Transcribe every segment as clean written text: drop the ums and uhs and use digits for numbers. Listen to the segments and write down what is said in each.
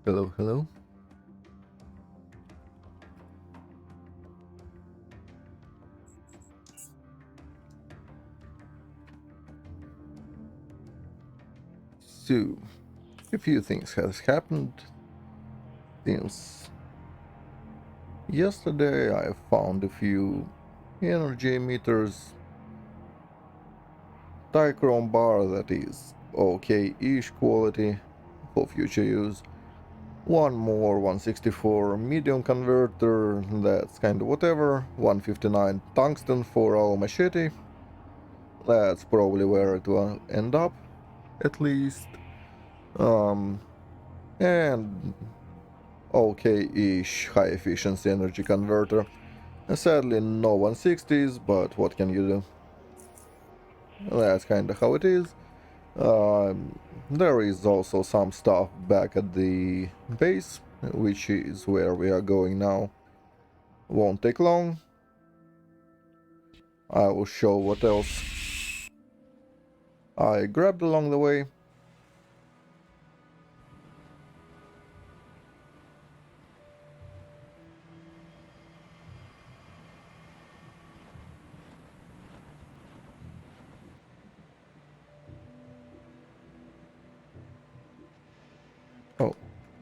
Hello, hello. So, a few things has happened since yesterday. I found a few energy meters, dichrome bar that is okay-ish quality for future use. One more 164 medium converter, that's kind of whatever. 159 tungsten for our machete. That's probably where it will end up, at least. Um, and okay-ish high efficiency energy converter. Sadly no 160s, but what can you do? That's kinda how it is. There is also some stuff back at the base, which is where we are going now. Won't take long. I will show what else I grabbed along the way.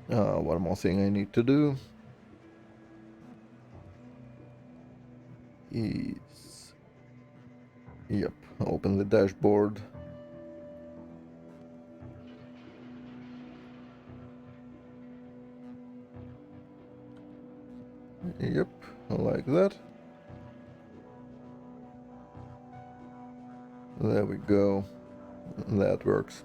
Oh, one more thing I need to do is, yep, open the dashboard. Yep, like that. There we go. That works.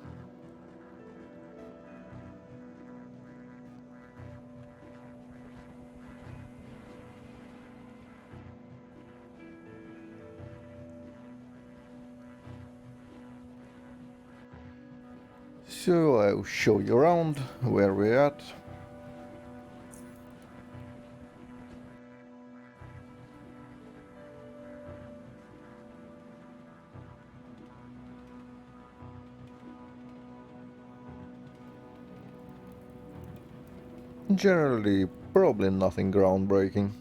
So I'll show you around where we're at. Generally, probably nothing groundbreaking.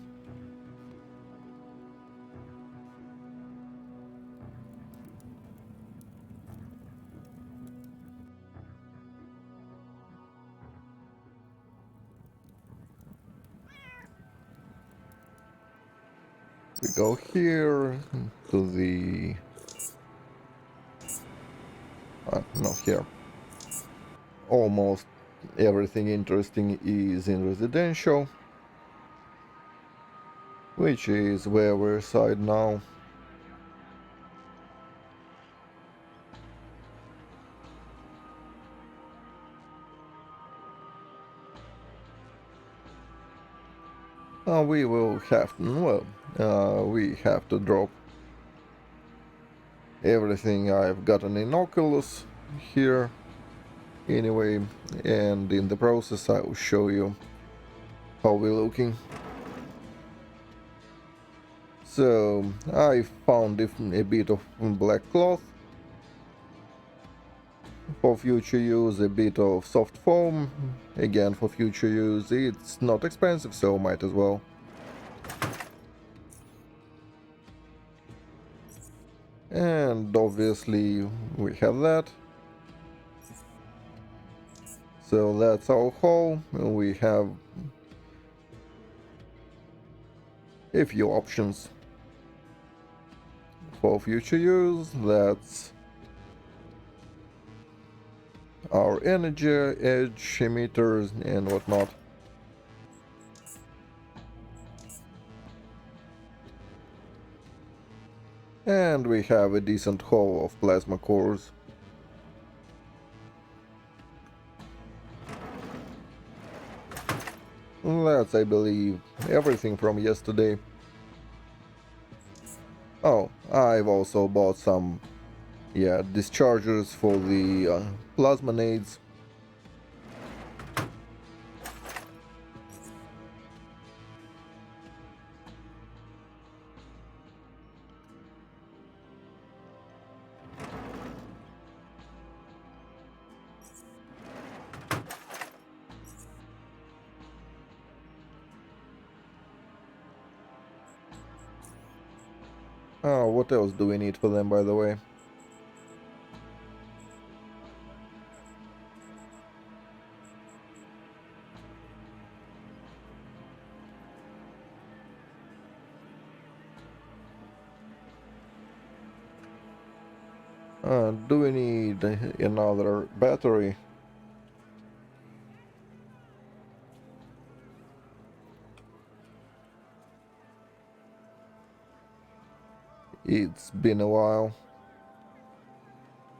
We go here to the... no, here. Almost everything interesting is in residential, which is where we reside now. We will have to, well, we have to drop everything I've gotten in Oculus here anyway, and in the process I will show you how we're looking. So I found a bit of black cloth for future use, a bit of soft foam again for future use. It's not expensive, so might as well. And obviously we have that. So that's our haul. We have a few options for future use. That's our energy, edge emitters and whatnot. And we have a decent haul of plasma cores. That's, I believe, everything from yesterday. Oh, I've also bought some, yeah, dischargers for the plasma nades. What else do we need for them, by the way? Do we need another battery? It's been a while.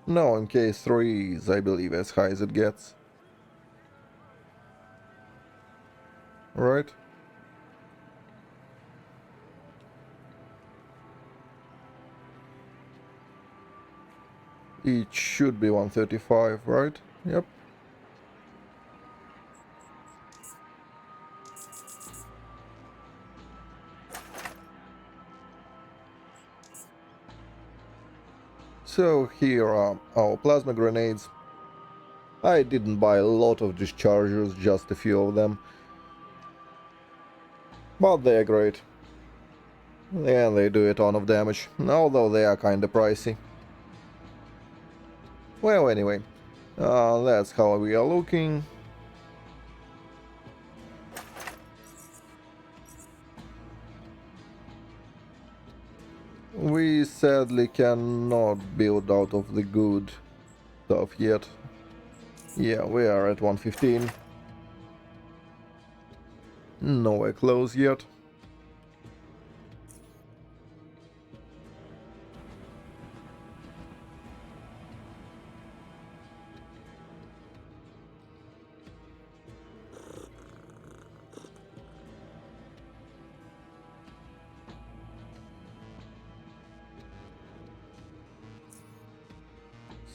No, MK3 is, I believe, as high as it gets. Right? It should be 135, right? Yep. So here are our plasma grenades. I didn't buy a lot of dischargers, just a few of them. But they're great. And they do a ton of damage, although they are kinda pricey. Well, anyway, that's how we are looking. We sadly cannot build out of the good stuff yet. Yeah, we are at 115. Nowhere close yet.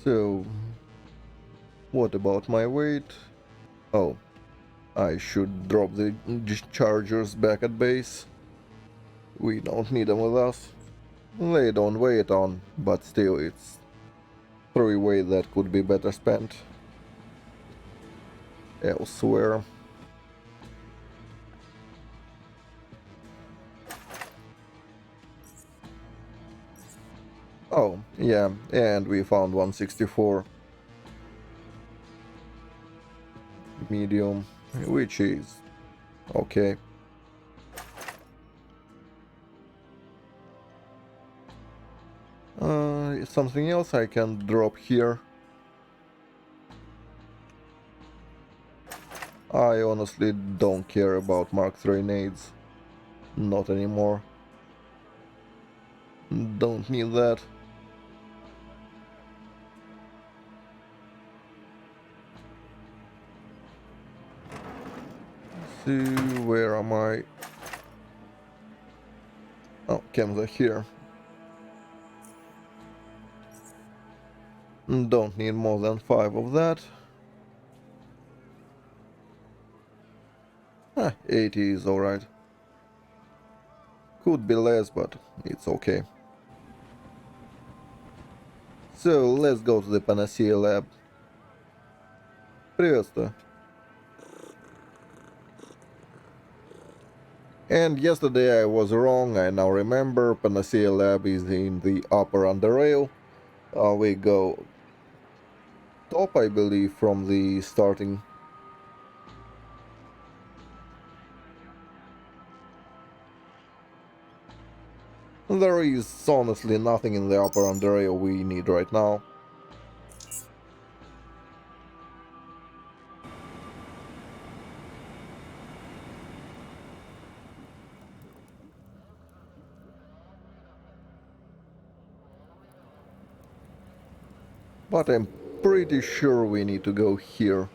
So, what about my weight? Oh, I should drop the dischargers back at base. We don't need them with us. They don't weigh a ton, but still it's 3 weight that could be better spent elsewhere. Oh, yeah, and we found 164 medium, which is okay. Something else I can drop here. I honestly don't care about Mark III nades. Not anymore. Don't need that. See, where am I? Oh, chems are here. Don't need more than 5 of that. 80 is alright. Could be less, but it's okay. So, let's go to the Panacea lab. Приветствую. And yesterday I was wrong, I now remember. Panacea lab is in the upper Underrail. We go top, I believe, from the starting. There is honestly nothing in the upper Underrail we need right now. But I'm pretty sure we need to go here.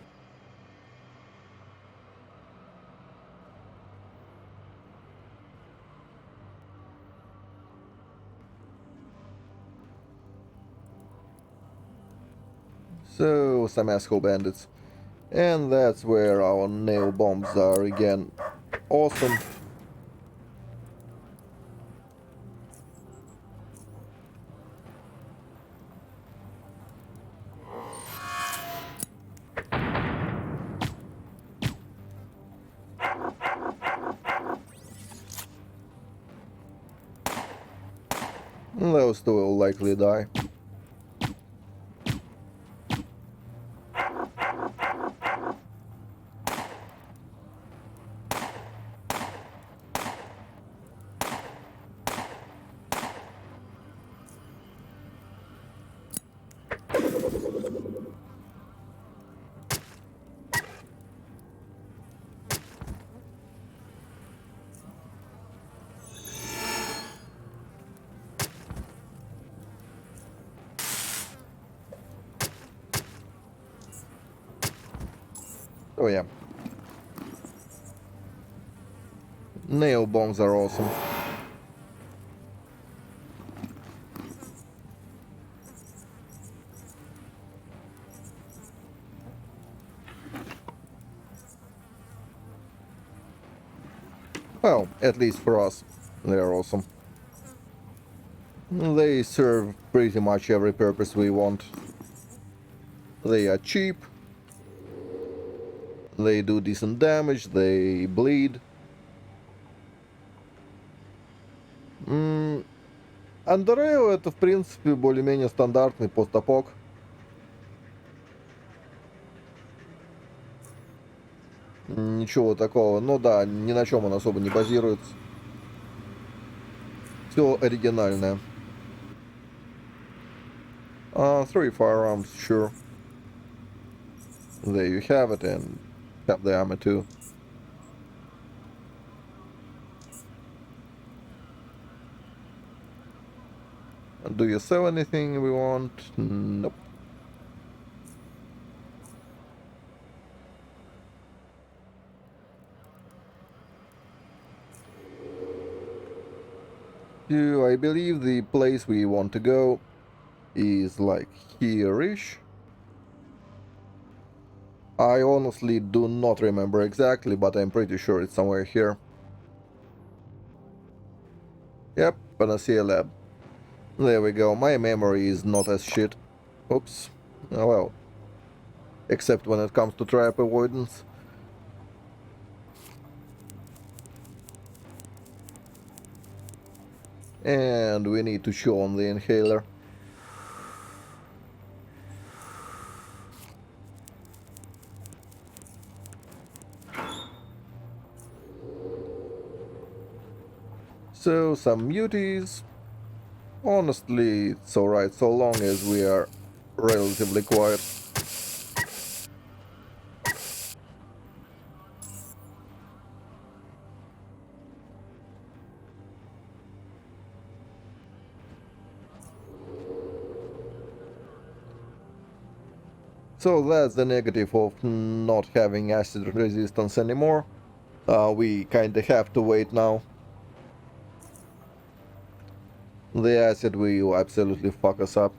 So, some asshole bandits. And that's where our nail bombs are again. Awesome. Those two will likely die. Oh yeah. Nail bombs are awesome. Well, at least for us, they're awesome. They serve pretty much every purpose we want. They are cheap, they do decent damage, they bleed. Underrail это, в принципе, более-менее стандартный постапок. Ничего такого. Ну да, ни на чем он особо не базируется. Все оригинальное. Three firearms, sure. There you have it, and have the armor too. Do you sell anything we want? Nope. I believe the place we want to go is like here-ish. I honestly do not remember exactly, but I'm pretty sure it's somewhere here. Yep, Panacea Lab. There we go, my memory is not as shit. Oops. Oh well. Except when it comes to trap avoidance. And we need to chew on the inhaler. So, some muties. Honestly, it's alright so long as we are relatively quiet. So that's the negative of not having acid resistance anymore. We kinda have to wait now. The acid will absolutely fuck us up.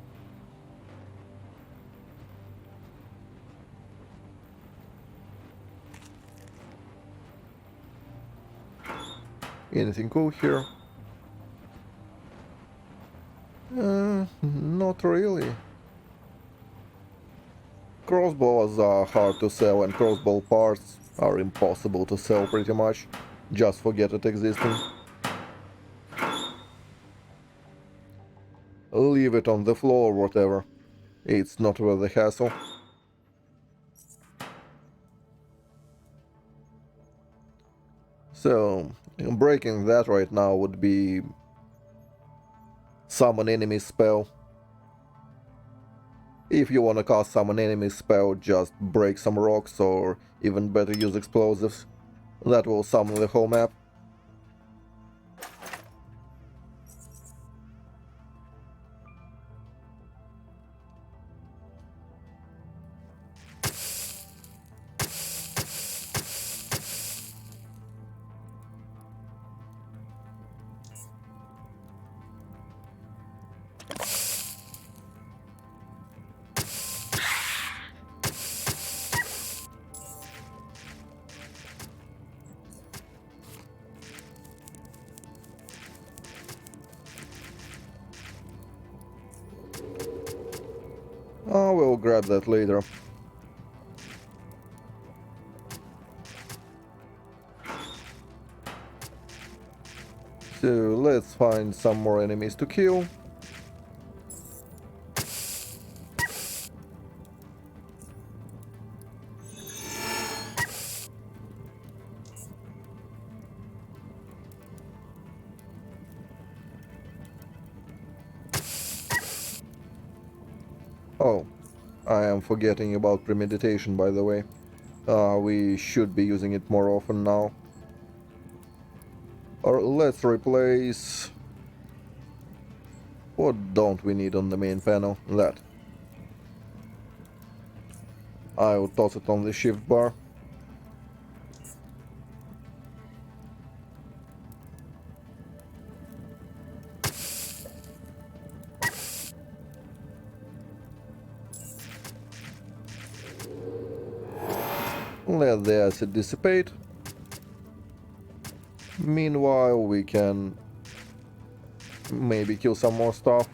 Anything cool here? Not really. Crossbows are hard to sell, and crossbow parts are impossible to sell pretty much. Just forget it existing. Leave it on the floor or whatever. It's not worth the hassle. So, breaking that right now would be summon enemy spell. If you wanna cast summon enemy spell, just break some rocks, or even better, use explosives. That will summon the whole map. We'll grab that later. So let's find some more enemies to kill. I am forgetting about premeditation, by the way. We should be using it more often now. Or let's replace... What don't we need on the main panel? That. I will toss it on the shift bar. Let the acid dissipate. Meanwhile, we can maybe kill some more stuff.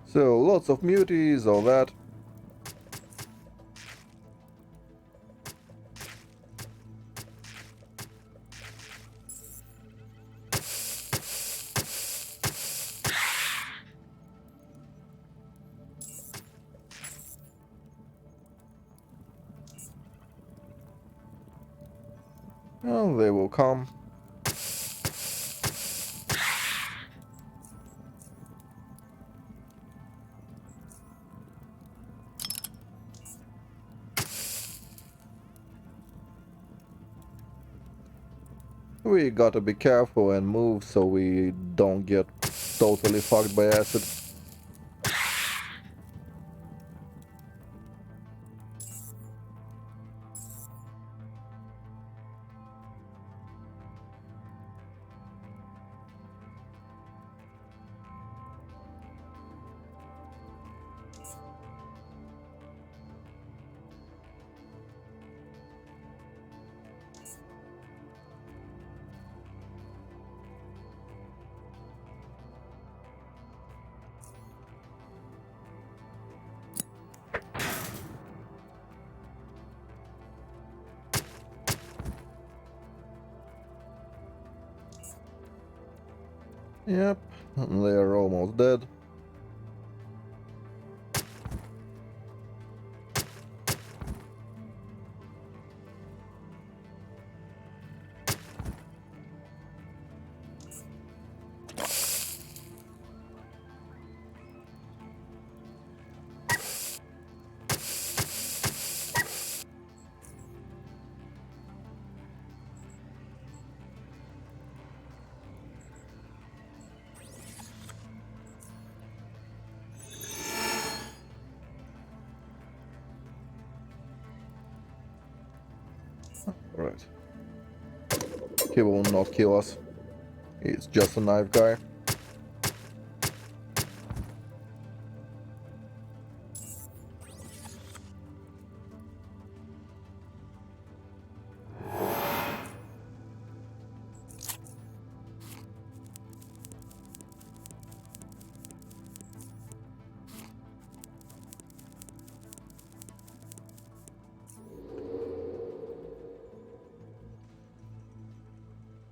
So, lots of muties, all that. And they will come. We gotta be careful and move so we don't get totally fucked by acid. Yep, they're almost dead. Right. He will not kill us. He's just a knife guy.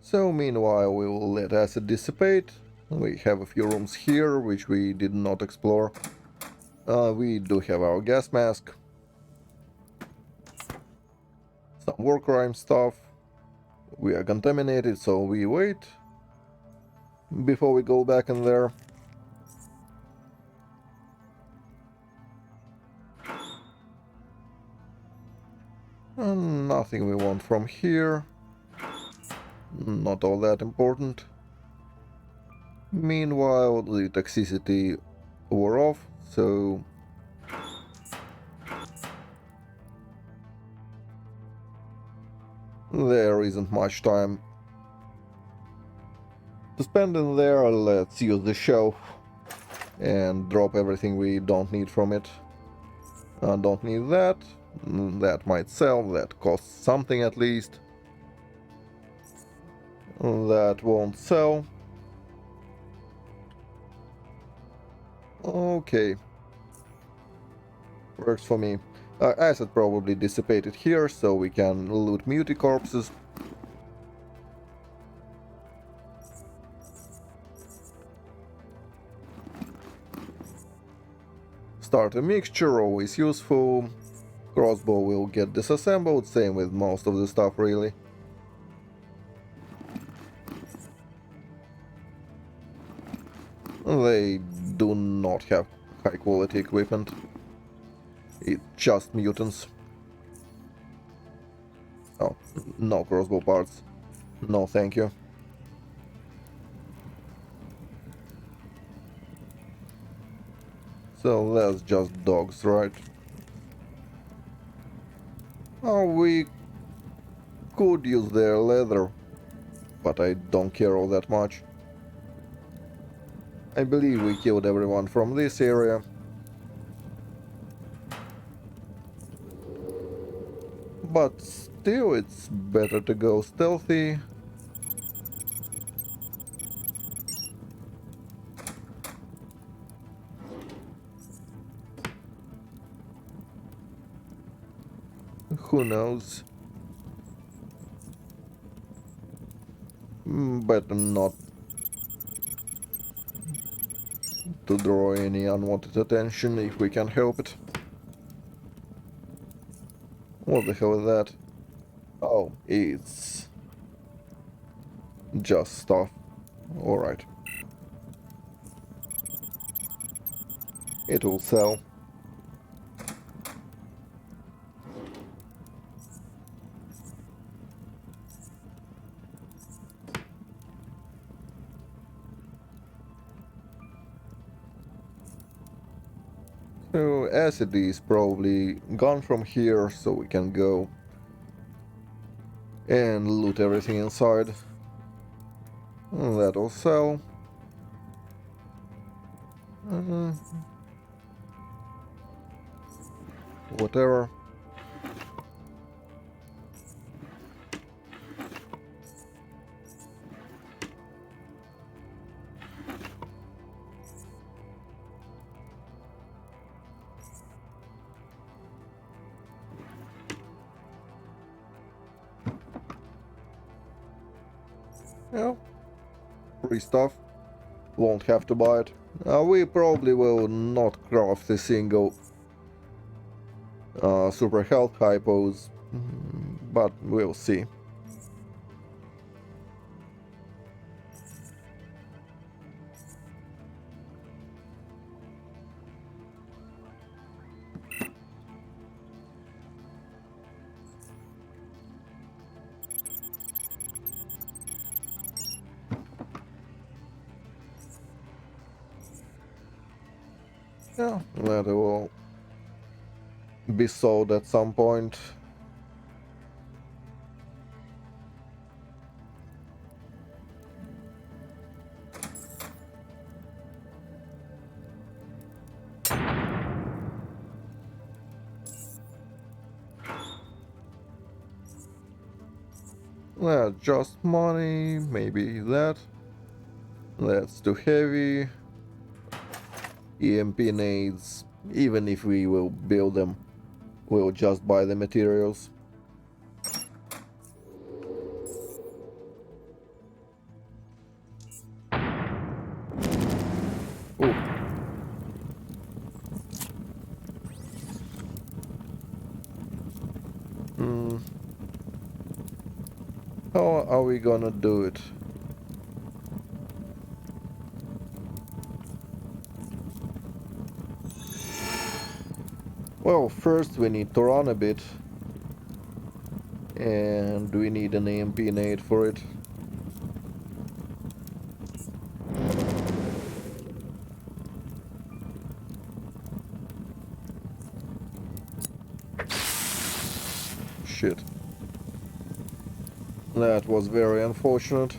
So meanwhile we will let acid dissipate. We have a few rooms here which we did not explore. We do have our gas mask. Some war crime stuff. We are contaminated, so we wait before we go back in there. And nothing we want from here. Not all that important. Meanwhile, the toxicity wore off, so there isn't much time to spend in there. Let's use the shelf and drop everything we don't need from it. Don't need that. That might sell. That costs something at least. That won't sell. Okay. Works for me. Acid probably dissipated here, so we can loot muty corpses. Start a mixture, always useful. Crossbow will get disassembled, same with most of the stuff really. They do not have high quality equipment. It's just mutants. Oh, no crossbow parts. No, thank you. So that's just dogs, right? Oh, we could use their leather, but I don't care all that much. I believe we killed everyone from this area. But still, it's better to go stealthy. Who knows? Better not to draw any unwanted attention if we can help it. What the hell is that? Oh, it's just stuff. Alright. It will sell. So acid is probably gone from here, so we can go and loot everything inside. That'll sell. Uh, Whatever. Yeah, free stuff. Won't have to buy it. We probably will not craft a single super health hypos, but we'll see. Yeah, that will be sold at some point. Just money, maybe that. That's too heavy. EMP nades, even if we will build them, we'll just buy the materials. Ooh. How are we gonna do it? Well, first we need to run a bit. And we need an EMP nade for it. Shit. That was very unfortunate.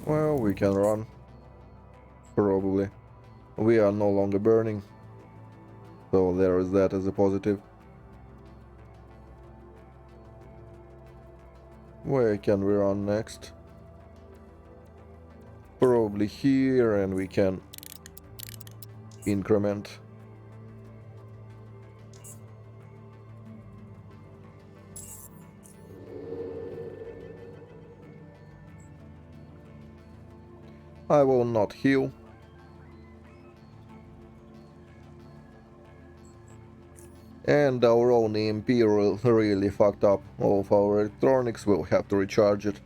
Well, we can run. Probably. We are no longer burning. So there is that as a positive. Where can we run next? Probably here, and we can increment. I will not heal. And our own EMP really fucked up. All of our electronics will have to recharge it.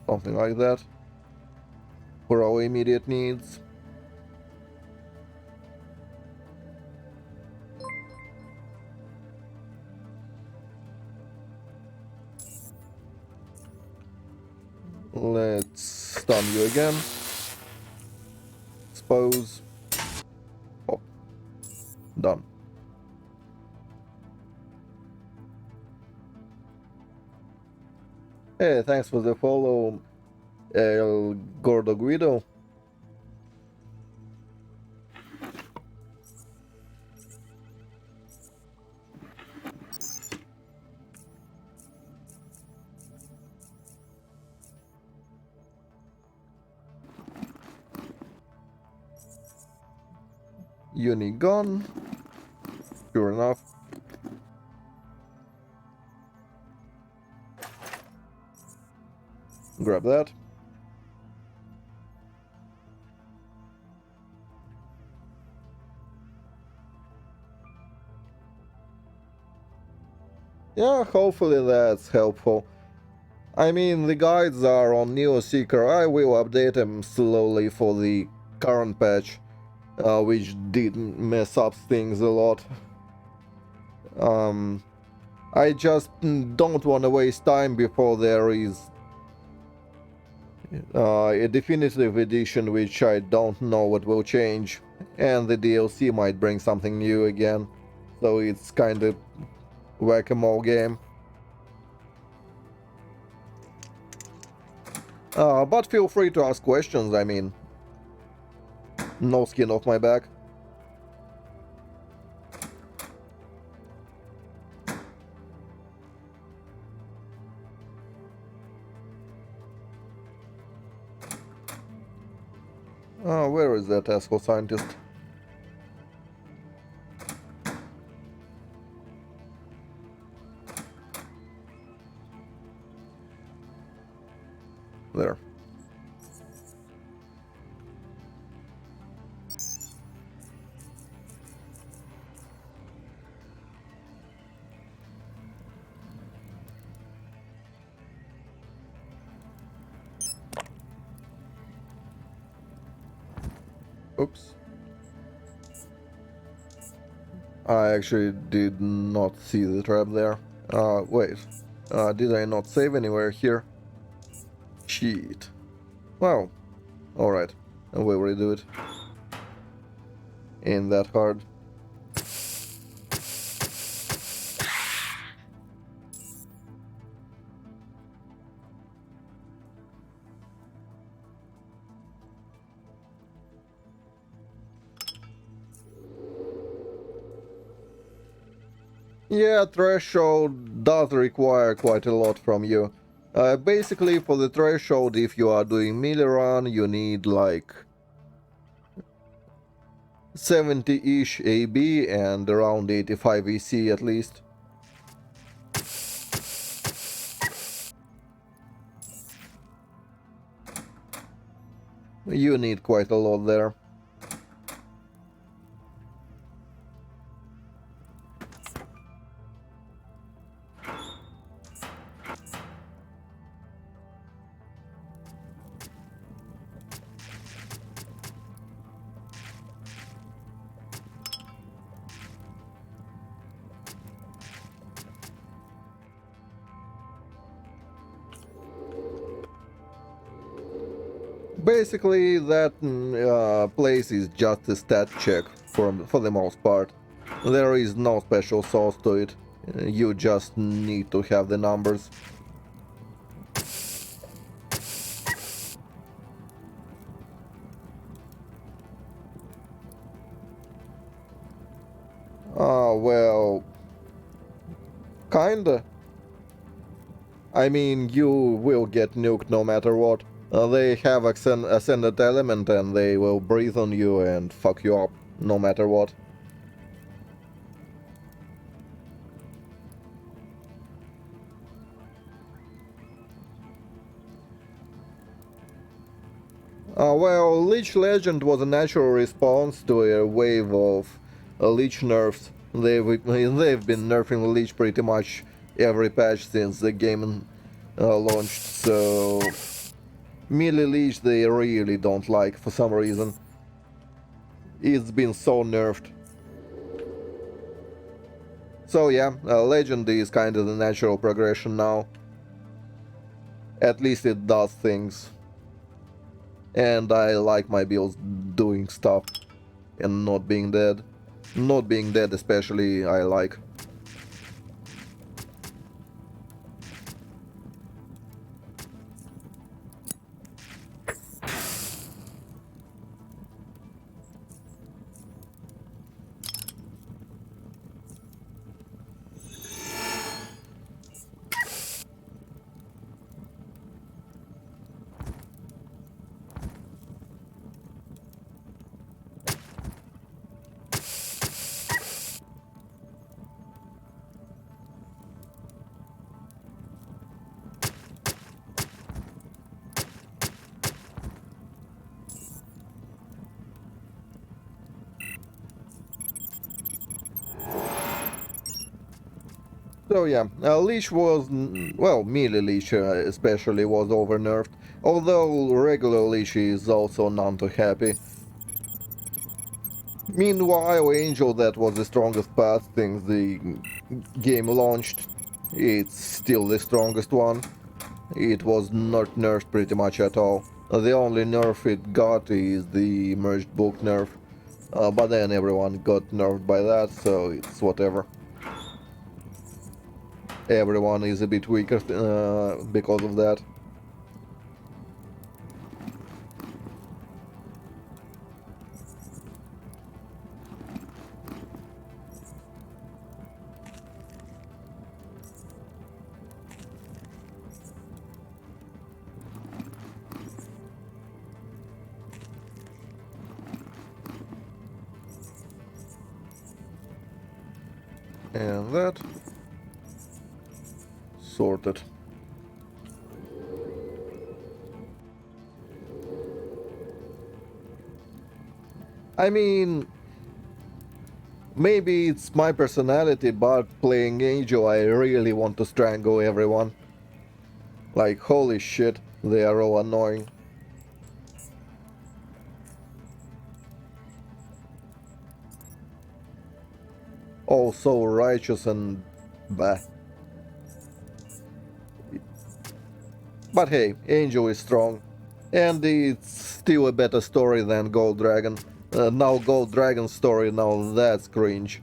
Something like that. For our immediate needs. Let's stun you again. Expose. Pop. Done. Hey, thanks for the follow, El Gordo Guido. Uni gone. Sure enough. Grab that. Yeah, hopefully that's helpful. I mean, the guides are on NeoSeeker. I will update them slowly for the current patch, which did mess up things a lot. I just don't want to waste time before there is a definitive edition, which I don't know what will change, and the DLC might bring something new again. So it's kind of whack-a-mole game. But feel free to ask questions, I mean, no skin off my back. Where is that asshole scientist? There. Oops. I actually did not see the trap there. Wait. Did I not save anywhere here? Shit. Well, alright. We'll redo it. Ain't that hard. Yeah, threshold does require quite a lot from you. Basically, for the threshold, if you are doing melee run, you need like 70-ish AB and around 85 EC at least. You need quite a lot there. Basically, that place is just a stat check for the most part. There is no special sauce to it. You just need to have the numbers. Well, kinda. I mean, you will get nuked no matter what. They have ascended element and they will breathe on you and fuck you up no matter what. Well, Leech Legend was a natural response to a wave of Leech nerfs. They've been nerfing Leech pretty much every patch since the game launched, so melee Leech they really don't like for some reason. It's been so nerfed. So yeah, Legend is kind of the natural progression now. At least it does things. And I like my builds doing stuff and not being dead. Not being dead especially I like. So yeah, Leash was, well, melee Leash especially was over nerfed, although regular Leash is also none too happy. Meanwhile, Angel, that was the strongest path since the game launched. It's still the strongest one. It was not nerfed pretty much at all. The only nerf it got is the merged book nerf. But then everyone got nerfed by that, so it's whatever. Everyone is a bit weaker because of that. And that. Sorted. I mean, maybe it's my personality, but playing Angel I really want to strangle everyone. Like, holy shit, they are all annoying. All so righteous and bah. But hey, Angel is strong. And it's still a better story than Gold Dragon. Now Gold Dragon's story, now that's cringe.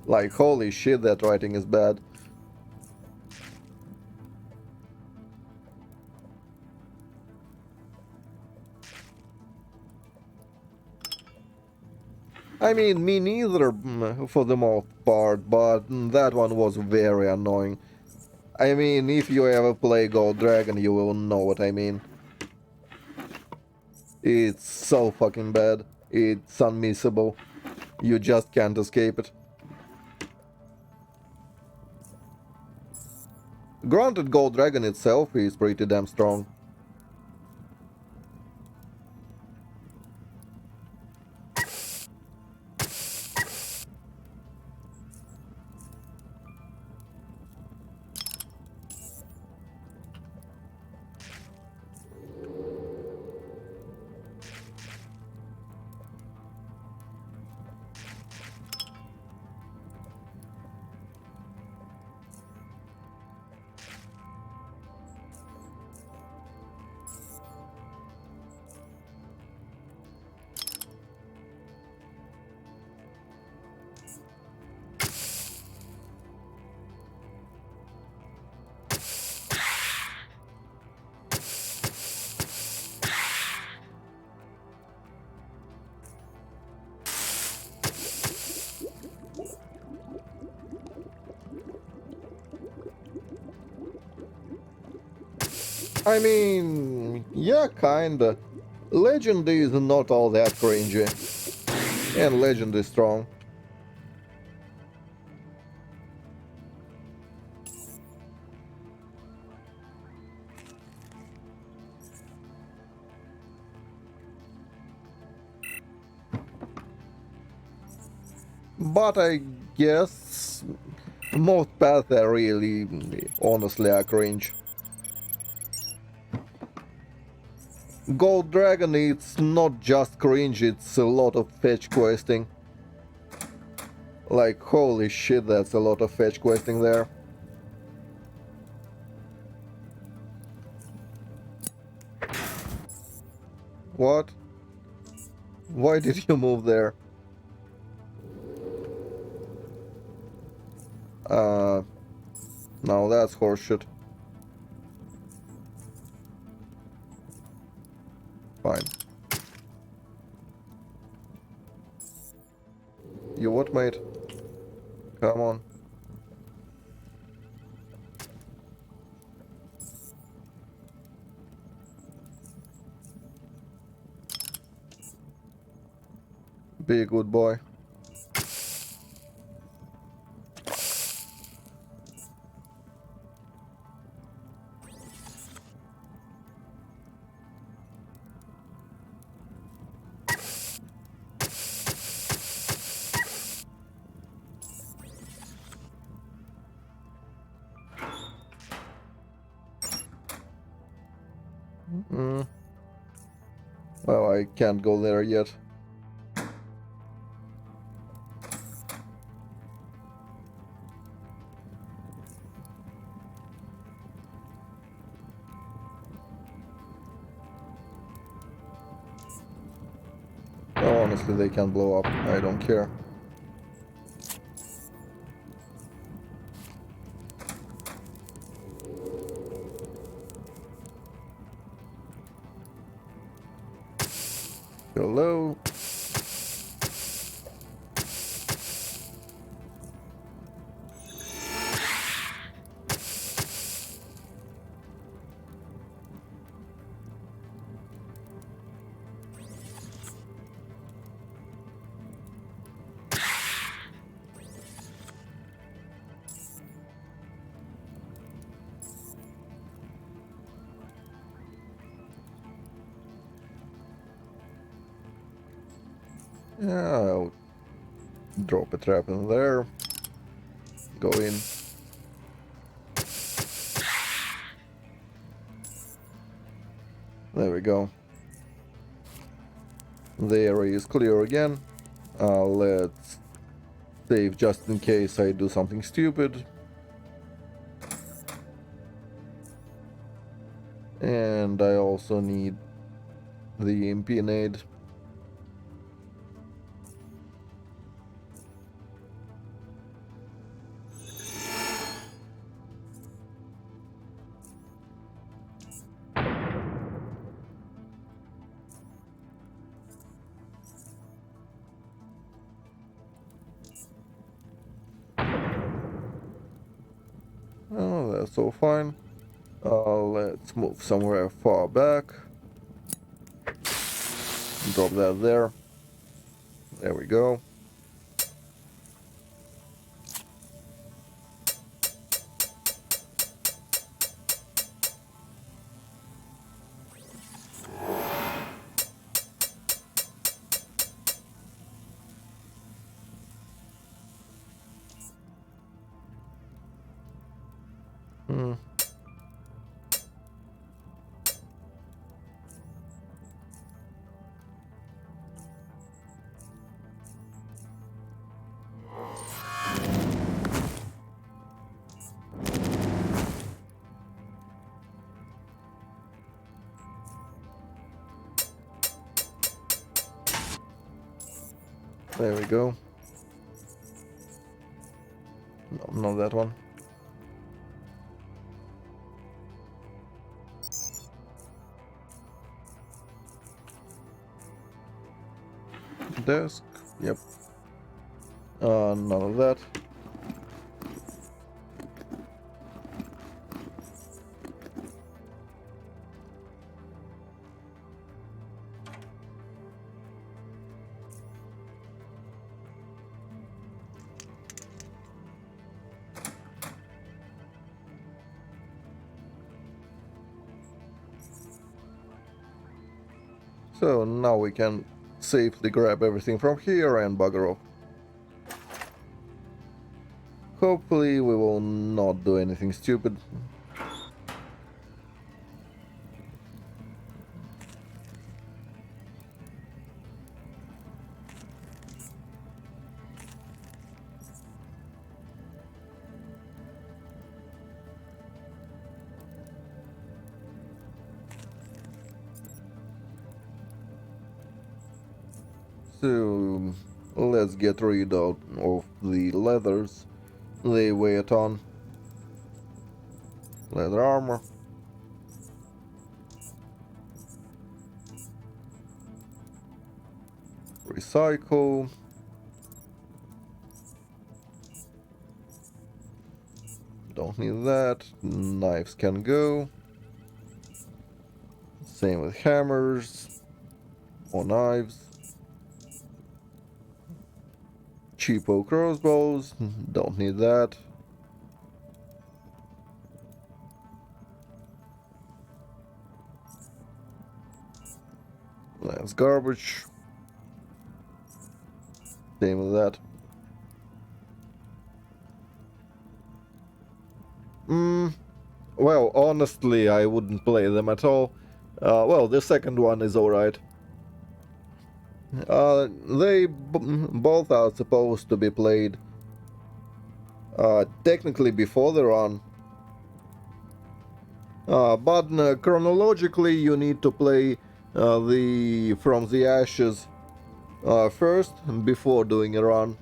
Like, holy shit, that writing is bad. I mean, me neither, for the most part, but that one was very annoying. I mean, if you ever play Gold Dragon, you will know what I mean. It's so fucking bad. It's unmissable. You just can't escape it. Granted, Gold Dragon itself is pretty damn strong. I mean, yeah, kinda. Legend is not all that cringy. And Legend is strong. But I guess most paths are really, honestly, are cringe. Gold Dragon, it's not just cringe, it's a lot of fetch questing. Like, holy shit, that's a lot of fetch questing there. What? Why did you move there? Uh, no, that's horseshit. Fine. You what, mate? Come on. Be a good boy. Mm. Well, I can't go there yet. Honestly, they can blow up. I don't care. Hello? Yeah, I'll drop a trap in there. Go in. There we go. The area is clear again. Let's save just in case I do something stupid. And I also need the MP nade. Oh, that's all fine. Let's move somewhere far back. Drop that there. There we go. Hmm. There we go. No, not that one. Desk. Yep. None of that. So now we can safely grab everything from here and bugger off. Hopefully we will not do anything stupid. So let's get rid of the leathers they weigh a ton. Leather armor. Recycle. Don't need that. Knives can go. Same with hammers. More knives. Cheapo crossbows. Don't need that. That's garbage. Same with that. Well, honestly, I wouldn't play them at all. Well, the second one is alright. They both are supposed to be played technically before the run, but chronologically you need to play the From the Ashes first before doing a run,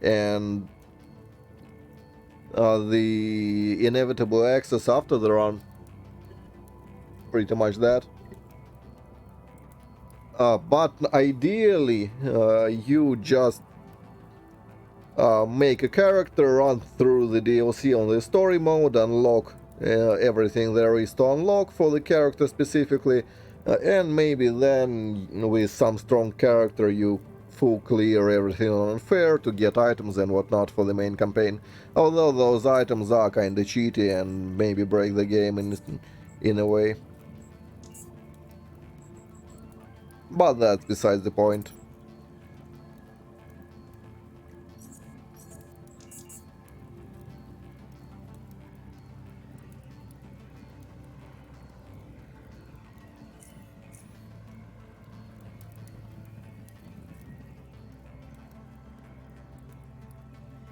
and the Inevitable Access after the run. Pretty much that. But ideally, you just make a character, run through the DLC on the story mode, unlock everything there is to unlock for the character specifically, and maybe then with some strong character you full clear everything on unfair to get items and whatnot for the main campaign. Although those items are kinda cheaty and maybe break the game in a way. But that's besides the point.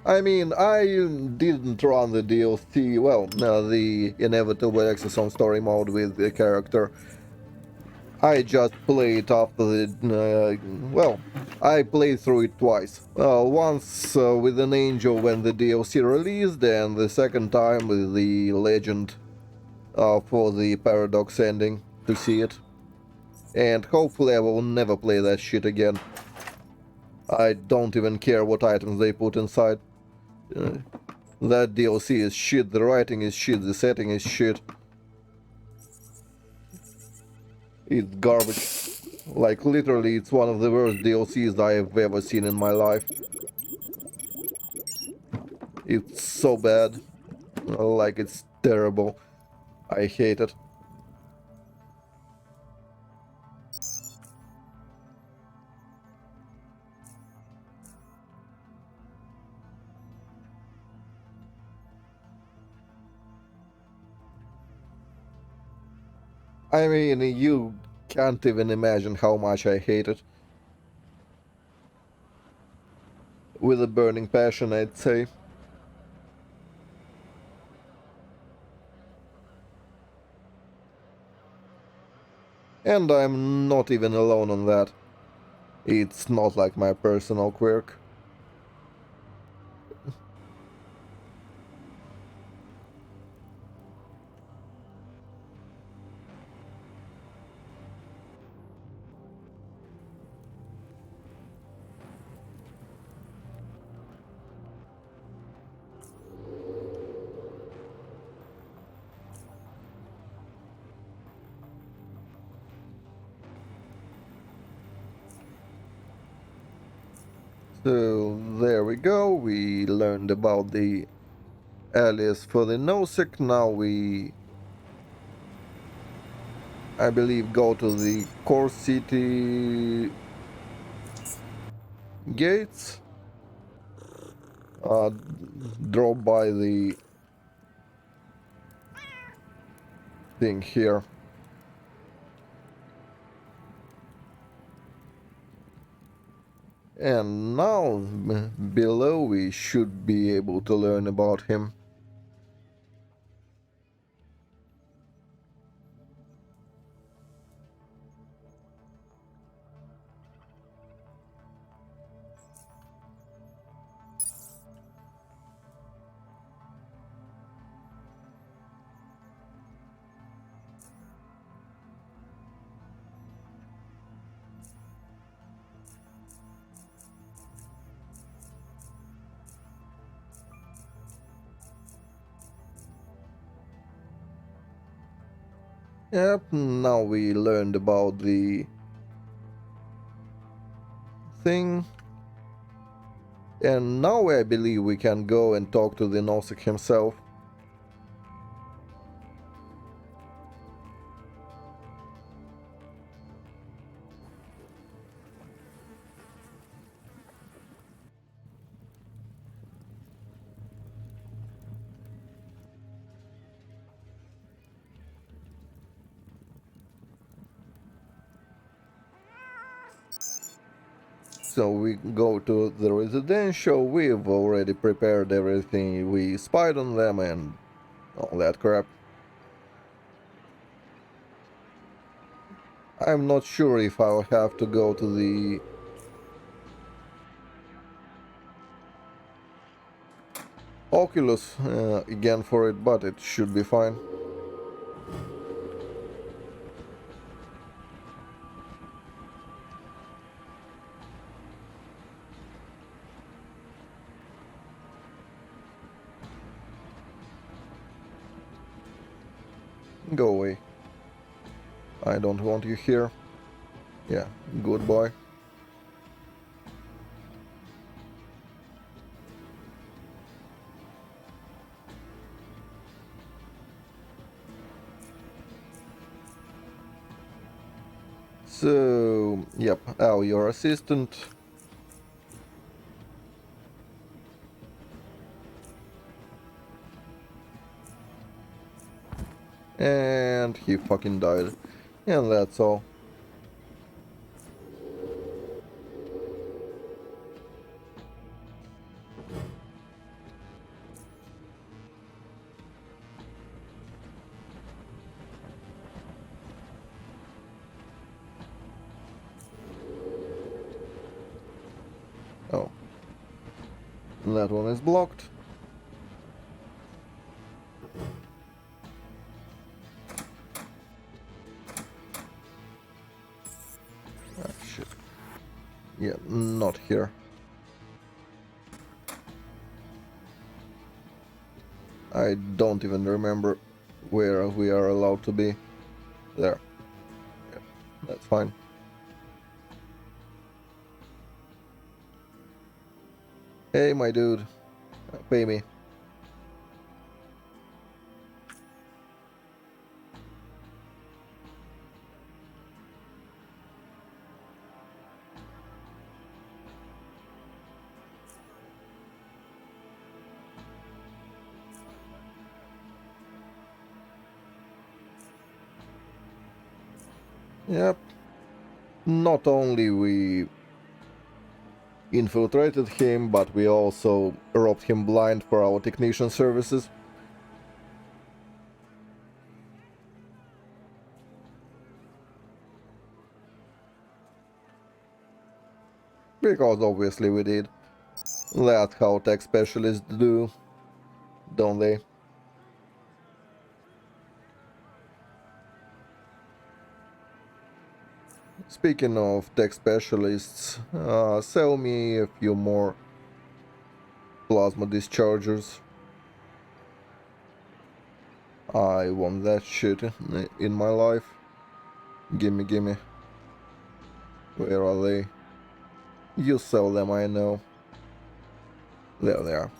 I mean, I didn't run the DLC, well, the Inevitable Access on Story Mode with the character. I just played after well, I played through it twice. Once with an angel when the DLC released, and the second time with the legend for the Paradox ending to see it. And hopefully I will never play that shit again. I don't even care what items they put inside. Uh, that DLC is shit, the writing is shit, the setting is shit. It's garbage. Like, literally, it's one of the worst DLCs I have ever seen in my life. It's so bad. Like, it's terrible. I hate it. I mean, you can't even imagine how much I hate it. With a burning passion, I'd say. And I'm not even alone on that. It's not like my personal quirk. So there we go, we learned about the alias for the nosec. Now we, I believe, go to the core city gates. uh, drop by the thing here. And now, below we should be able to learn about him. Yep, now we learned about the thing. And now I believe we can go and talk to the Nosek himself. So we go to the residential, we've already prepared everything, we spied on them and all that crap. I'm not sure if I'll have to go to the Oculus again for it, but it should be fine. Go away. I don't want you here. Yeah, good boy. So, yep, Al, your assistant. And he fucking died. And that's all. Oh, that one is blocked. Ah, shit. Yeah, not here. I don't even remember where we are allowed to be. There. Yeah, that's fine. Hey, my dude. Pay me. Yep. Not only we infiltrated him, but we also robbed him blind for our technician services. Because obviously we did. That's how tech specialists do, don't they? Speaking of tech specialists, sell me a few more plasma dischargers. I want that shit in my life. Gimme, gimme. Where are they? You sell them, I know. There they are.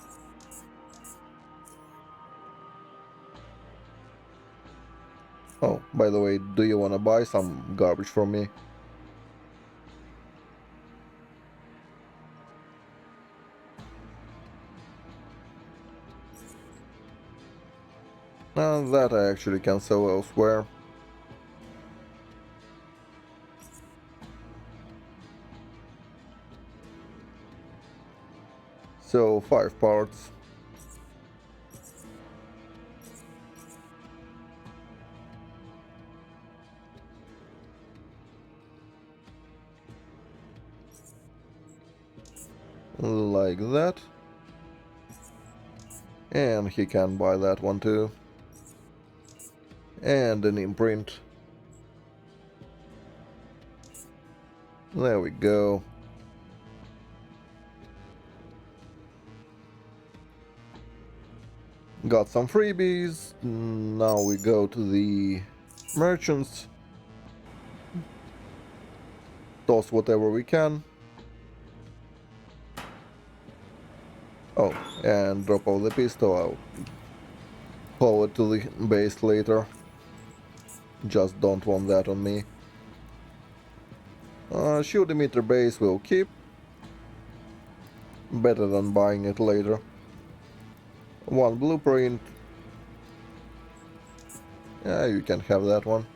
Oh, by the way, do you wanna buy some garbage from me? That I actually can sell elsewhere. So 5 parts. Like that. And he can buy that one too. And an imprint. There we go. Got some freebies. Now we go to the merchants. Toss whatever we can. Oh, and drop out the pistol. I'll haul it to the base later. Just don't want that on me. Shield emitter base will keep. Better than buying it later. One blueprint. Yeah, you can have that one.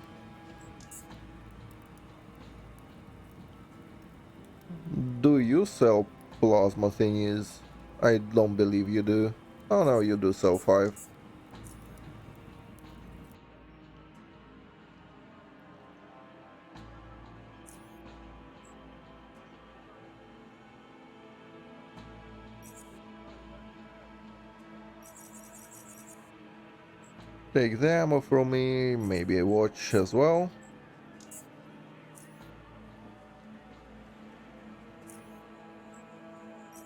Do you sell plasma thingies? I don't believe you do. Oh no, you do sell 5. Take the ammo from me, maybe a watch as well.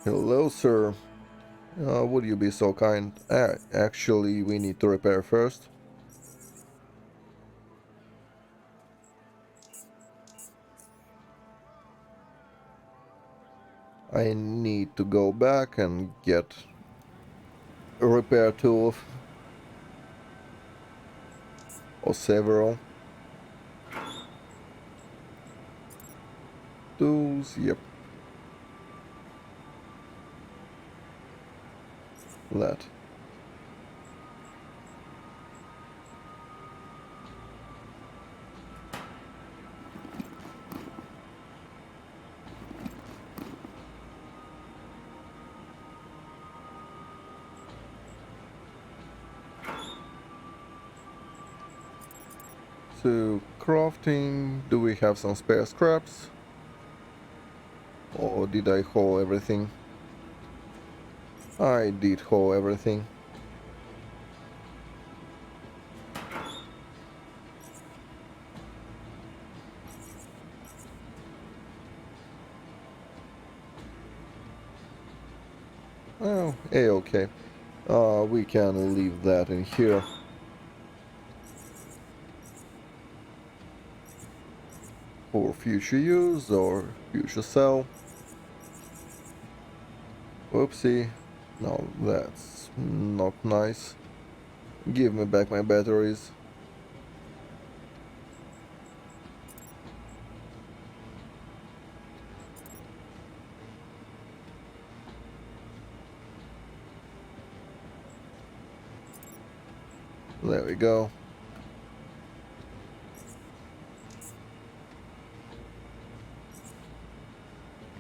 Hello, sir. Would you be so kind? Actually, we need to repair first. I need to go back and get a repair tool or several tools. Yep, that. So, crafting. Do we have some spare scraps? Or did I haul everything? I did haul everything. Oh, okay. We can leave that in here. For future use or future sell. Whoopsie. No, that's not nice. Give me back my batteries. There we go.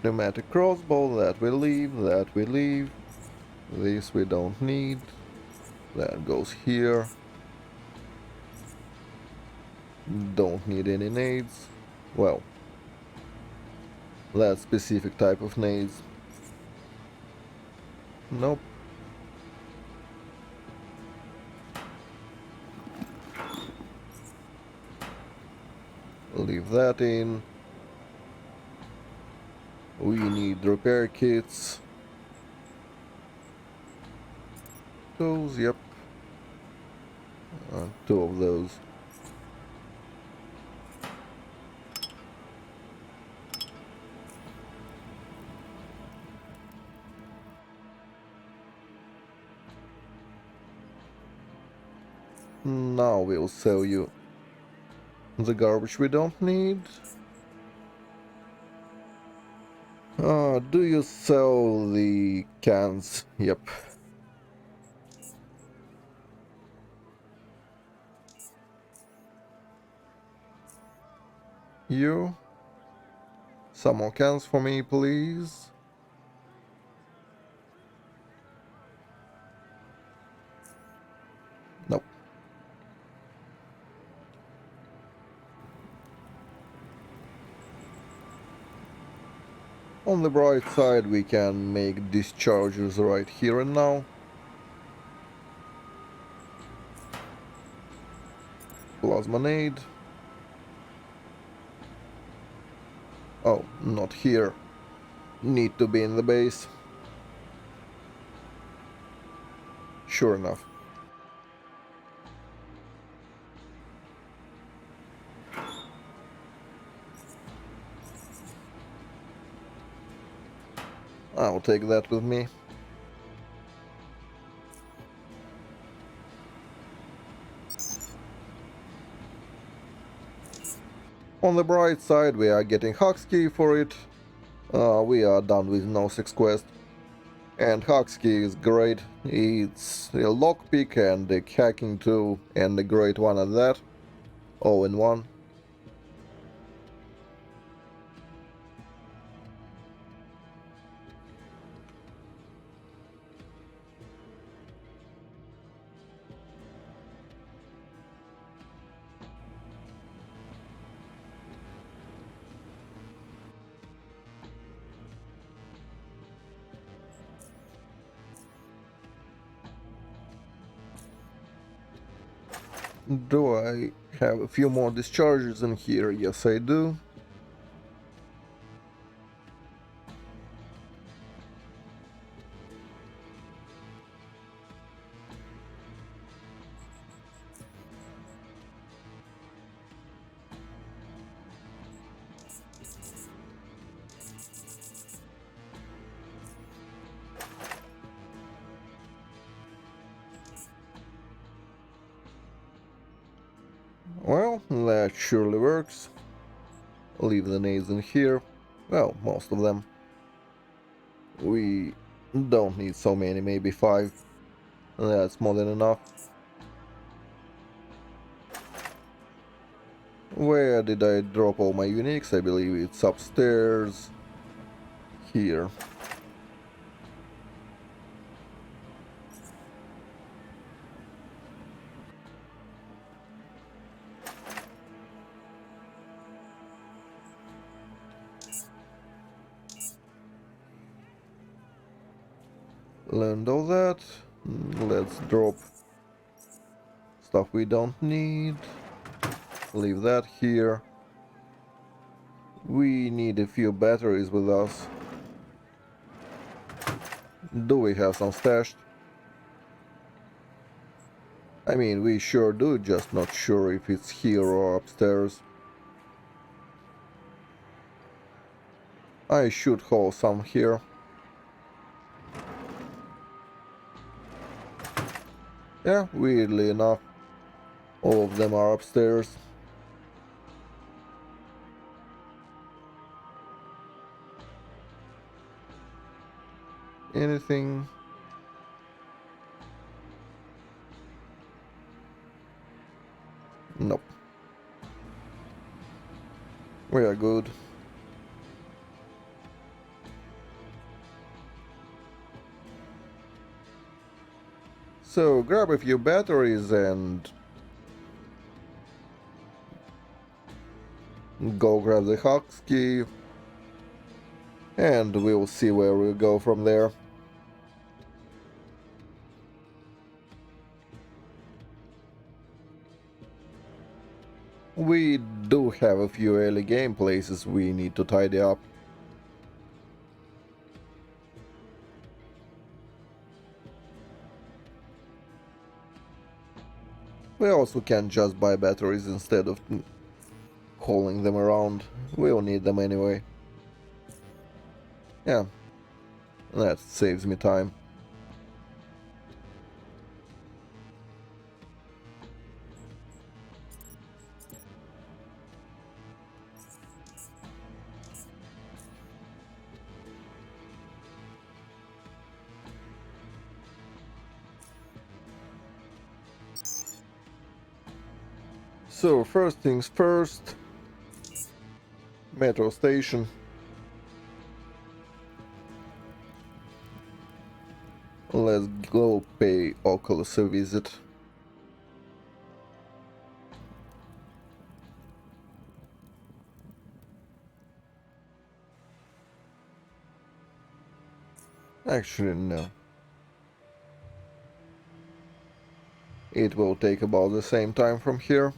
Pneumatic crossbow, that we leave, that we leave. This we don't need. That goes here. Don't need any nades. Well, that specific type of nades. Nope. Leave that in. We need repair kits. Those, yep. 2 of those. Now we'll sell you the garbage we don't need. Do you sell the cans? Yep. You? Some more cans for me, please. Nope. On the bright side, we can make discharges right here and now. Plasma nade. Oh, not here. Need to be in the base. Sure enough. I'll take that with me. On the bright side, we are getting Huxkey for it. We are done with No 6 quest. And Huxkey is great. It's a lockpick and a hacking tool, and a great one at that. All in one. Do I have a few more discharges in here? Yes, I do. Well, that surely works. Leave the nades in here. Well, most of them. We don't need so many, maybe 5. That's more than enough. Where did I drop all my uniques? I believe it's upstairs. Here. Learned all that. Let's drop stuff we don't need. Leave that here. We need a few batteries with us. Do we have some stashed? I mean, we sure do, just not sure if it's here or upstairs. I should haul some here. Yeah, weirdly enough, all of them are upstairs. Anything? Nope. We are good. So grab a few batteries and go grab the Huxkey, and we'll see where we go from there. We do have a few early game places we need to tidy up. We also can just buy batteries instead of hauling them around. We'll need them anyway. Yeah, that saves me time. So first things first, Metro station. Let's go pay Oculus a visit. Actually, no. It will take about the same time from here.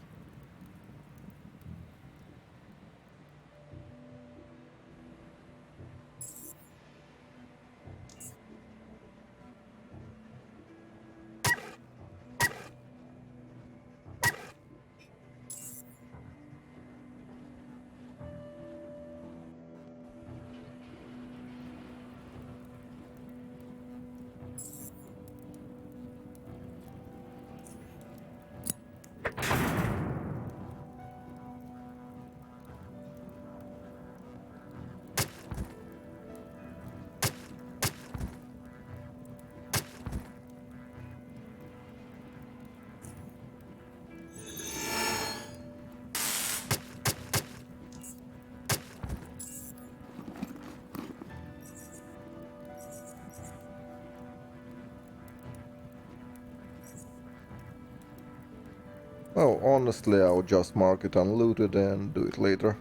Oh, honestly, I'll just mark it unlooted and do it later.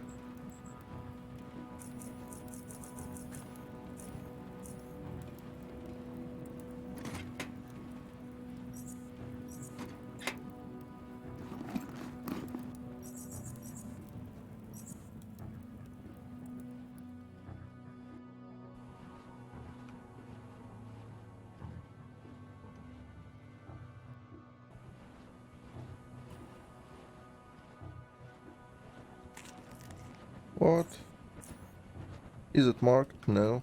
What? Is it marked? No.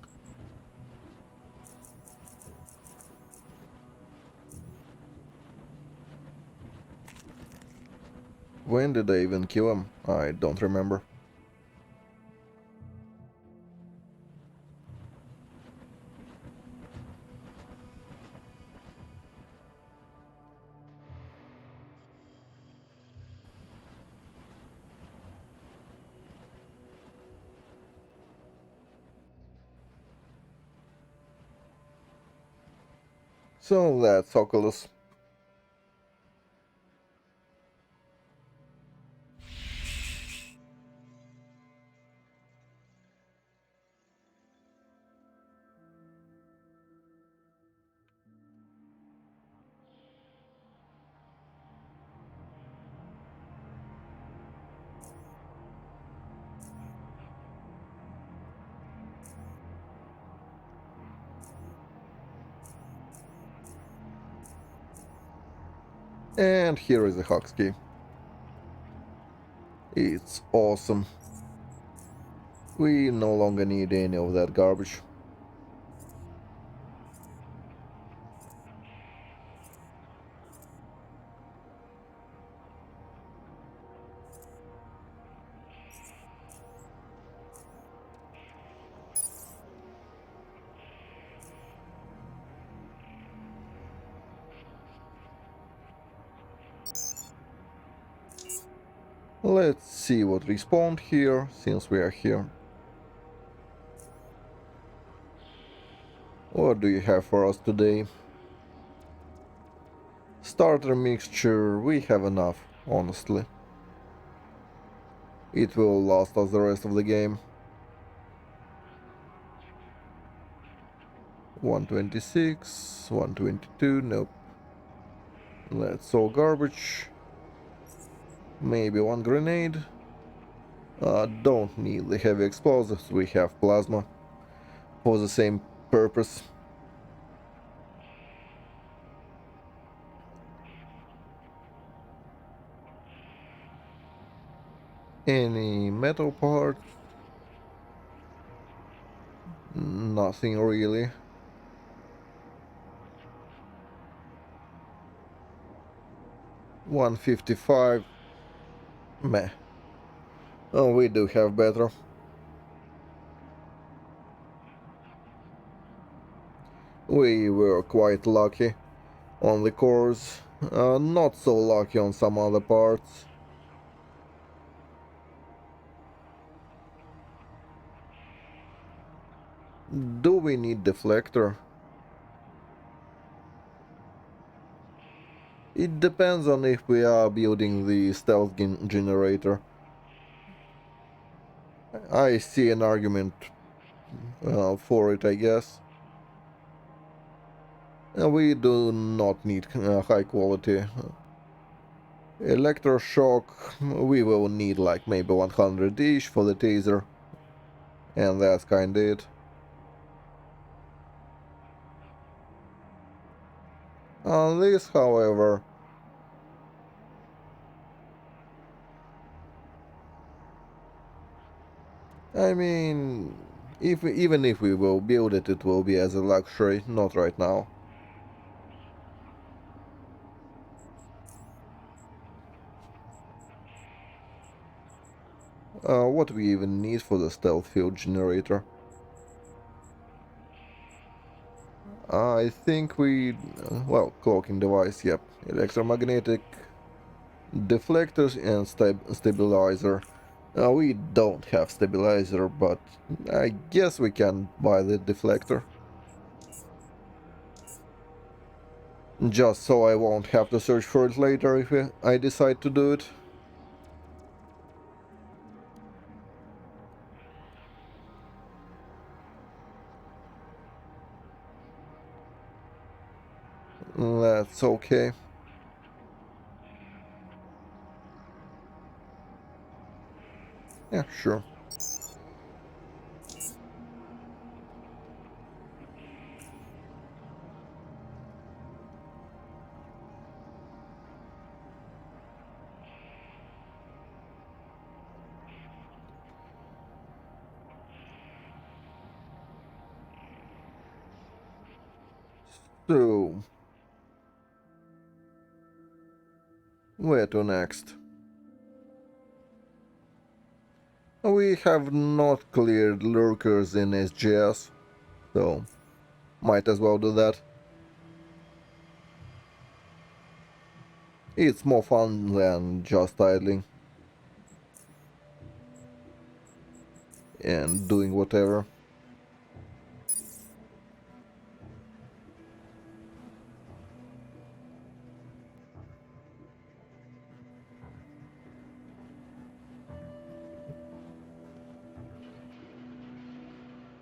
When did I even kill him? I don't remember. So that's Oculus. And here is the Hux key. It's awesome. We no longer need any of that garbage. Let's see what respawned here, since we are here. What do you have for us today? Starter mixture, we have enough, honestly. It will last us the rest of the game. 126, 122, nope. That's all garbage. Maybe one grenade. Don't need the heavy explosives, we have plasma. For the same purpose. Any metal parts? Nothing really. 155. Meh. Oh, we do have better. We were quite lucky on the cores. Not so lucky on some other parts. Do we need deflector? It depends on if we are building the stealth generator. I see an argument for it, I guess. We do not need high quality. Electroshock, we will need like maybe 100-ish for the taser. And that's kinda it. On this, however, I mean, even if we will build it, it will be as a luxury, not right now. What we even need for the stealth field generator? I think well, cloaking device, yep. Electromagnetic deflectors and stabilizer. We don't have stabilizer, but I guess we can buy the deflector. Just so I won't have to search for it later if I decide to do it. That's okay. Yeah, sure. So, where to next? We have not cleared lurkers in SGS, so might as well do that. It's more fun than just idling and doing whatever.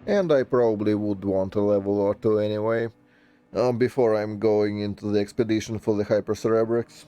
And I probably would want a level or two anyway, before I'm going into the expedition for the Hypercerebrix.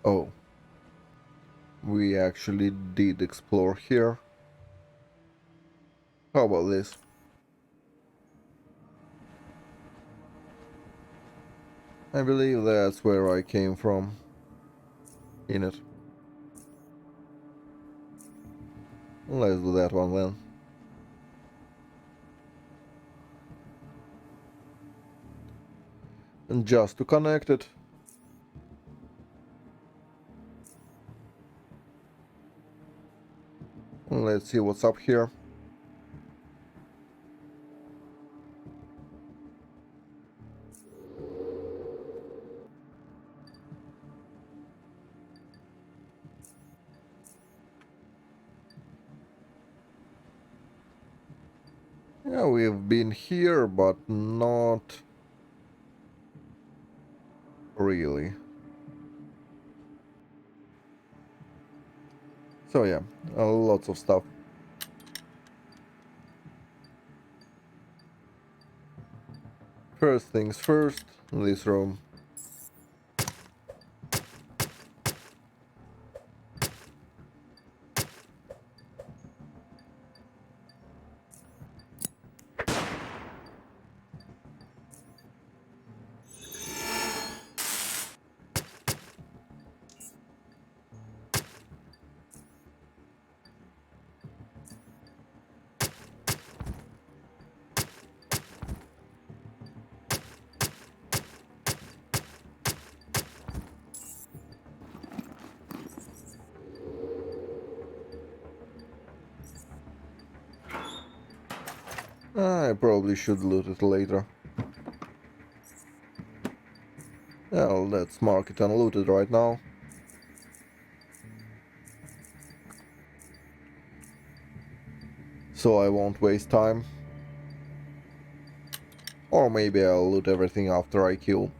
Oh, we actually did explore here. How about this? I believe that's where I came from. In it. Let's do that one then. And just to connect it. Let's see what's up here. Yeah, we've been here, but not really. So yeah, lots of stuff. First things first, this room. I probably should loot it later. Well, let's mark it unlooted right now. So I won't waste time. Or maybe I'll loot everything after I kill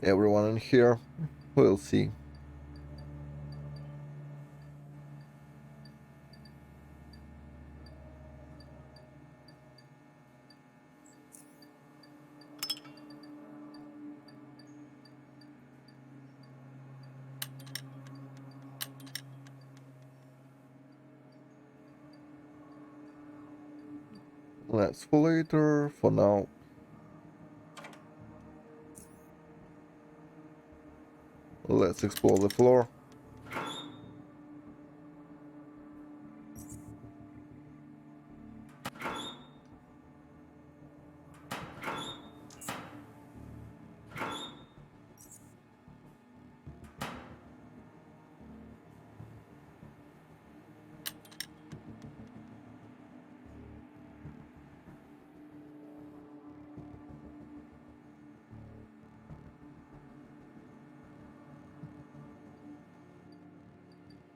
everyone in here. We'll see. Let's for later. For now, let's explore the floor.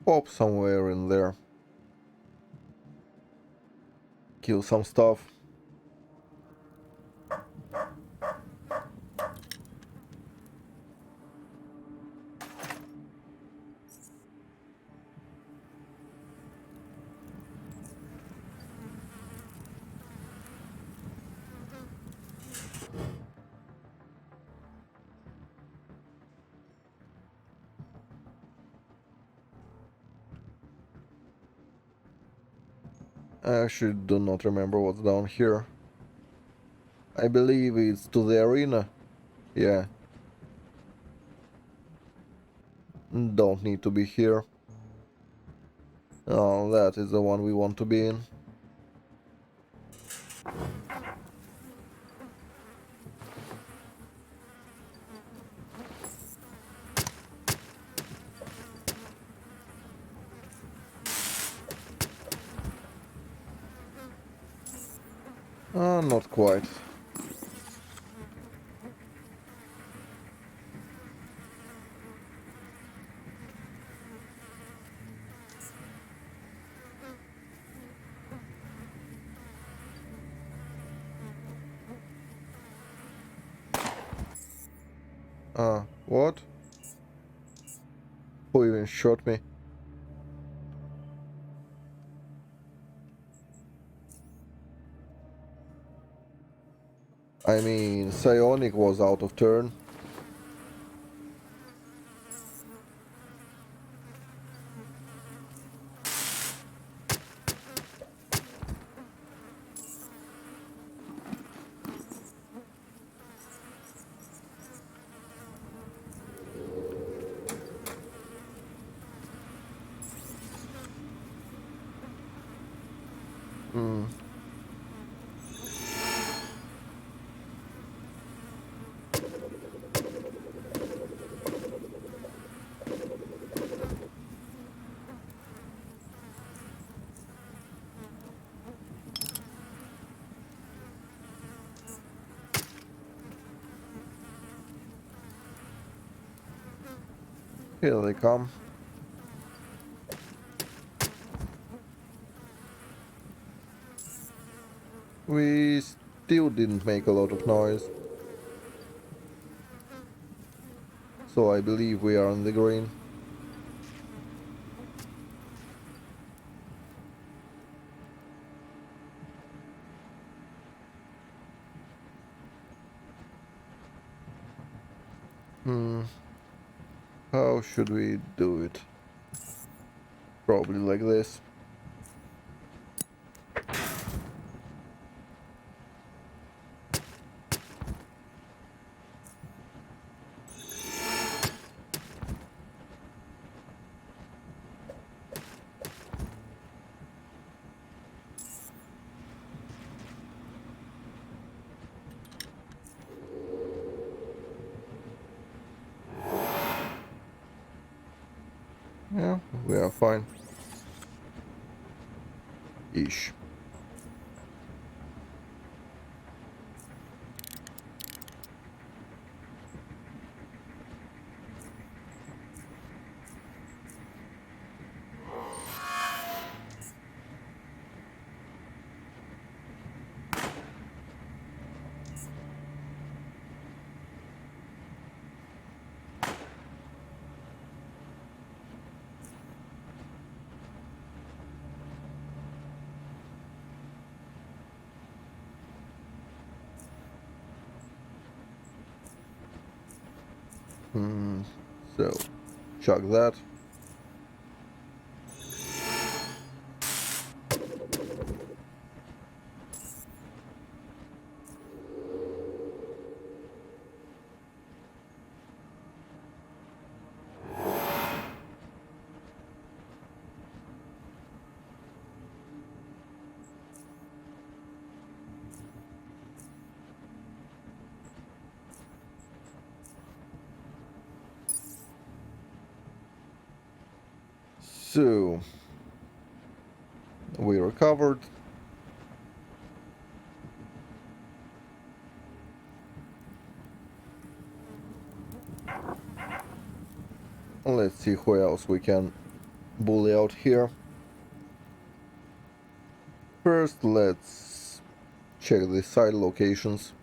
Pop somewhere in there. Kill some stuff. I actually do not remember what's down here. I believe it's to the arena. Yeah. Don't need to be here. Oh, that is the one we want to be in. Not quite. What? Who even shot me? I mean, Psionic was out of turn. Hmm. Here they come. We still didn't make a lot of noise. So I believe we are on the green. Hmm. How should we do it? Probably like this. Yeah, we are fine. Ish. Hmm, so, chuck that. So, we recovered. Let's see who else we can bully out here. First, let's check the side locations.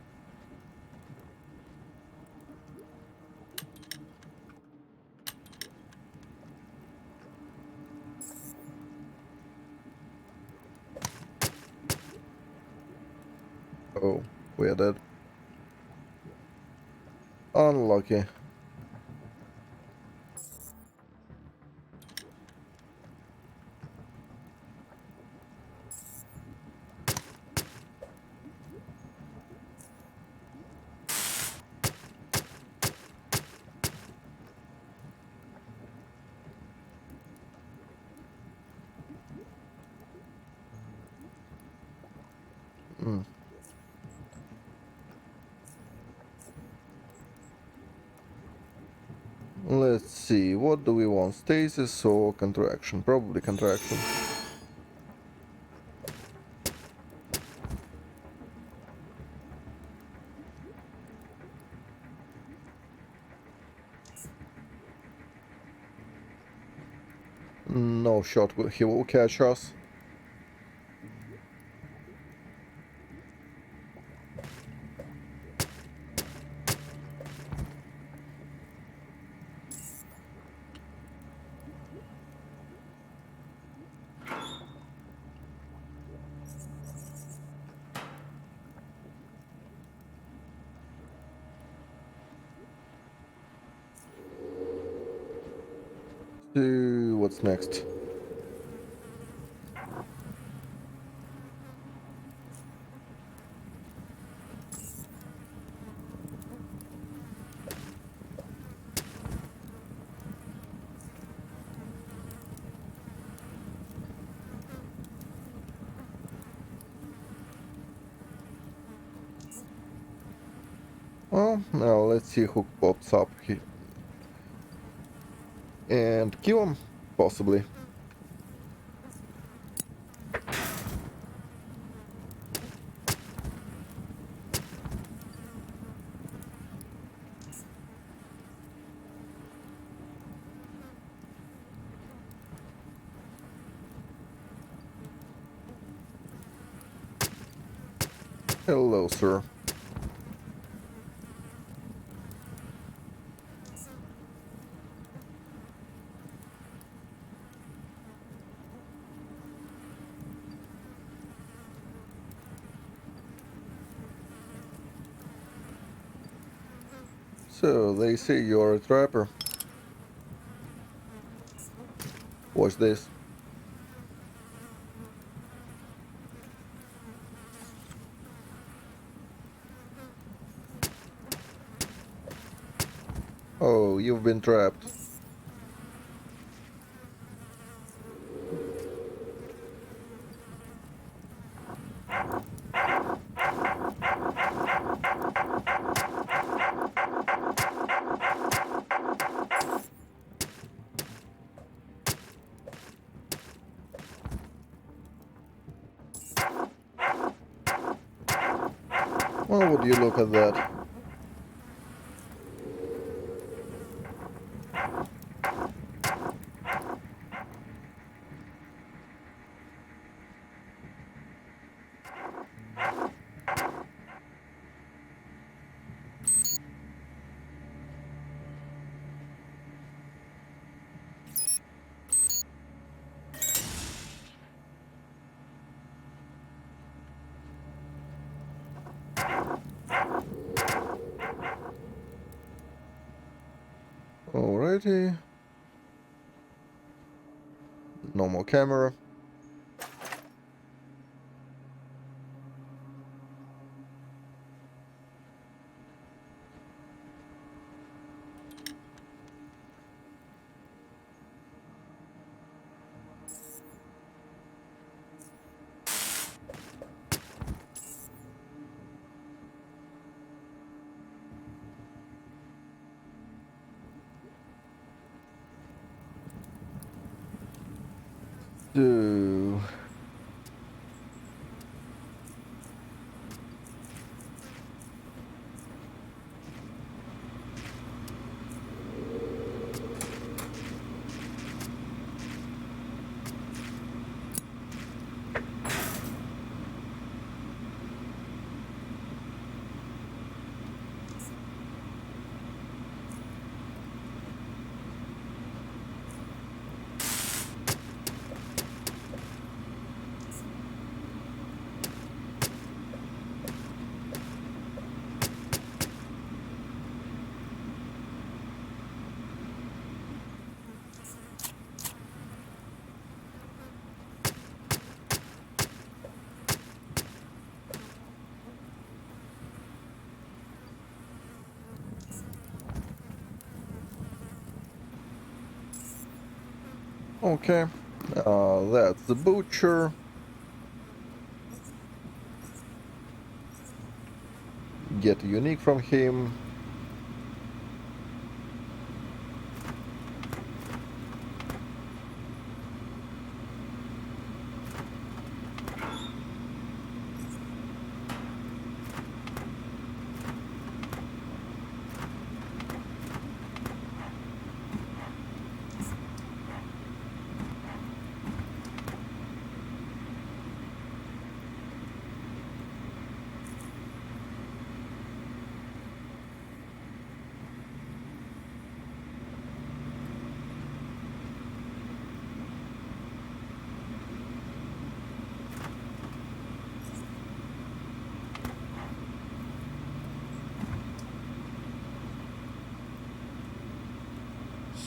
Oh, we are dead. Unlucky. Mm. Let's see, what do we want? Stasis or contraction? Probably contraction. No shot, he will catch us. So, what's next? Well, now let's see who pops up here. And kill him, possibly. Hello, sir. So, they say you're a trapper. Watch this. Oh, you've been trapped. Well, would you look at that? Alrighty. No more camera. So, okay. That's the butcher. Get a unique from him.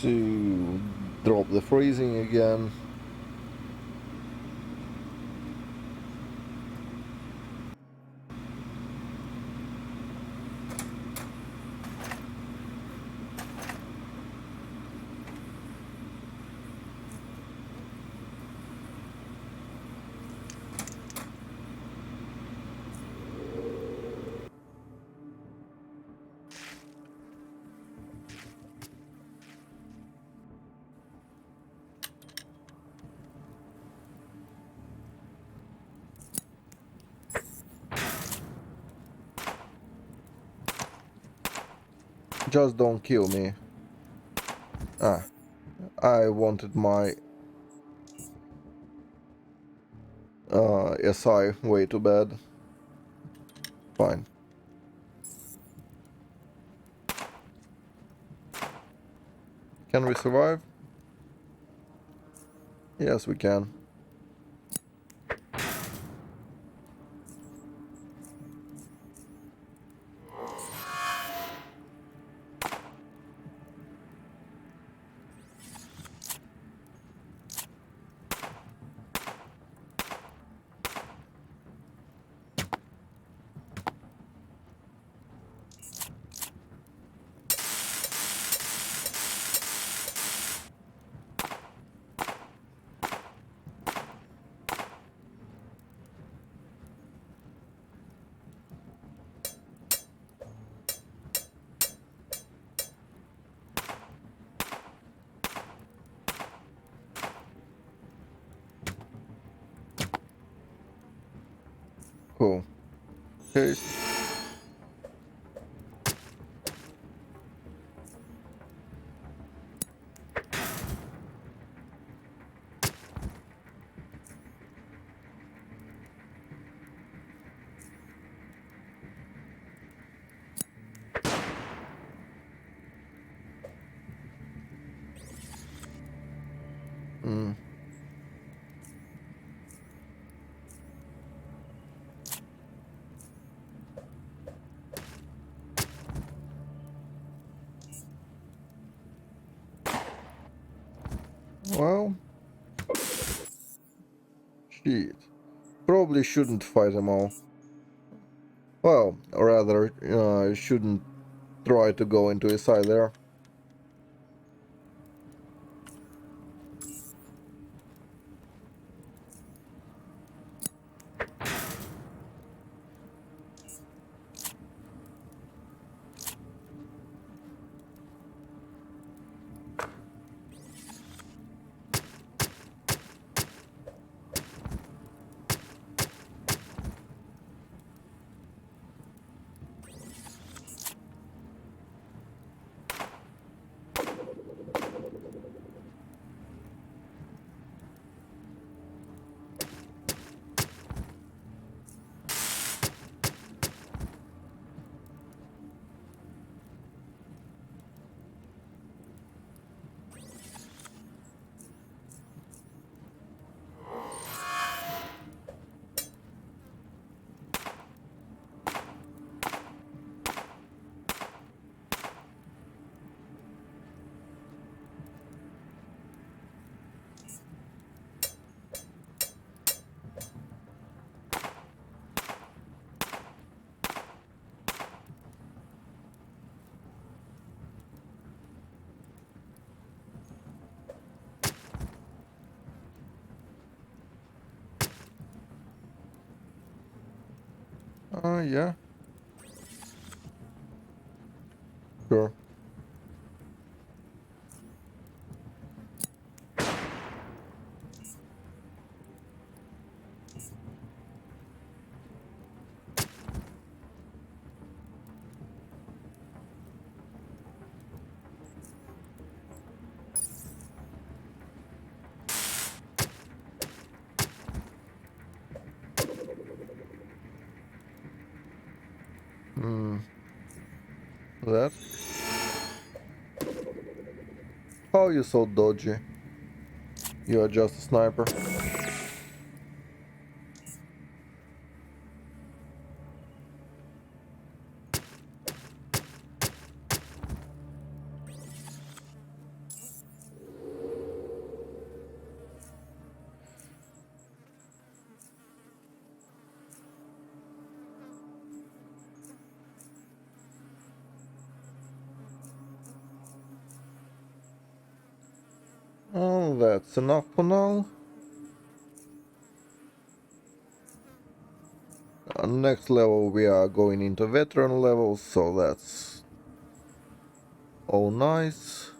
So, drop the freezing again. Just don't kill me. Ah, I wanted my SI way too bad. Fine. Can we survive? Yes, we can. Cool. Paste. Mm. Well, shit. Probably shouldn't fight them all. Well, or rather, shouldn't try to go into his side there. Yeah, sure. Hmm, that? How you so dodgy? You are just a sniper. Oh, that's enough for now. Next level we are going into veteran levels, so that's all nice.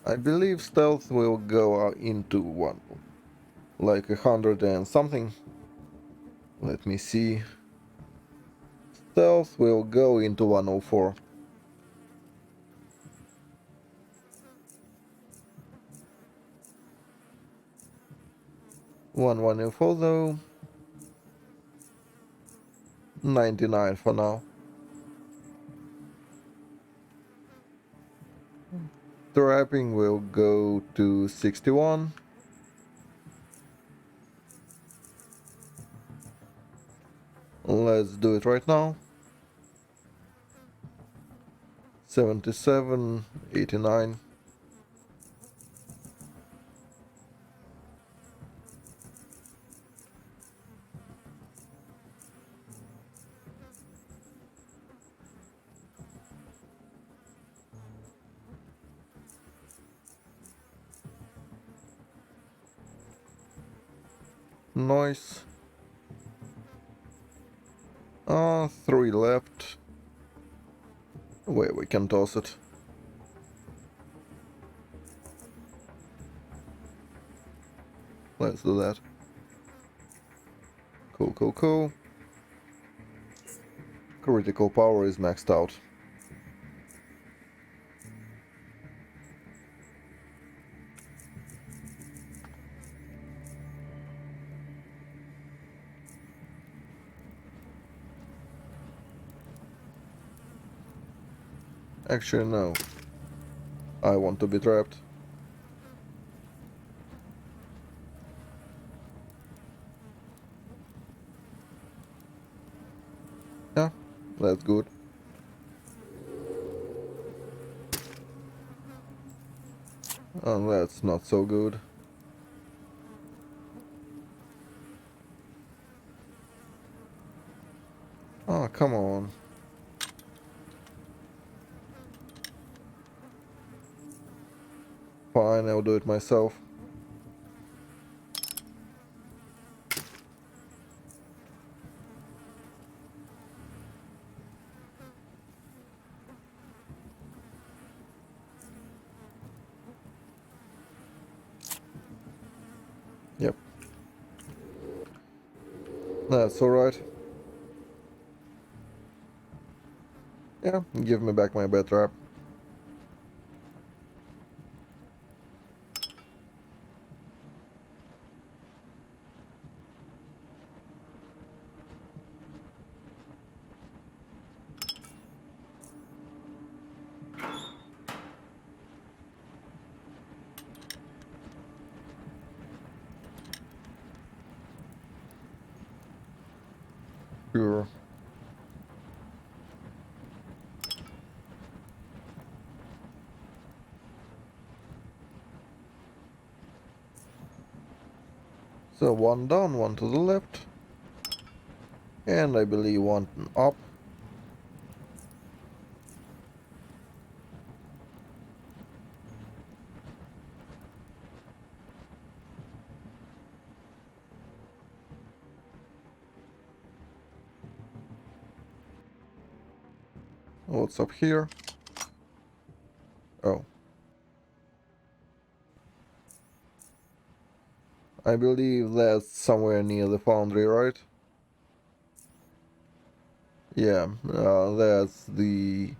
I believe stealth will go into one, like 100 and something. Let me see. Stealth will go into 104. 104 though. 99 for now. Trapping will go to 61. Let's do it right now. 77, 89. Noise. 3 left. Wait, we can toss it. Let's do that. Cool, cool, cool. Critical power is maxed out. Actually, no. I want to be trapped. That's good. And that's not so good. Oh, come on. Fine, I'll do it myself. Yep, that's alright. Yeah, give me back my bed trap. Sure. So one down, one to the left. And I believe one up. What's up here? Oh, I believe that's somewhere near the foundry, right? Yeah, that's the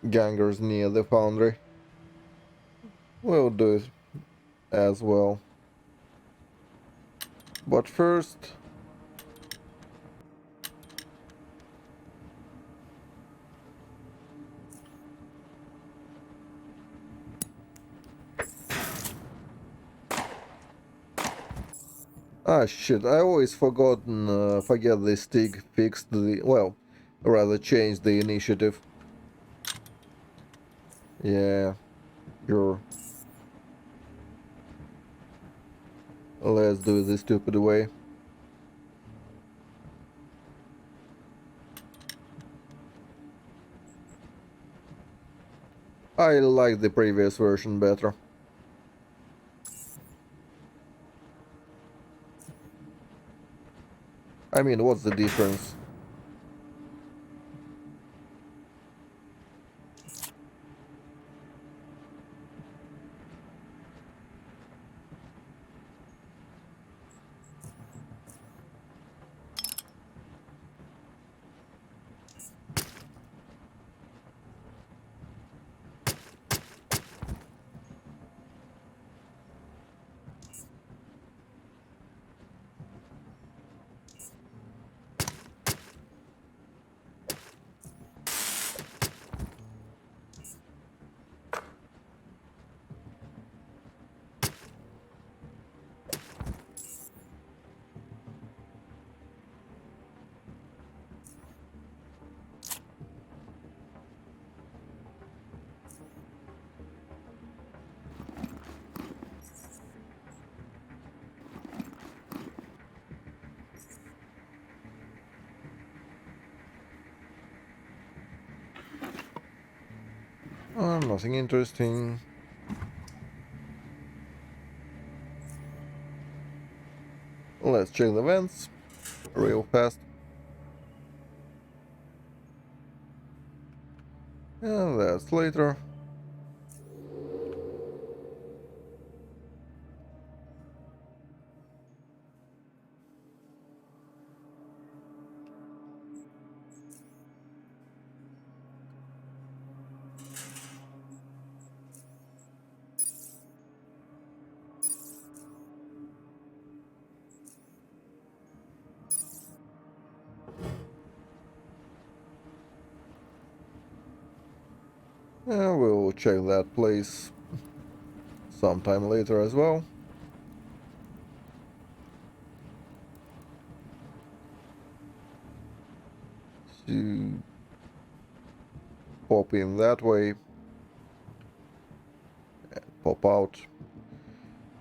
gangers near the foundry. We'll do it as well. But first... Ah shit, I always forget the stick fixed the... well, rather changed the initiative. Yeah, sure. Let's do it the stupid way. I like the previous version better. I mean, what's the difference? Nothing interesting. Let's check the vents real fast. And that's later. And we'll check that place sometime later as well. to pop in that way, pop out,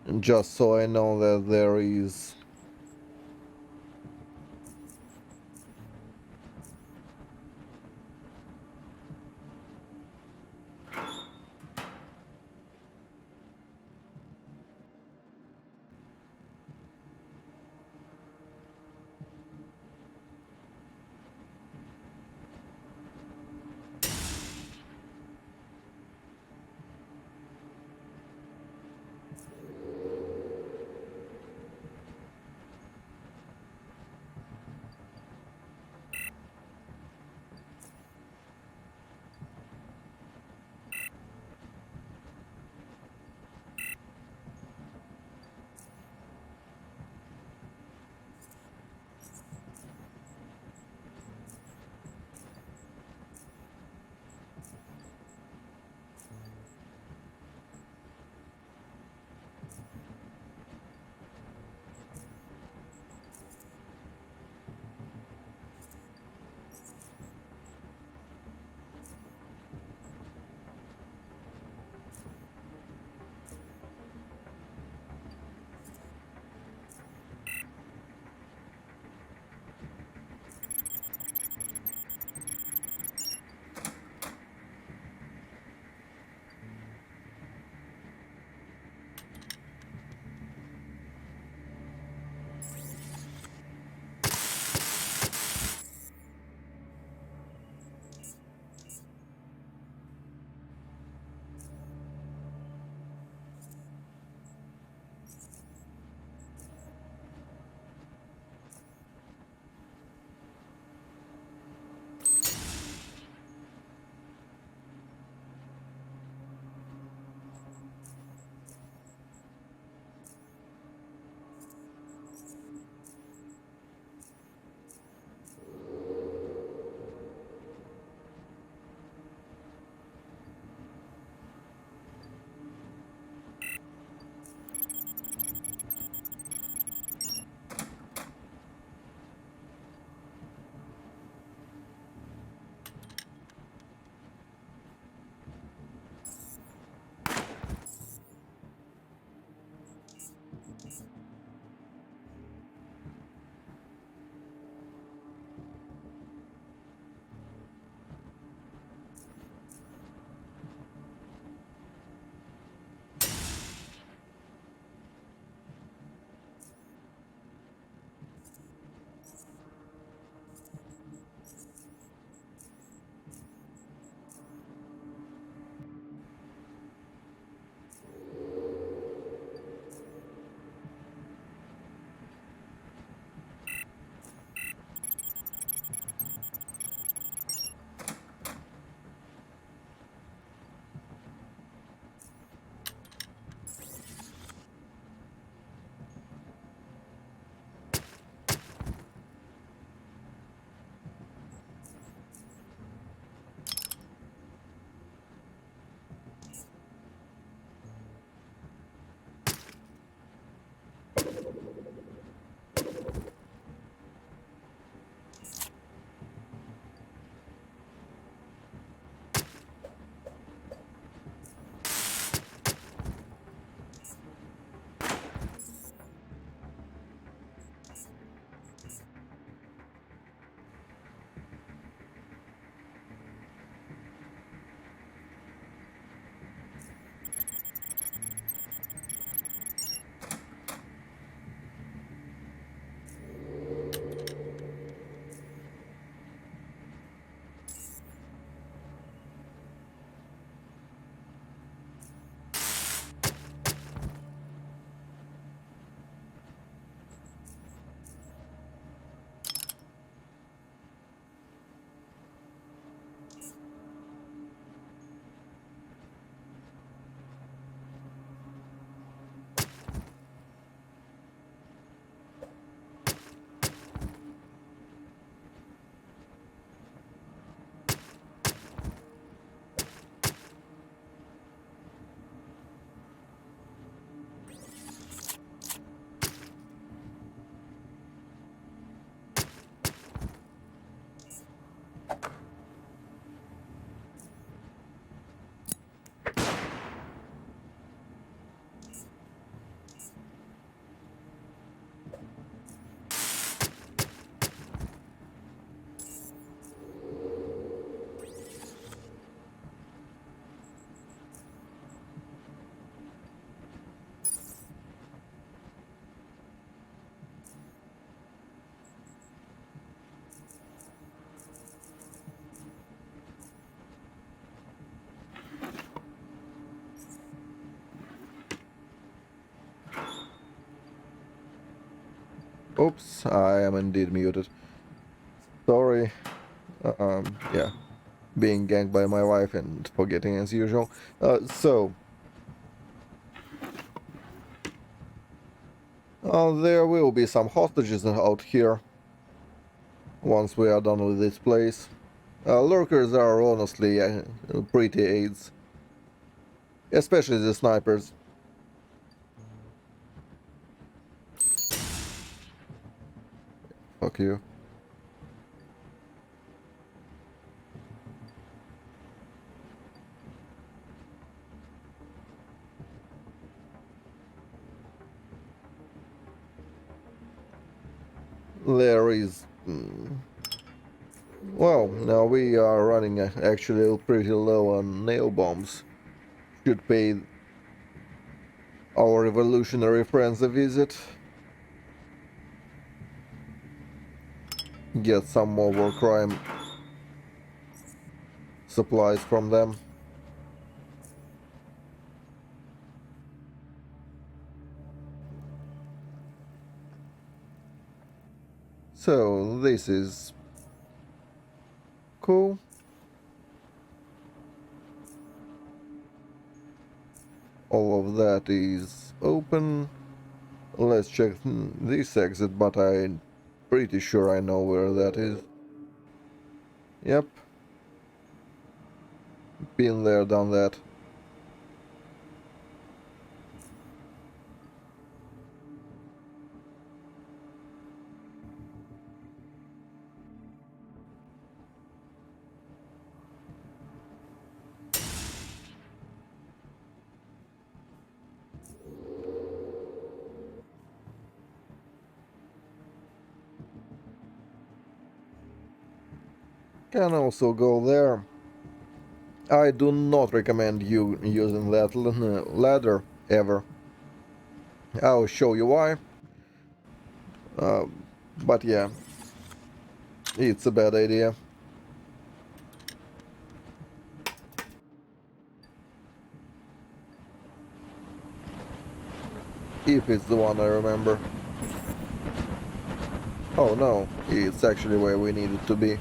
and just so I know that there is Oops, I am indeed muted. Sorry. Yeah, being ganked by my wife and forgetting as usual. There will be some hostages out here once we are done with this place. Lurkers are honestly pretty aids, especially the snipers. Fuck you. There is... well, now we are running actually pretty low on nail bombs. Should pay our revolutionary friends a visit. Get some more war crime supplies from them. So, this is cool. All of that is open. Let's check this exit, but I'm pretty sure I know where that is. Yep. Been there, done that. Can also go there. I do not recommend you using that ladder ever. I'll show you why. Uh, but yeah, it's a bad idea. If it's the one I remember. Oh no, it's actually where we need it to be.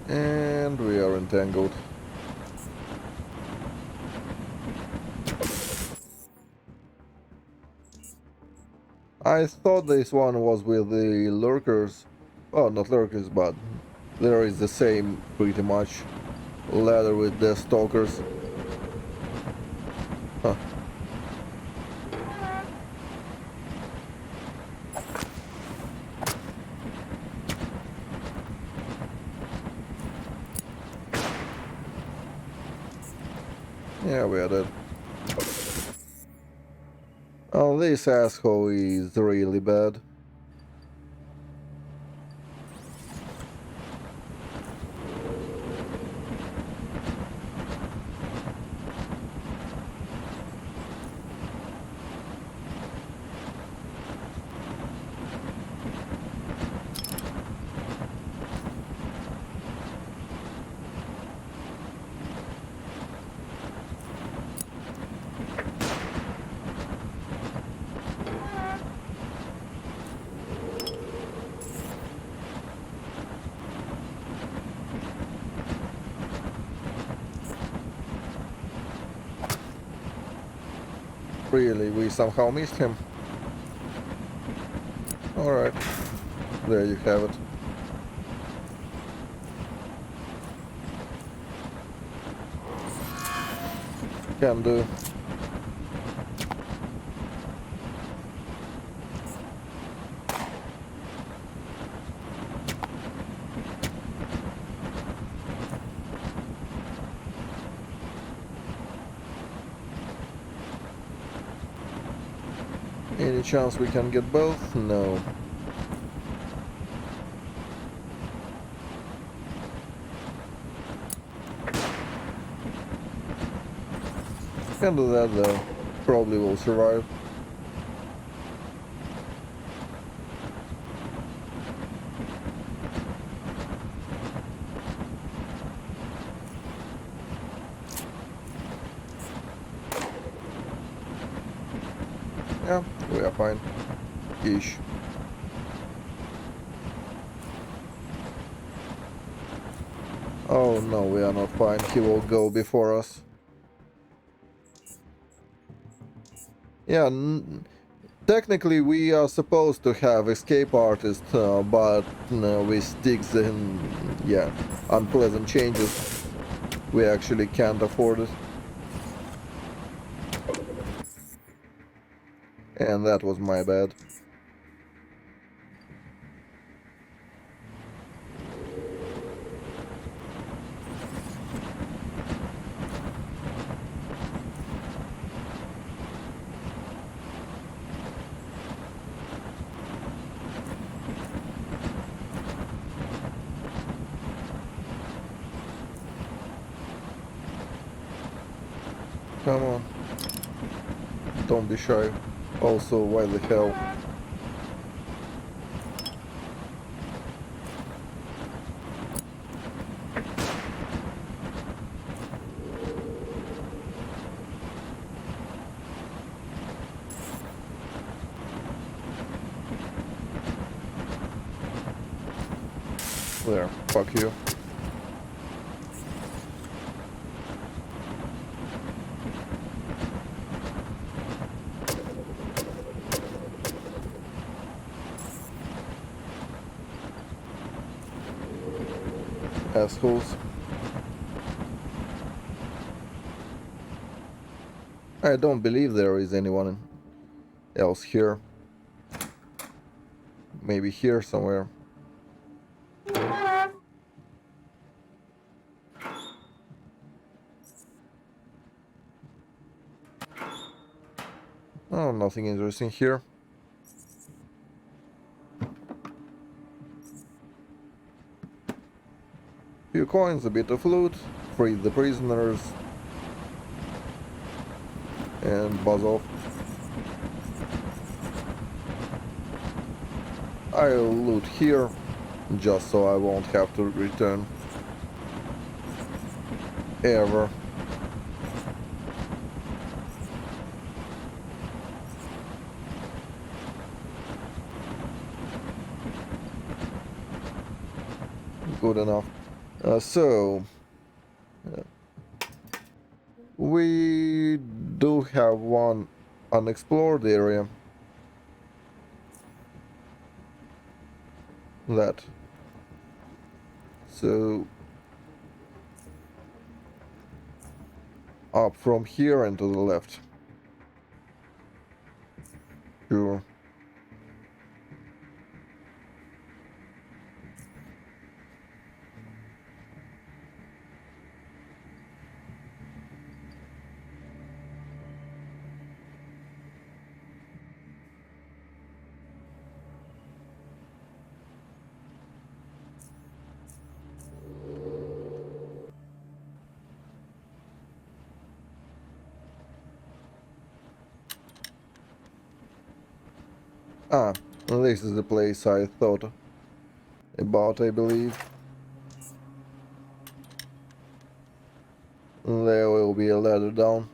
And we are entangled. I thought this one was with the lurkers. Oh, not lurkers, but there is the same, pretty much, ladder with the stalkers. Huh. Yeah, we are dead. Oh, this asshole is really bad. Really, we somehow missed him. Alright, there you have it. Can do. Any chance we can get both? No. Can do that though. Probably will survive. Yeah, we are fine. Ish. Oh no, we are not fine. He will go before us. Yeah, technically we are supposed to have escape artist, but with sticks and yeah, unpleasant changes, we actually can't afford it. And that was my bad. Come on, don't be shy. Also, why the hell? There, fuck you. Assholes. I don't believe there is anyone else here. Maybe here somewhere. Oh, nothing interesting here. Few coins, a bit of loot, free the prisoners, and buzz off. I'll loot here, just so I won't have to return. Ever. Good enough. Uh, we do have one unexplored area. That. So, up from here and to the left. Sure. Ah, this is the place I thought about, I believe. There will be a ladder down.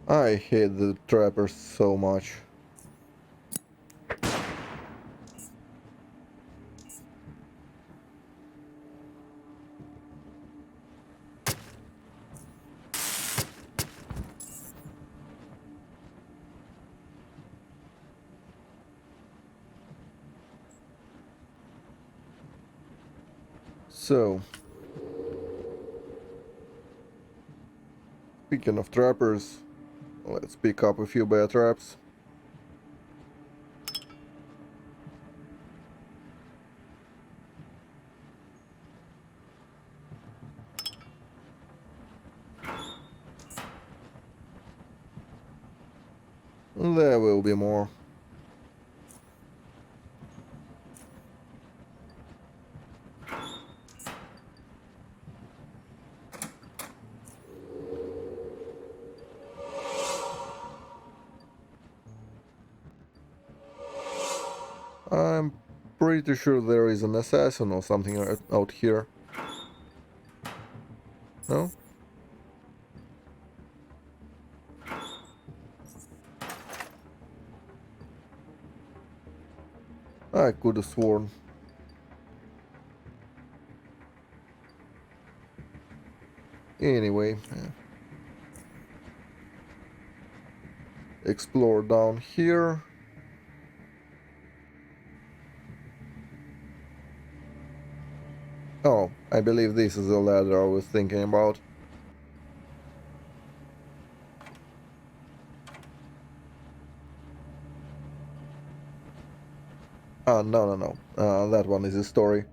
I hate the trappers so much. So, speaking of trappers, let's pick up a few bear traps. There will be more. I'm pretty sure there is an assassin or something out here. No? I could have sworn. Anyway, explore down here. Oh, I believe this is the ladder I was thinking about. No. That one is a story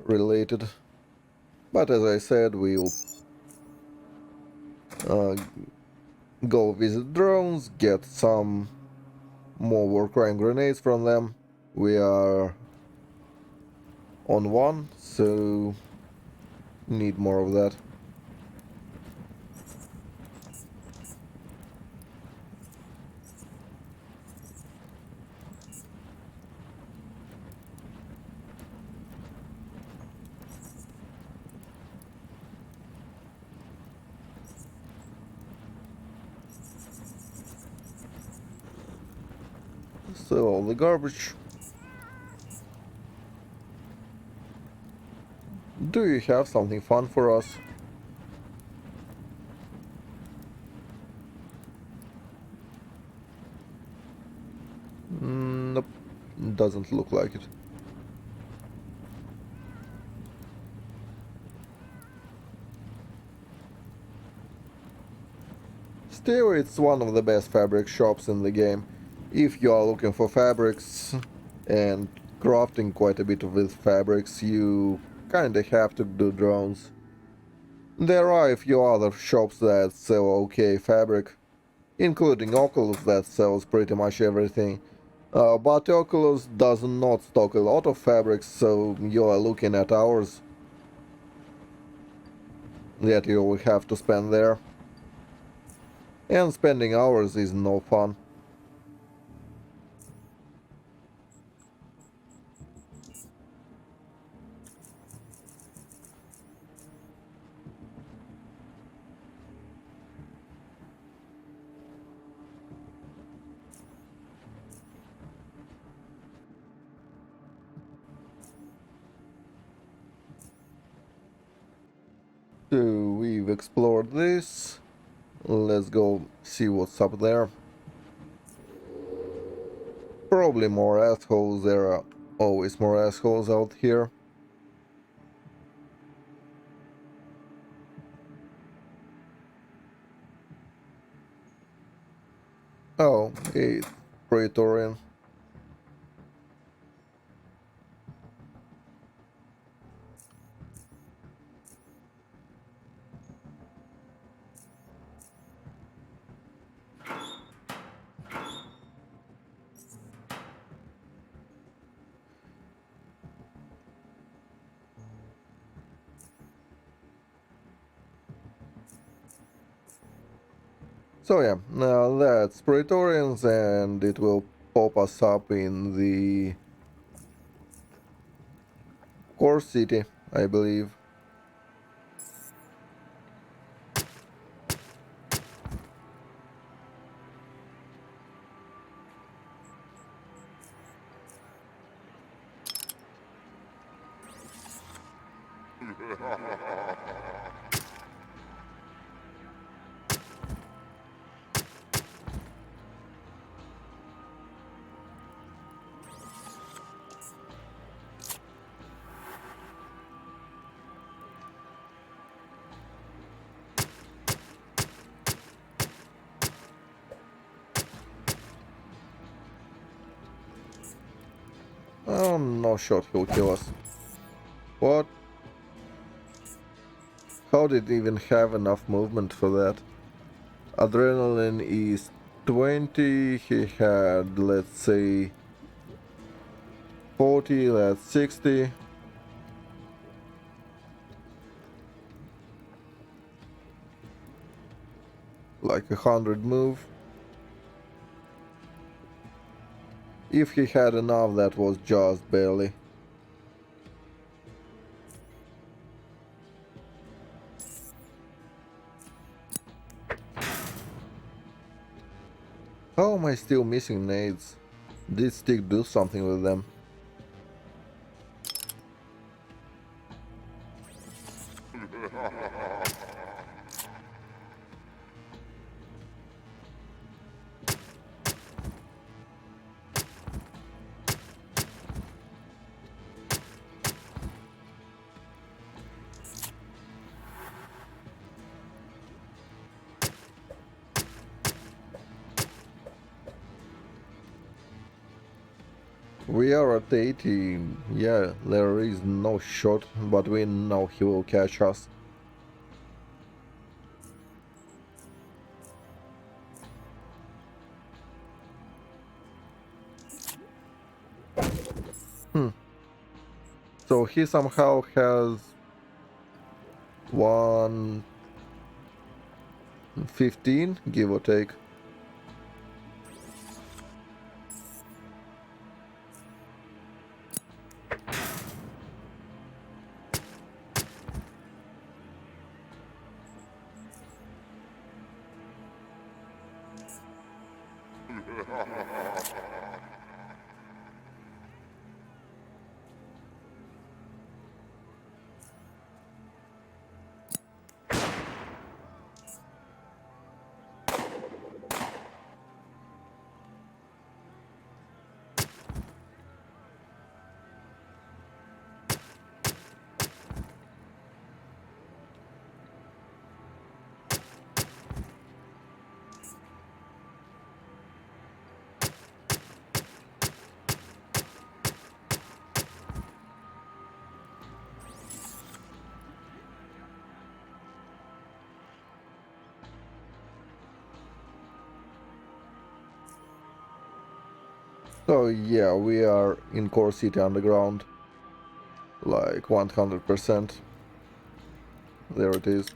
related. But as I said, we'll uh, go visit drones, get some more war crime grenades from them. We are on one, so need more of that. So all the garbage. Do you have something fun for us? Nope, doesn't look like it. Still, it's one of the best fabric shops in the game. If you are looking for fabrics and crafting quite a bit with fabrics, you kinda have to do drones. There are a few other shops that sell okay fabric, including Oculus that sells pretty much everything. But Oculus does not stock a lot of fabrics, so you are looking at hours that you will have to spend there. And spending hours is no fun. So we've explored this. Let's go see what's up there. Probably more assholes. There are always more assholes out here. Oh, it's Praetorian. So yeah, now that's Praetorians and it will pop us up in the core city, I believe. Oh, no shot he'll kill us. What? How did it even have enough movement for that? Adrenaline is 20, he had, let's say, 40, that's 60. Like 100 move. If he had enough, that was just barely. How am I still missing nades? Did Stick do something with them? We are at 80. Yeah, there is no shot, but we know he will catch us. Hmm. So he somehow has 115, give or take. So yeah, we are in Core City Underground. Like 100%. There it is.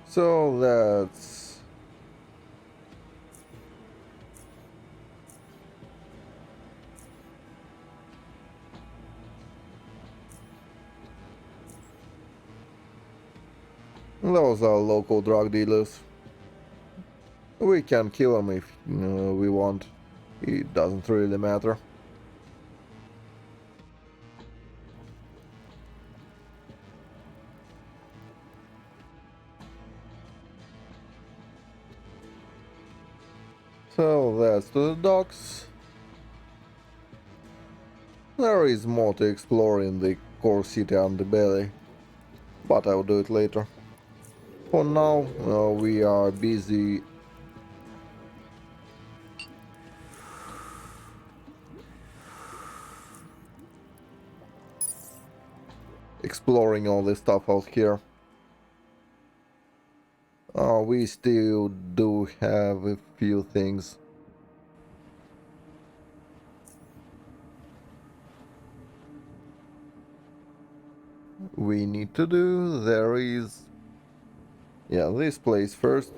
So that's... Those are local drug dealers. We can kill them if we want. It doesn't really matter. So that's to the docks. There is more to explore in the core city underbelly, but I'll do it later. For now, we are busy exploring all this stuff out here. We still do have a few things we need to do. There is... Yeah, this place first.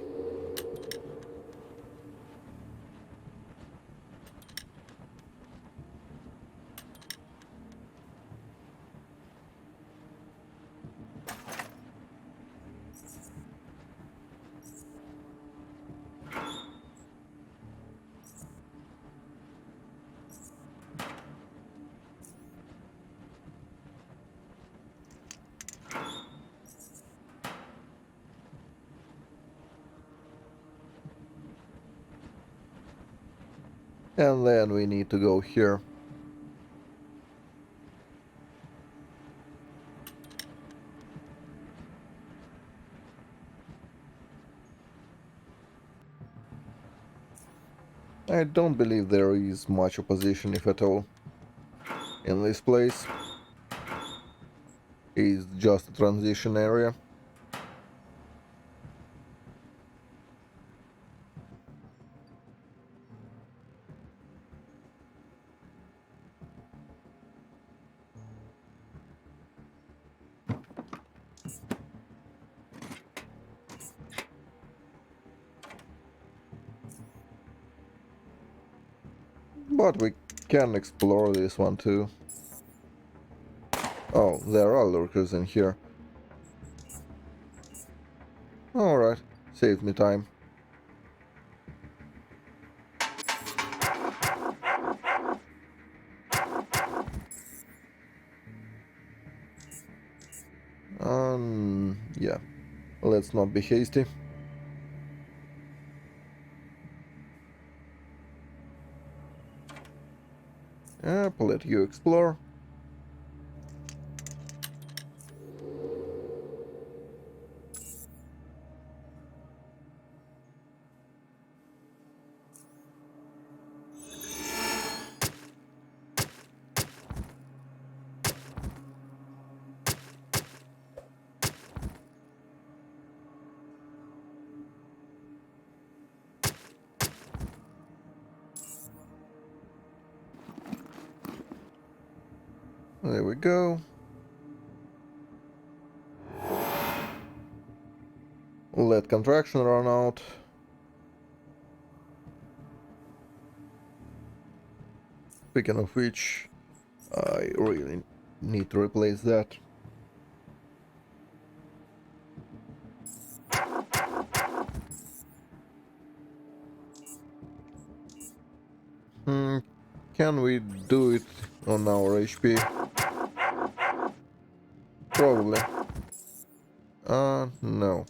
And then we need to go here. I don't believe there is much opposition, if at all, in this place. It's just a transition area. But we can explore this one too. Oh, there are lurkers in here. Alright, saved me time. Yeah. Let's not be hasty. Let you explore. There we go. Let contraction run out. Speaking of which, I really need to replace that. Hmm, can we do it on our HP? Probably. No.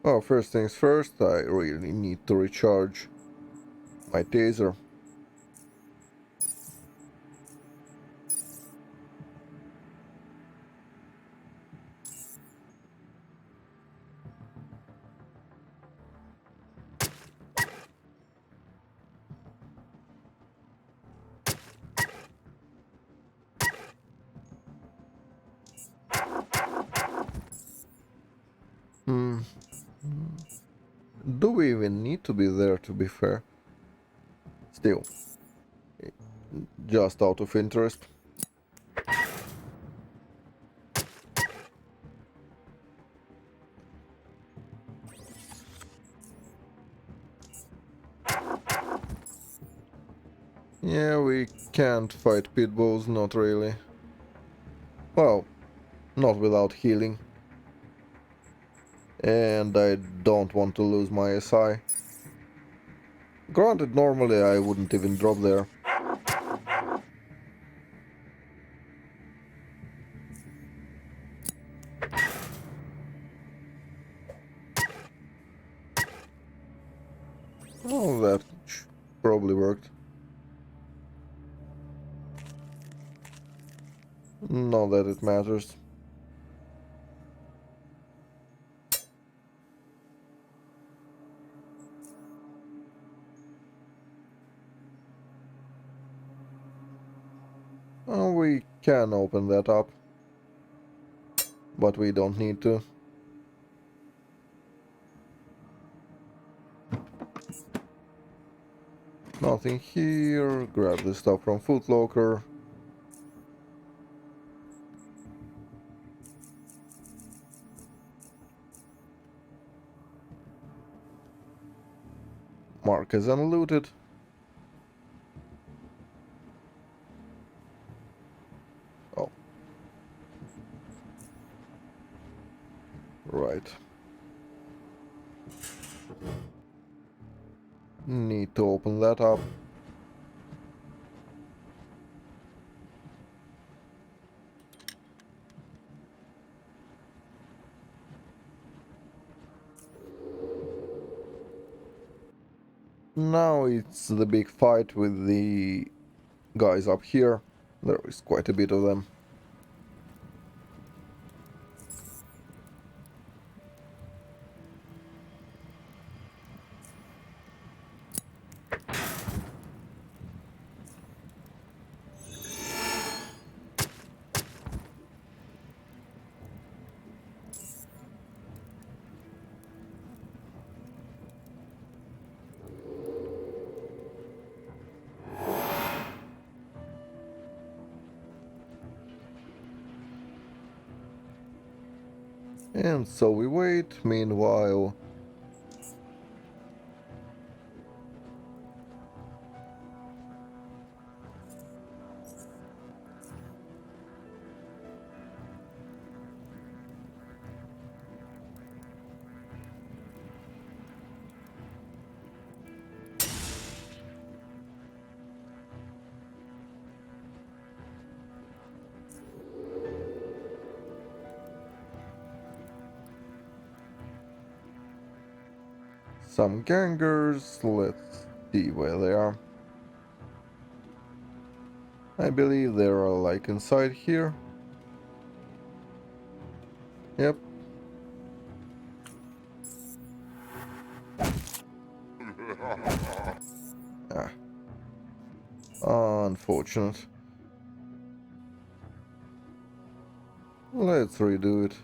Oh, first things first, I really need to recharge my taser. Hmm. Do we even need to be there, to be fair? Still, just out of interest. Yeah, we can't fight pit bulls, not really. Well, not without healing. And I don't want to lose my SI. Granted, normally I wouldn't even drop there. Oh, that probably worked. Not that it matters. We can open that up. But we don't need to. Nothing here. Grab the stuff from Footlocker. Mark is unlooted. Oh. Right. Need to open that up. Now it's the big fight with the guys up here. There is quite a bit of them. And so we wait. Meanwhile, some gangers. Let's see where they are. I believe they are like inside here. Yep. Ah, unfortunate. Let's redo it.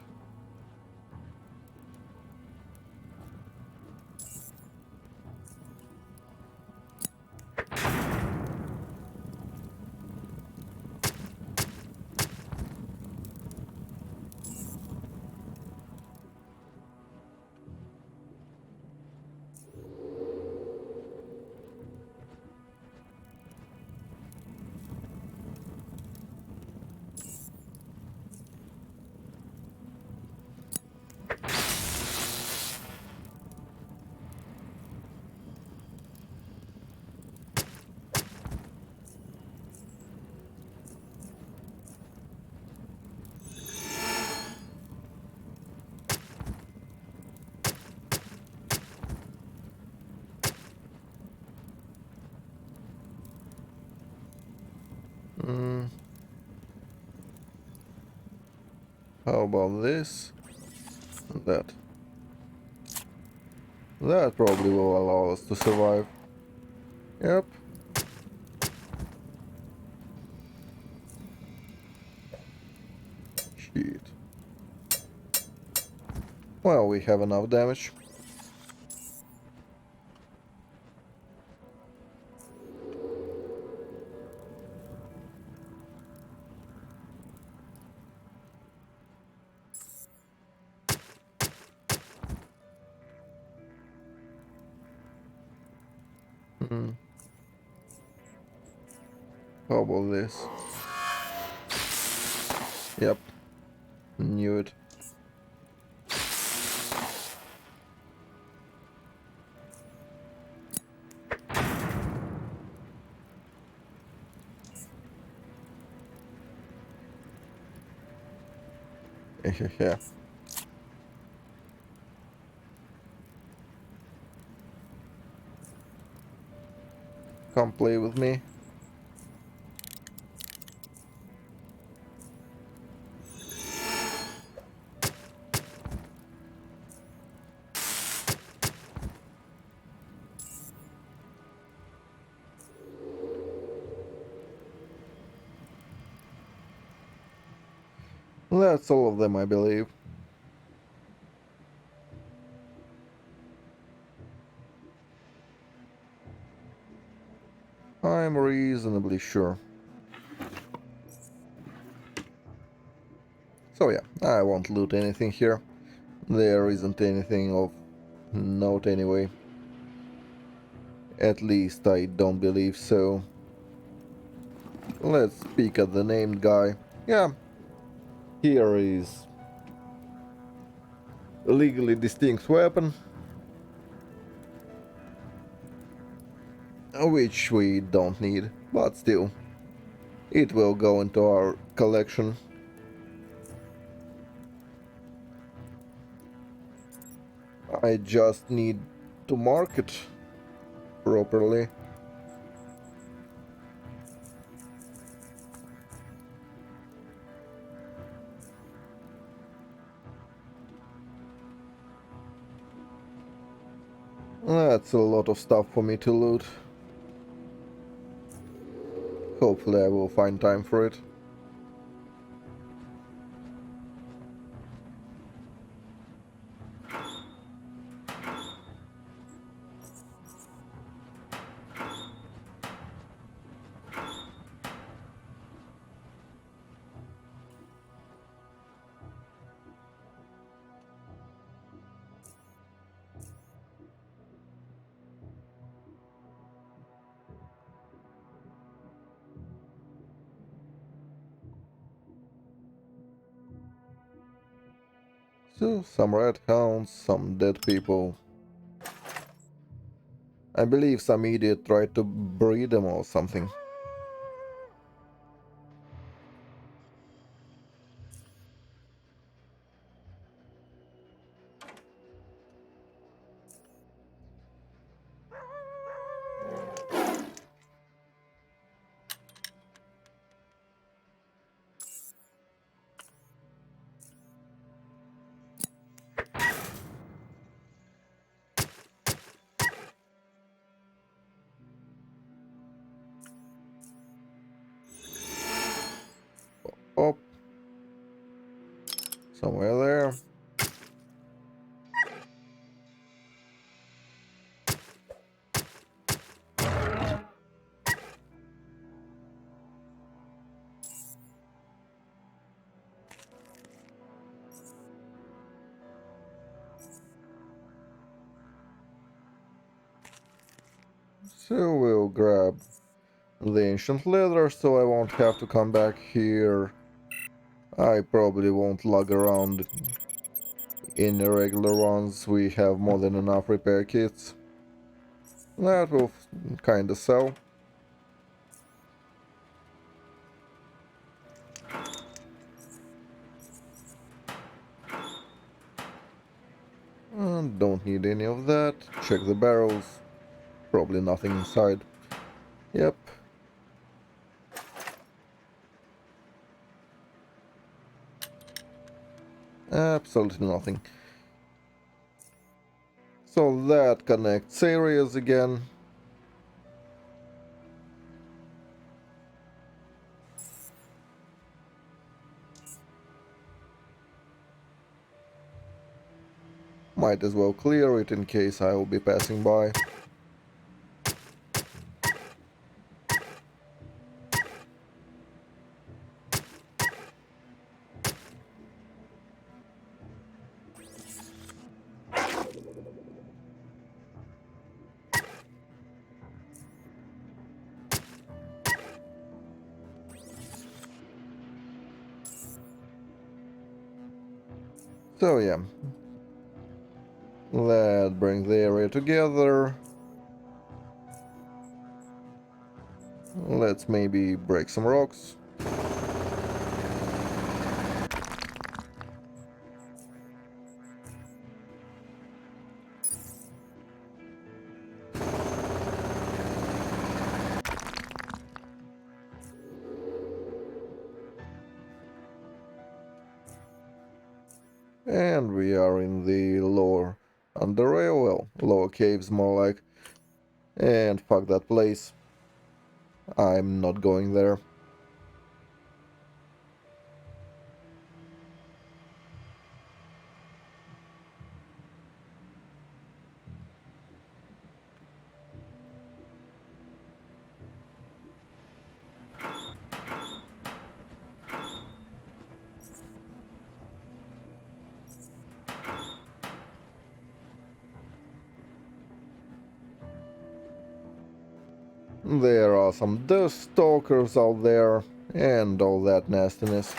Hmm. How about this? That. That probably will allow us to survive. Yep. Shit. Well, we have enough damage. Hmm. How about this? Yep. Knew it. Yeah. Come play with me. That's all of them, I believe. I'm reasonably sure. So yeah, I won't loot anything here. There isn't anything of note anyway. At least I don't believe so. Let's peek at the named guy. Yeah, here is a legally distinct weapon, which we don't need, but still, it will go into our collection. I just need to mark it. properly. That's a lot of stuff for me to loot. Hopefully I will find time for it. So, some red hounds, some dead people. I believe some idiot tried to breed them or something. Oh, somewhere there. So we'll grab the ancient leather so I won't have to come back here. I probably won't lug around in irregular ones. We have more than enough repair kits. That will kinda sell. Don't need any of that. Check the barrels. Probably nothing inside. Yep. Absolutely nothing. So that connects areas again. Might as well clear it in case I will be passing by. So yeah. That brings the area together. Let's maybe break some rocks. And we are in the lower Underrail, well, lower caves more like. And fuck that place. I'm not going there. There are some dust stalkers out there, and all that nastiness.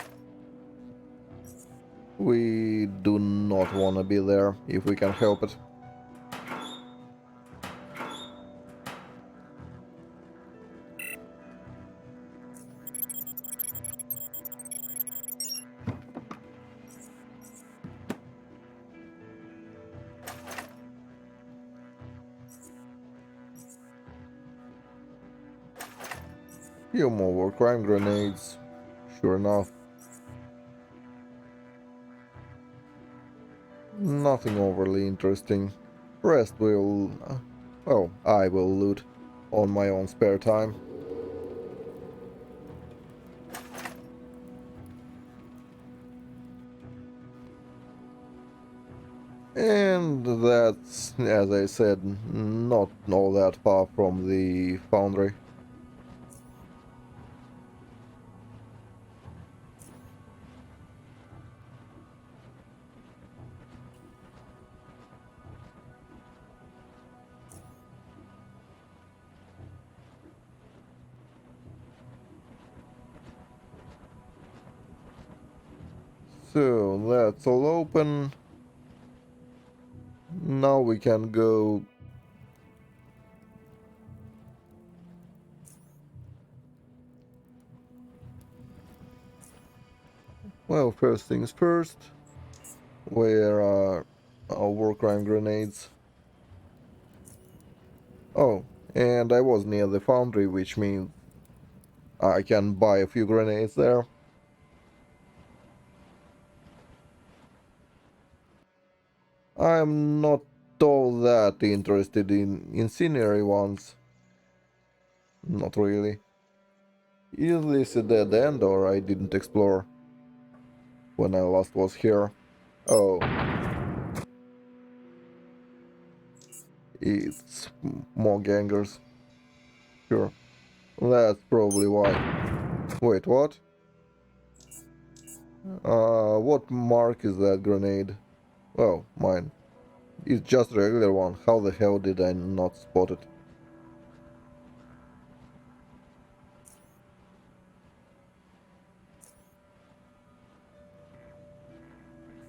We do not want to be there if we can help it. Few more crime grenades. Sure enough, nothing overly interesting. Rest will... well, I will loot on my own spare time. And that's, as I said, not all that far from the foundry. So that's all open. Now we can go. Well, first things first. Where are our war crime grenades? Oh, and I was near the foundry, which means I can buy a few grenades there. I'm not all that interested in incendiary ones. Not really. Is this a dead end or I didn't explore when I last was here? Oh, it's more gangers. Sure. That's probably why. Wait, what? What mark is that grenade? Oh, mine. It's just a regular one. How the hell did I not spot it?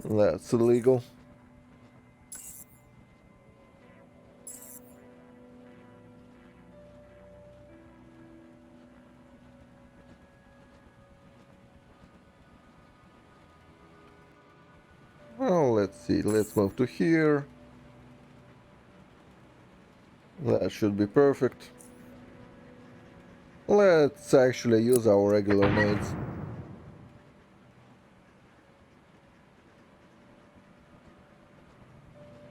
That's illegal. Well, let's see. Let's move to here. That should be perfect. Let's actually use our regular nades.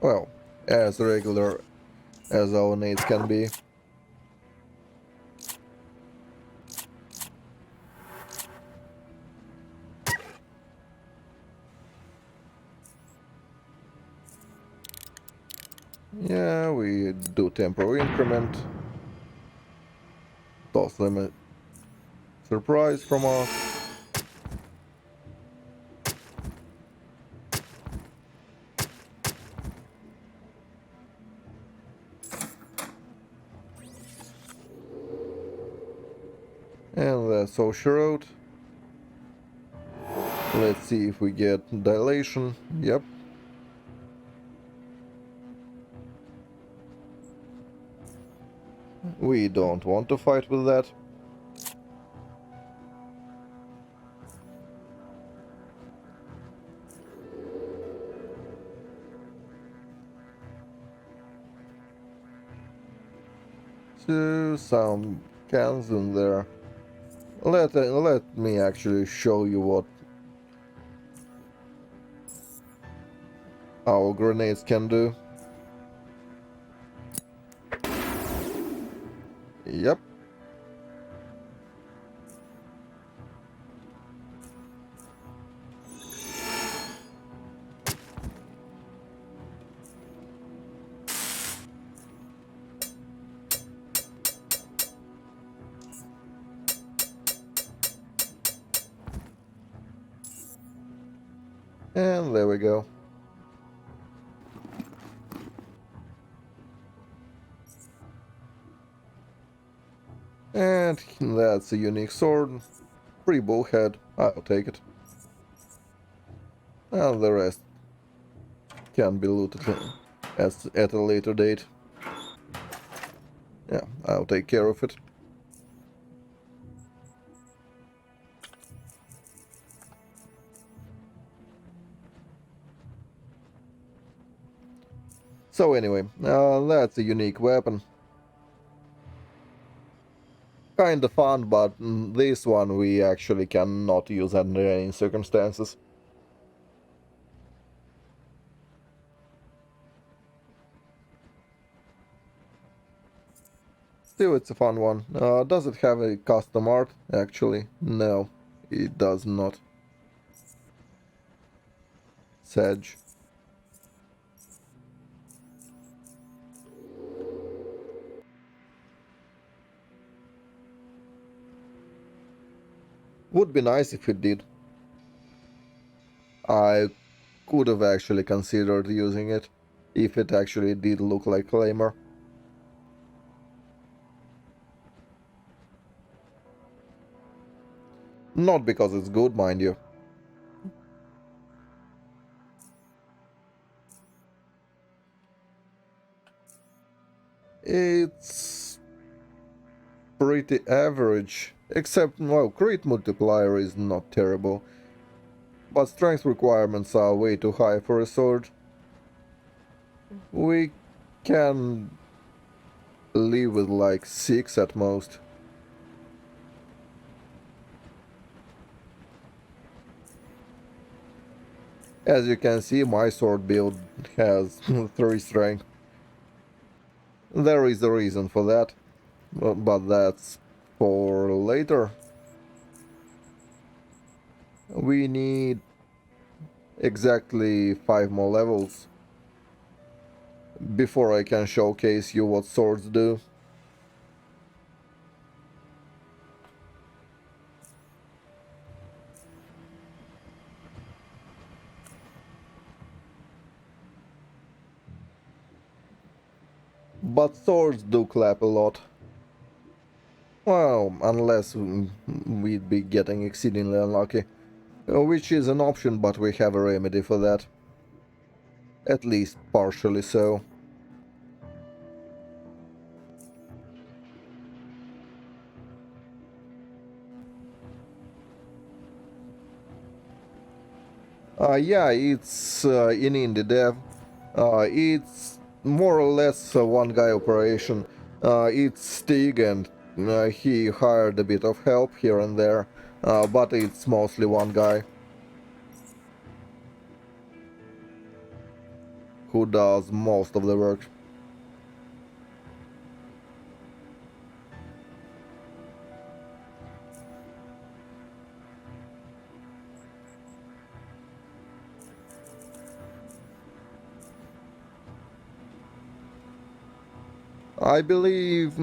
Well, as regular as our nades can be. Yeah, we do temporary increment. Toss them a surprise from us. And that's Social Road. Let's see if we get dilation. Yep. We don't want to fight with that. So, some cans in there. Let me actually show you what our grenades can do. Yep. And there we go. And that's a unique sword. Free bowhead. I'll take it. And the rest can be looted at a later date. Yeah, I'll take care of it. So anyway, that's a unique weapon. Kinda fun, but this one we actually cannot use under any circumstances. Still, it's a fun one. Does it have a custom art? Actually, no, it does not. Sedge. Would be nice if it did. I could have actually considered using it if it actually did look like Claymore. Not because it's good, mind you. It's pretty average, except, well, crit multiplier is not terrible, but strength requirements are way too high for a sword. We can live with like 6 at most. As you can see, my sword build has 3 strength. There is a reason for that, but that's for later. We need exactly 5 more levels before I can showcase you what swords do. But swords do clap a lot. Well, unless we'd be getting exceedingly unlucky. Which is an option, but we have a remedy for that. At least partially so. Yeah, it's in indie dev. It's more or less a one-guy operation. It's Stig, and he hired a bit of help here and there, but it's mostly one guy who does most of the work. I believe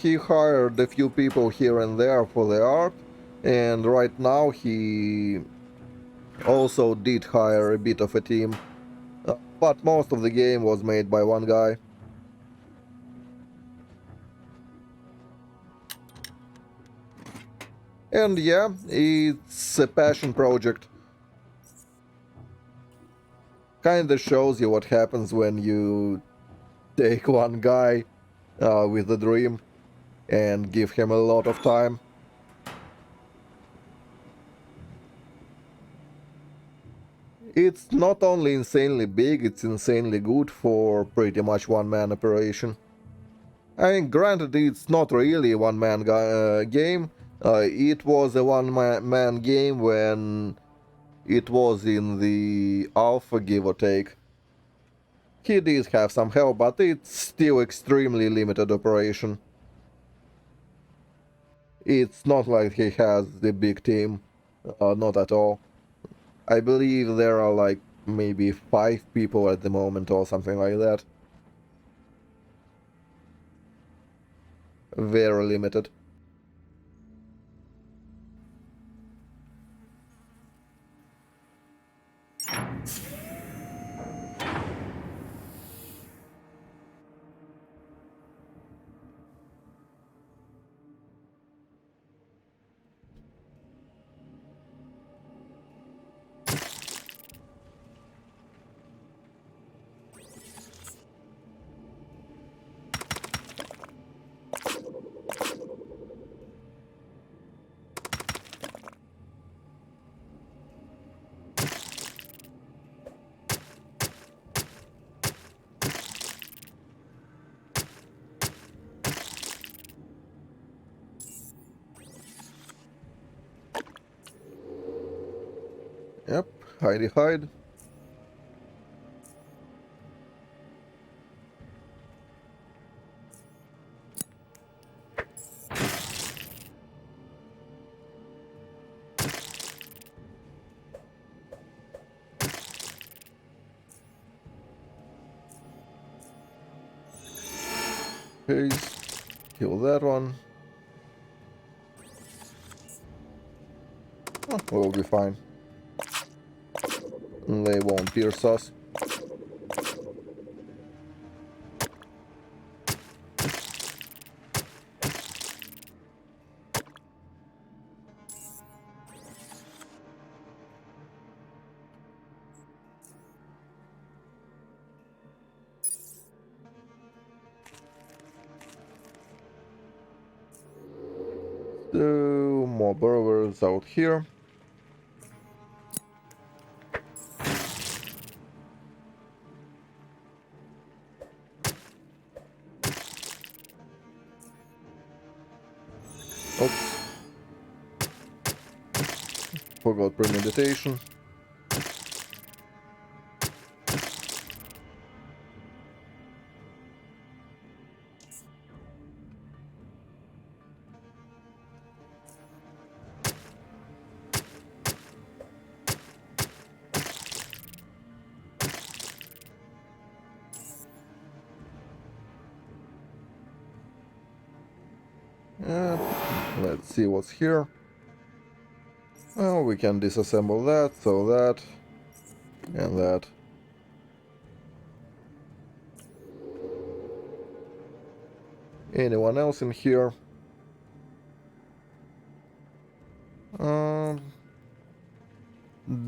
he hired a few people here and there for the art, and right now he also did hire a bit of a team, but most of the game was made by one guy. And yeah, it's a passion project. Kinda shows you what happens when you take one guy with a dream and give him a lot of time. It's not only insanely big, it's insanely good for pretty much one-man operation. I mean, granted, it's not really a one-man game. It was a one-man game when it was in the alpha, give or take. He did have some help, but it's still extremely limited operation. It's not like he has the big team, not at all. I believe there are like maybe 5 people at the moment or something like that. Very limited. Hidey hide. Haste. Kill that one. Oh, we'll be fine. They won't pierce us. So, more burrowers out here. Oops. Forgot premeditation. Uh, let's see what's here. Oh, we can disassemble that, so that, and that. Anyone else in here? Um,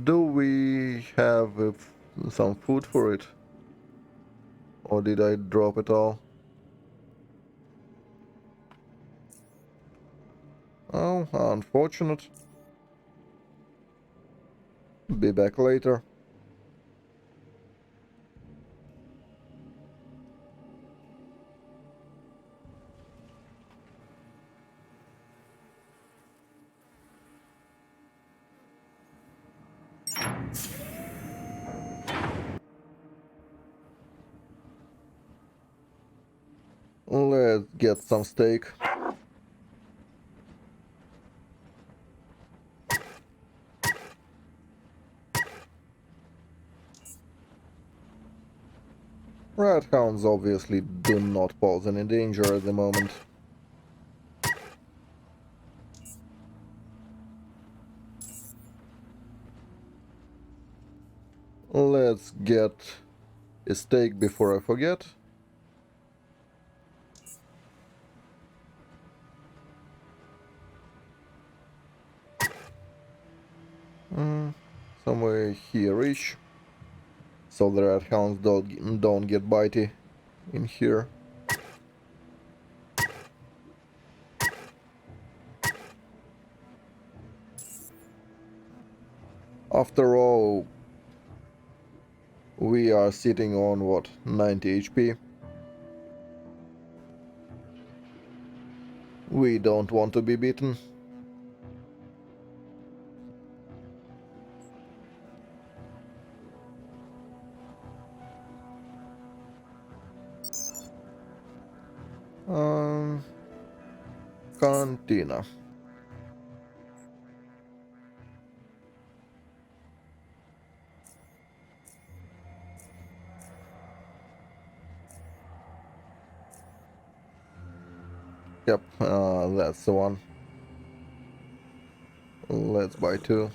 do we have some food for it? Or did I drop it all? Oh, unfortunate. Be back later. Let's get some steak. Rat hounds obviously do not pose any danger at the moment. Let's get a steak before I forget. Somewhere here-ish. So the rat hounds don't get bitey in here. After all, we are sitting on what, 90 HP? We don't want to be beaten. Um, Cantina. Yep, that's the one. Let's buy two.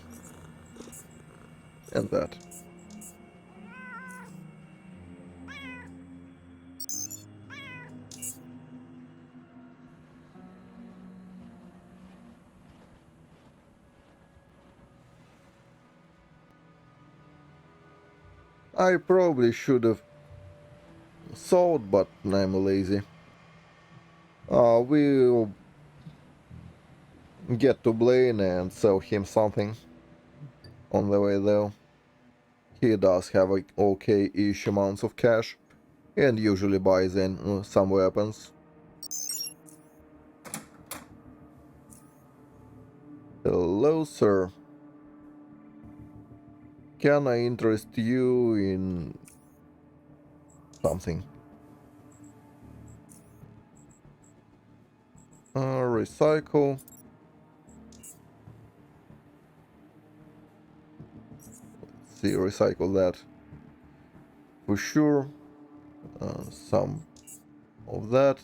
And that. I probably should have sold, but I'm lazy. We'll get to Blaine and sell him something on the way though. He does have a okay-ish amounts of cash and usually buys in some weapons. Hello, sir. Can I interest you in something? Recycle. See, recycle that for sure. Some of that.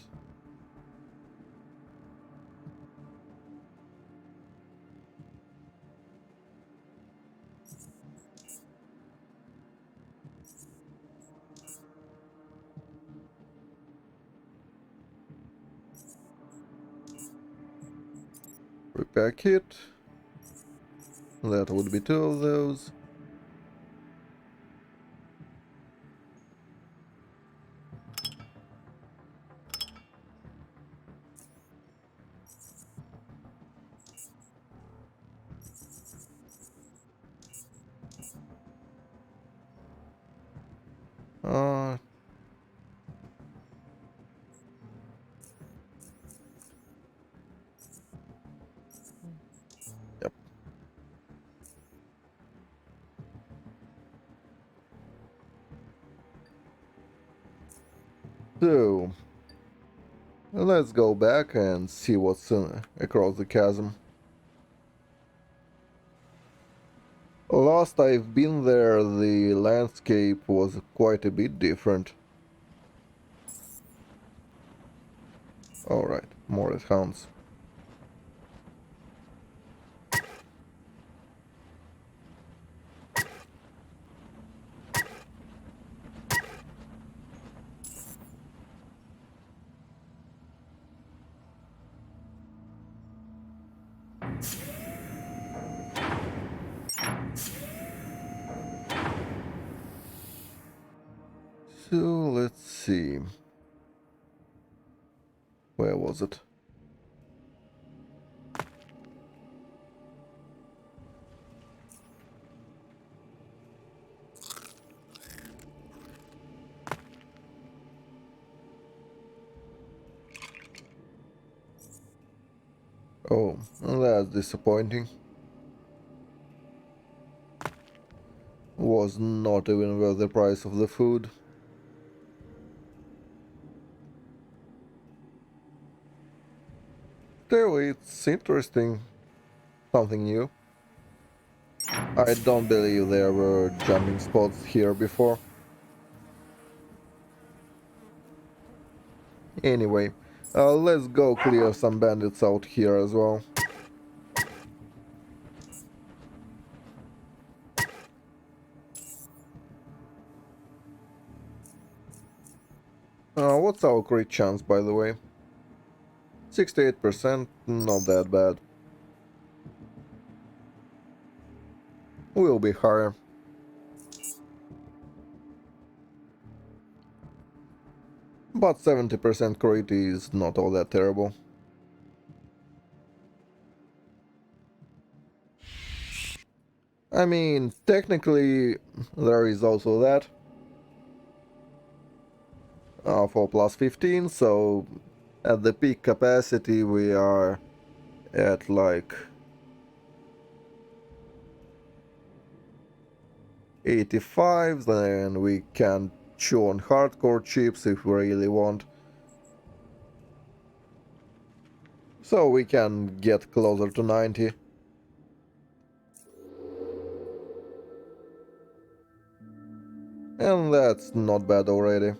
Repair kit. That would be two of those. Uh, yep. So, let's go back and see what's across the chasm. Last I've been there, the landscape was quite a bit different. Alright, more at hounds. So, let's see. Where was it? Oh, that's disappointing. Was not even worth the price of the food. Still, it's interesting. Something new. I don't believe there were jumping spots here before. Anyway, let's go clear some bandits out here as well. What's our crit chance, by the way? 68%, not that bad. Will be higher. But 70% crit is not all that terrible. I mean, technically, there is also that. For plus 15, so at the peak capacity we are at like 85, then we can chew on hardcore chips if we really want. So we can get closer to 90. And that's not bad already.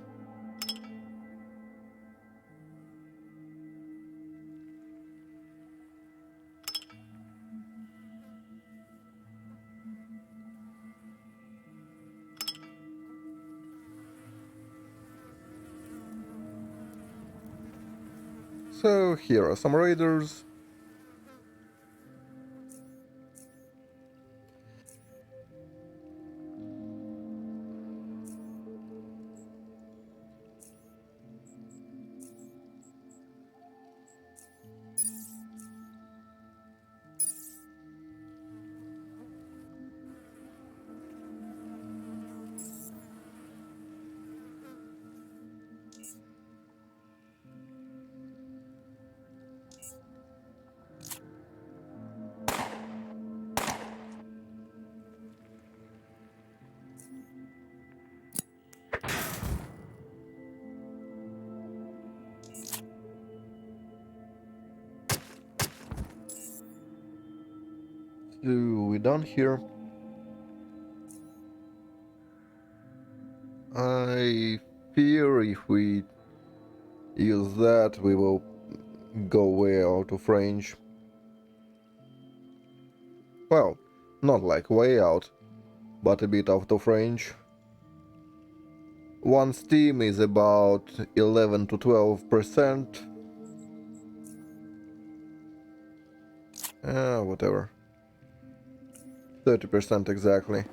So here are some raiders. So we done here. I fear if we use that, we will go way out of range. Well, not like way out, but a bit out of range. One steam is about 11 to 12%. Whatever. 30% exactly.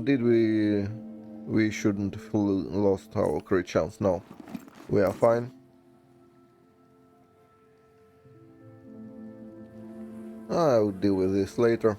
Did we... We shouldn't have lost our crit chance, no. We are fine. I'll deal with this later.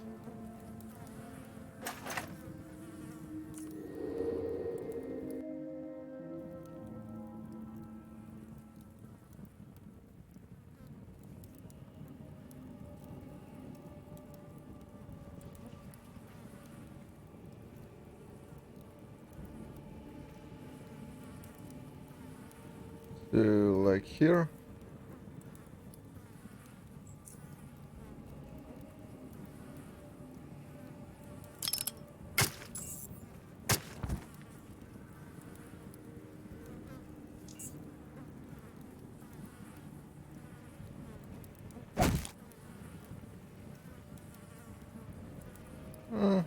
So, like here.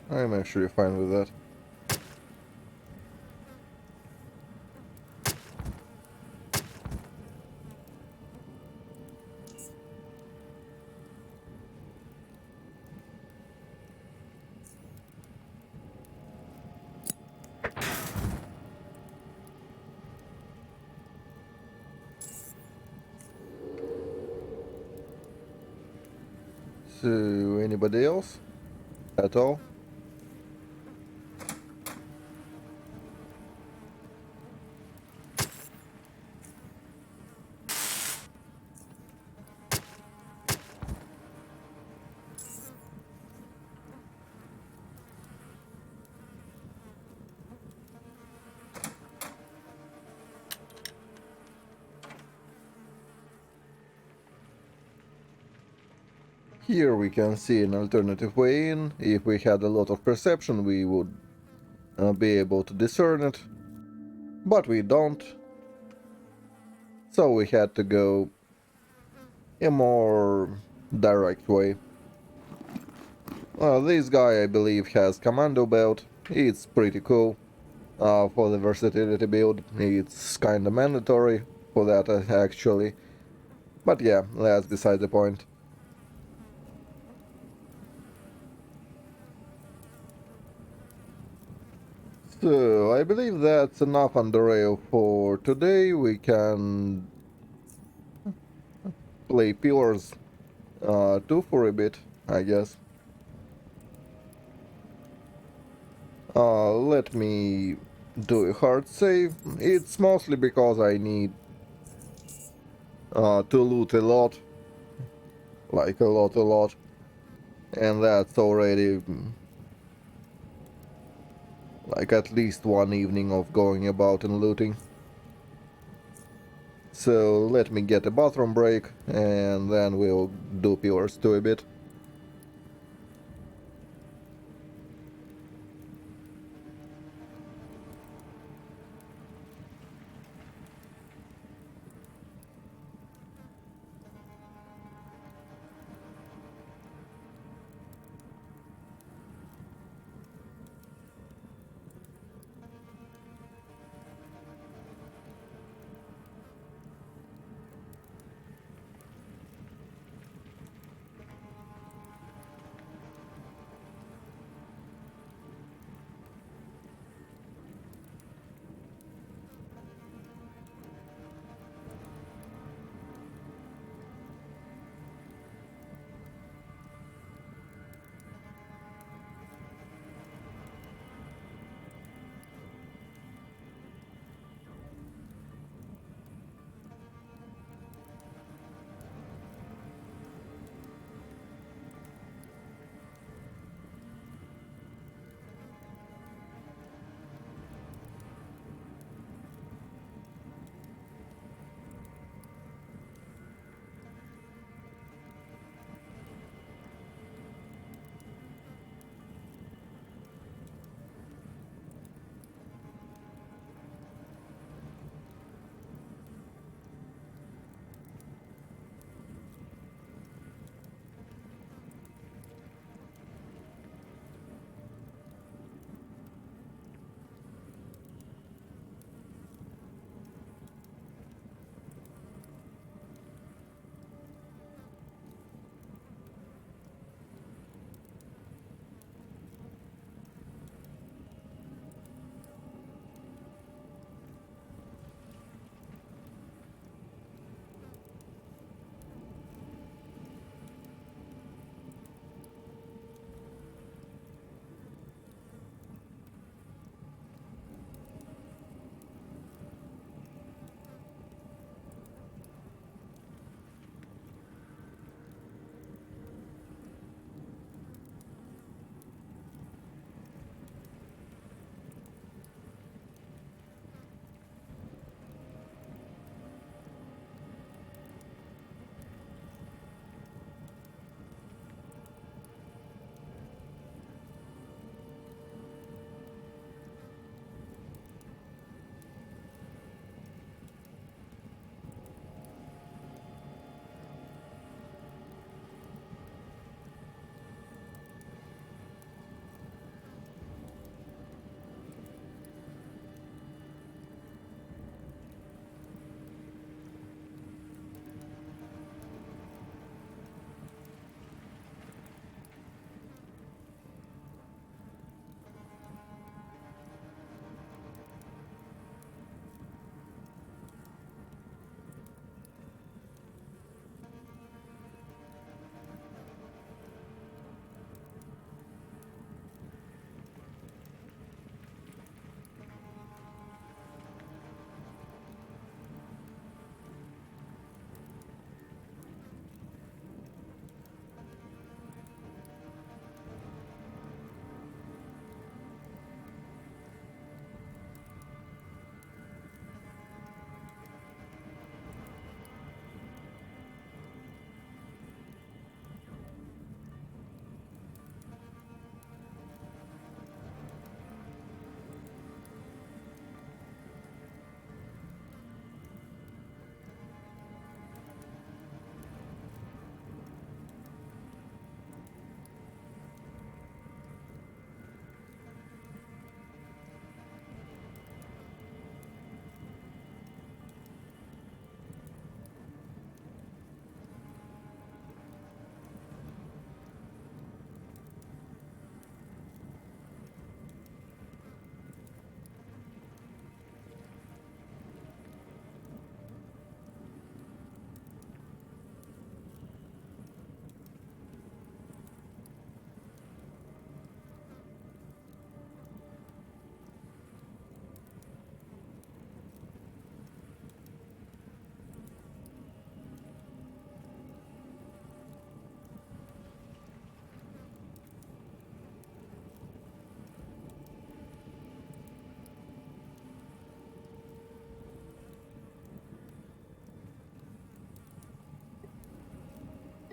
I'm actually fine with that. So, anybody else? At all? Here we can see an alternative way in. If we had a lot of perception, we would be able to discern it. But we don't. So we had to go a more direct way. This guy, I believe, has commando belt. It's pretty cool. For the versatility build, it's kinda mandatory for that actually. But yeah, that's beside the point. So, I believe that's enough Underrail for today. We can play Pillars 2 for a bit, I guess. Let me do a hard save. It's mostly because I need to loot a lot. Like a lot. And that's already like at least one evening of going about and looting. So let me get a bathroom break and then we'll do Pillars 2 a bit.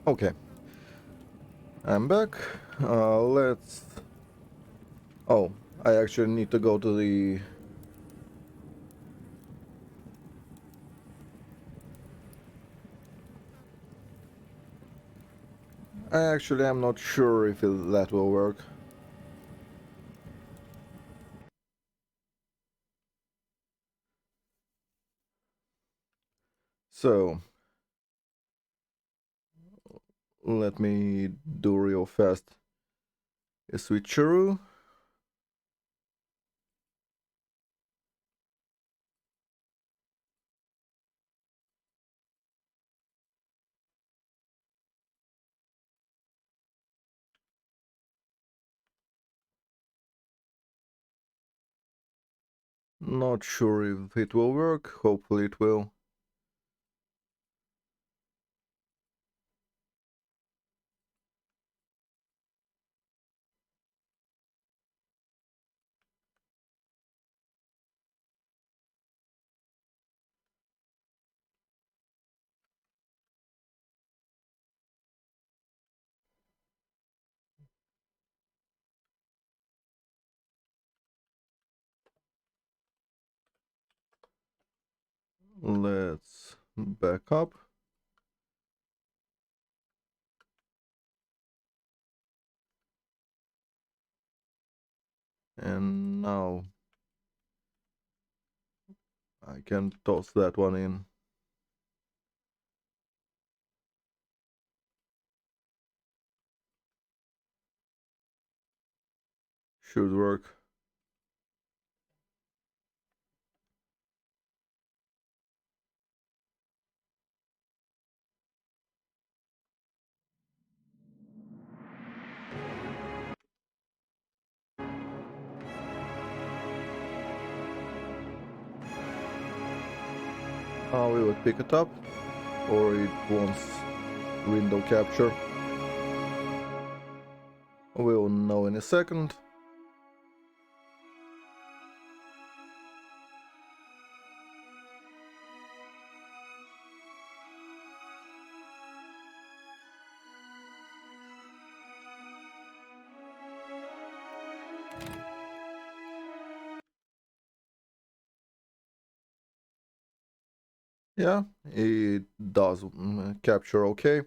Okay, I'm back. Let's... Oh, I actually need to go to the... I actually am not sure if that will work. So, let me do real fast a switcheroo. Not sure if it will work, hopefully it will. Let's back up. And now I can toss that one in. Should work. We would pick it up, or it wants window capture. We'll know in a second. Yeah, it does capture okay.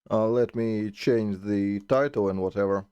Let me change the title and whatever.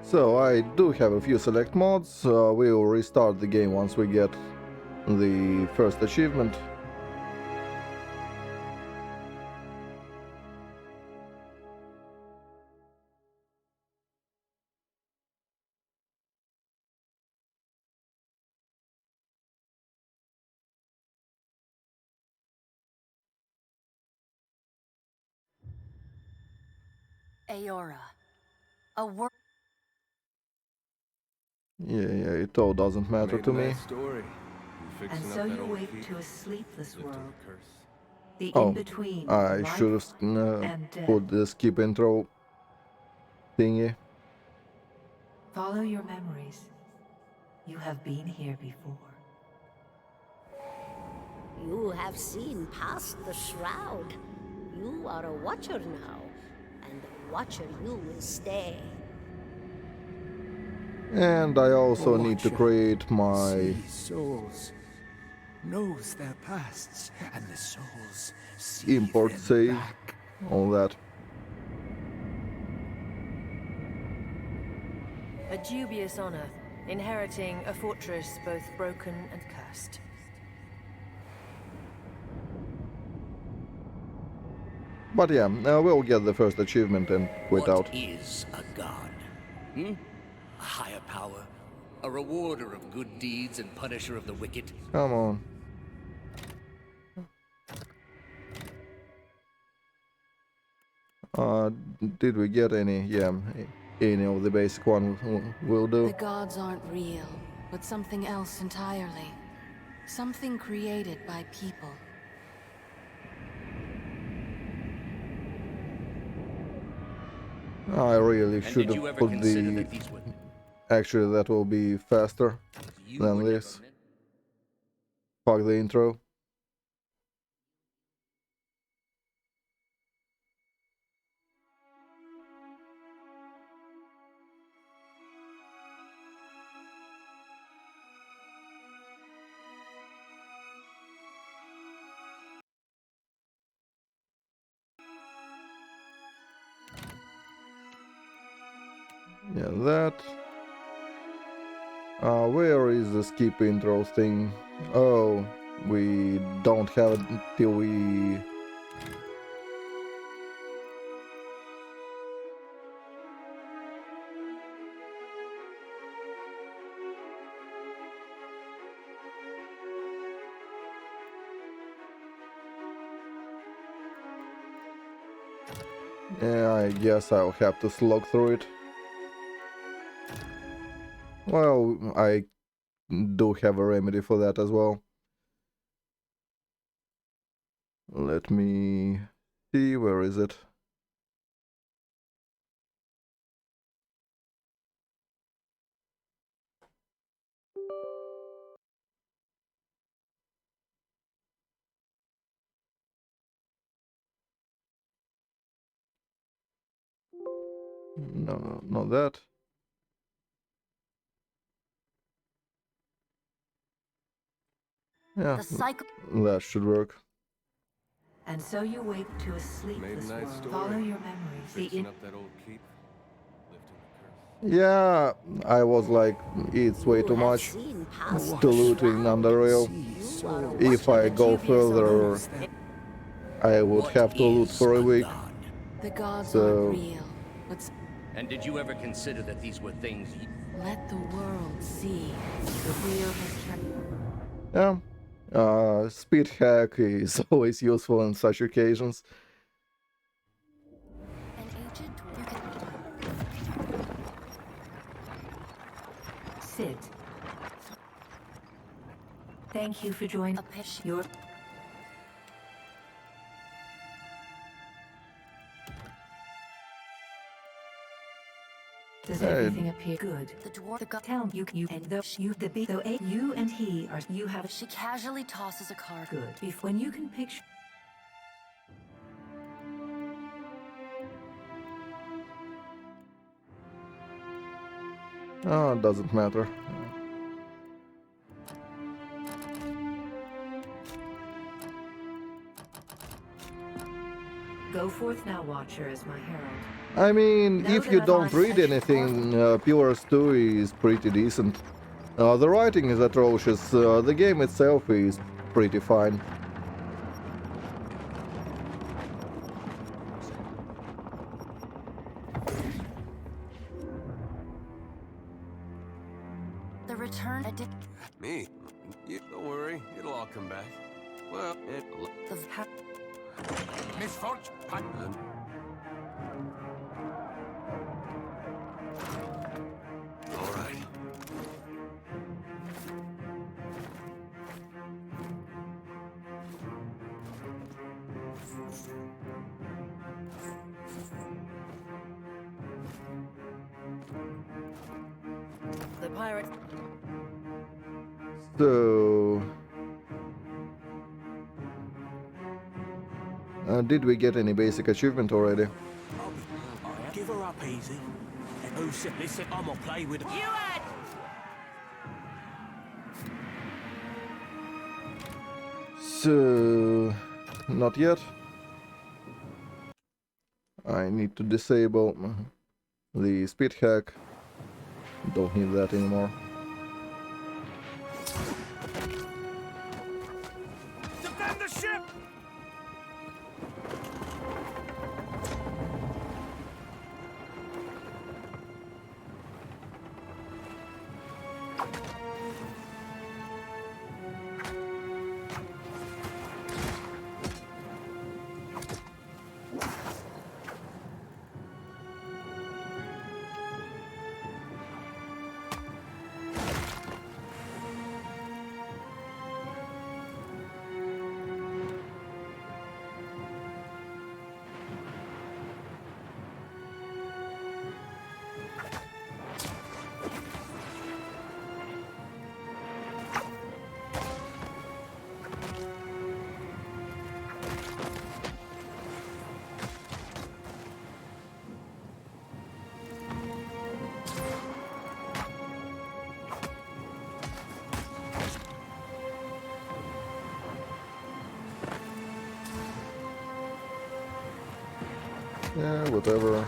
So I do have a few select mods. We will restart the game once we get the first achievement. Yeah, it all doesn't matter to me. Story. You And fixing so up that you old wake feat? to a sleepless Lifting world, the curse. the Oh, in-between of I should life have and death. put the skip intro thingy. Follow your memories. You have been here before. You have seen past the shroud. You are a watcher now, and a watcher you will stay. And I A also need to watcher create my sees souls, knows their pasts, and the souls see import them save, back. all that. A dubious honor, inheriting a fortress both broken and cursed. But yeah, we'll get the first achievement and quit out. What is a god? Hmm? A higher power? A rewarder of good deeds and punisher of the wicked? Come on. Did we get any? Yeah, any of the basic one will do. The gods aren't real, but something else entirely. Something created by people. I really And should did you have ever put consider the... that these were Actually, that will be faster you than were never this. meant- Fuck the intro. Yeah, that. Where is the skip intro thing? Oh, we don't have it till we... Yeah, I guess I'll have to slog through it. Well, I do have a remedy for that as well. Let me see, where is it? No, not that. Yeah, The cycle. that should work. And so you wake to a sleepless nice world. story. Follow your memories. Fixing The up that old keep, lifting the curse. Yeah, I was like, it's way You too have much seen past to the loot in shroud. Underrail. You are a If watcher I that go you further, Knows their I would What have to loot is for a week. god? The gods So- aren't real, but And did you ever consider that these were things you... let the world see the real history. Yeah, speed hack is always useful in such occasions. An ancient Sit. Thank you for joining a pitch. your... Does Hey. everything appear good? The dwarf, the god. Tell you and the you the be so you and he are you have She casually tosses a card. good. If when you can picture Oh, it doesn't matter. go forth now, Watcher, as my herald. I mean, Know if that you I don't find read such anything, Pillars 2 is pretty decent. The writing is atrocious, the game itself is pretty fine. The return. Me? You don't worry, it'll all come back. Well, The Misfortune. all right. The pirate. So... did we get any basic achievement already? Give her up easy. Oh, listen, I'm gonna play with her. So... not yet. I need to disable the speed hack. Don't need that anymore. Yeah, whatever.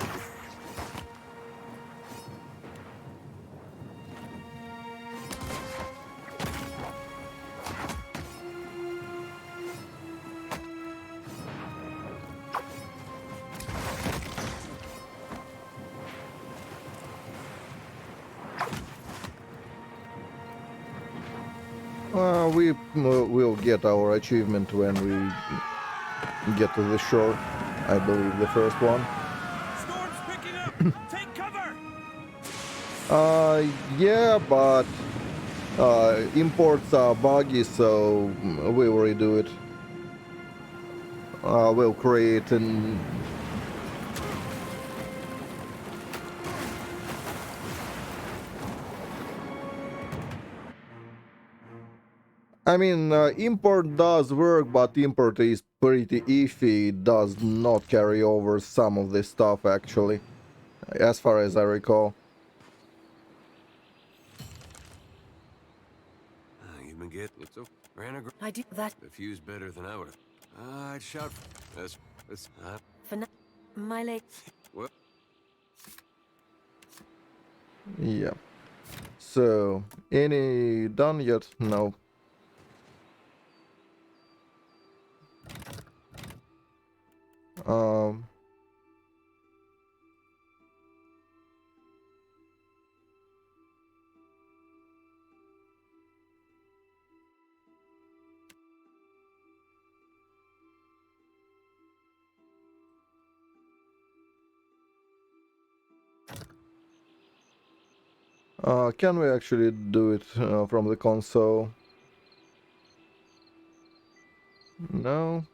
We will get our achievement when we get to the shore. I believe the first one. Storm's picking up! Take cover! Yeah, but imports are buggy, so we'll redo it. We'll create an... I mean, import does work, but import is pretty iffy. It does not carry over some of this stuff, actually, as far as I recall. You've been getting it. So ran a I do that the fuse better than I would have. I'd shout. That's for now. My late. what? Yeah. So, any done yet? No. Um, can we actually do it from the console? No.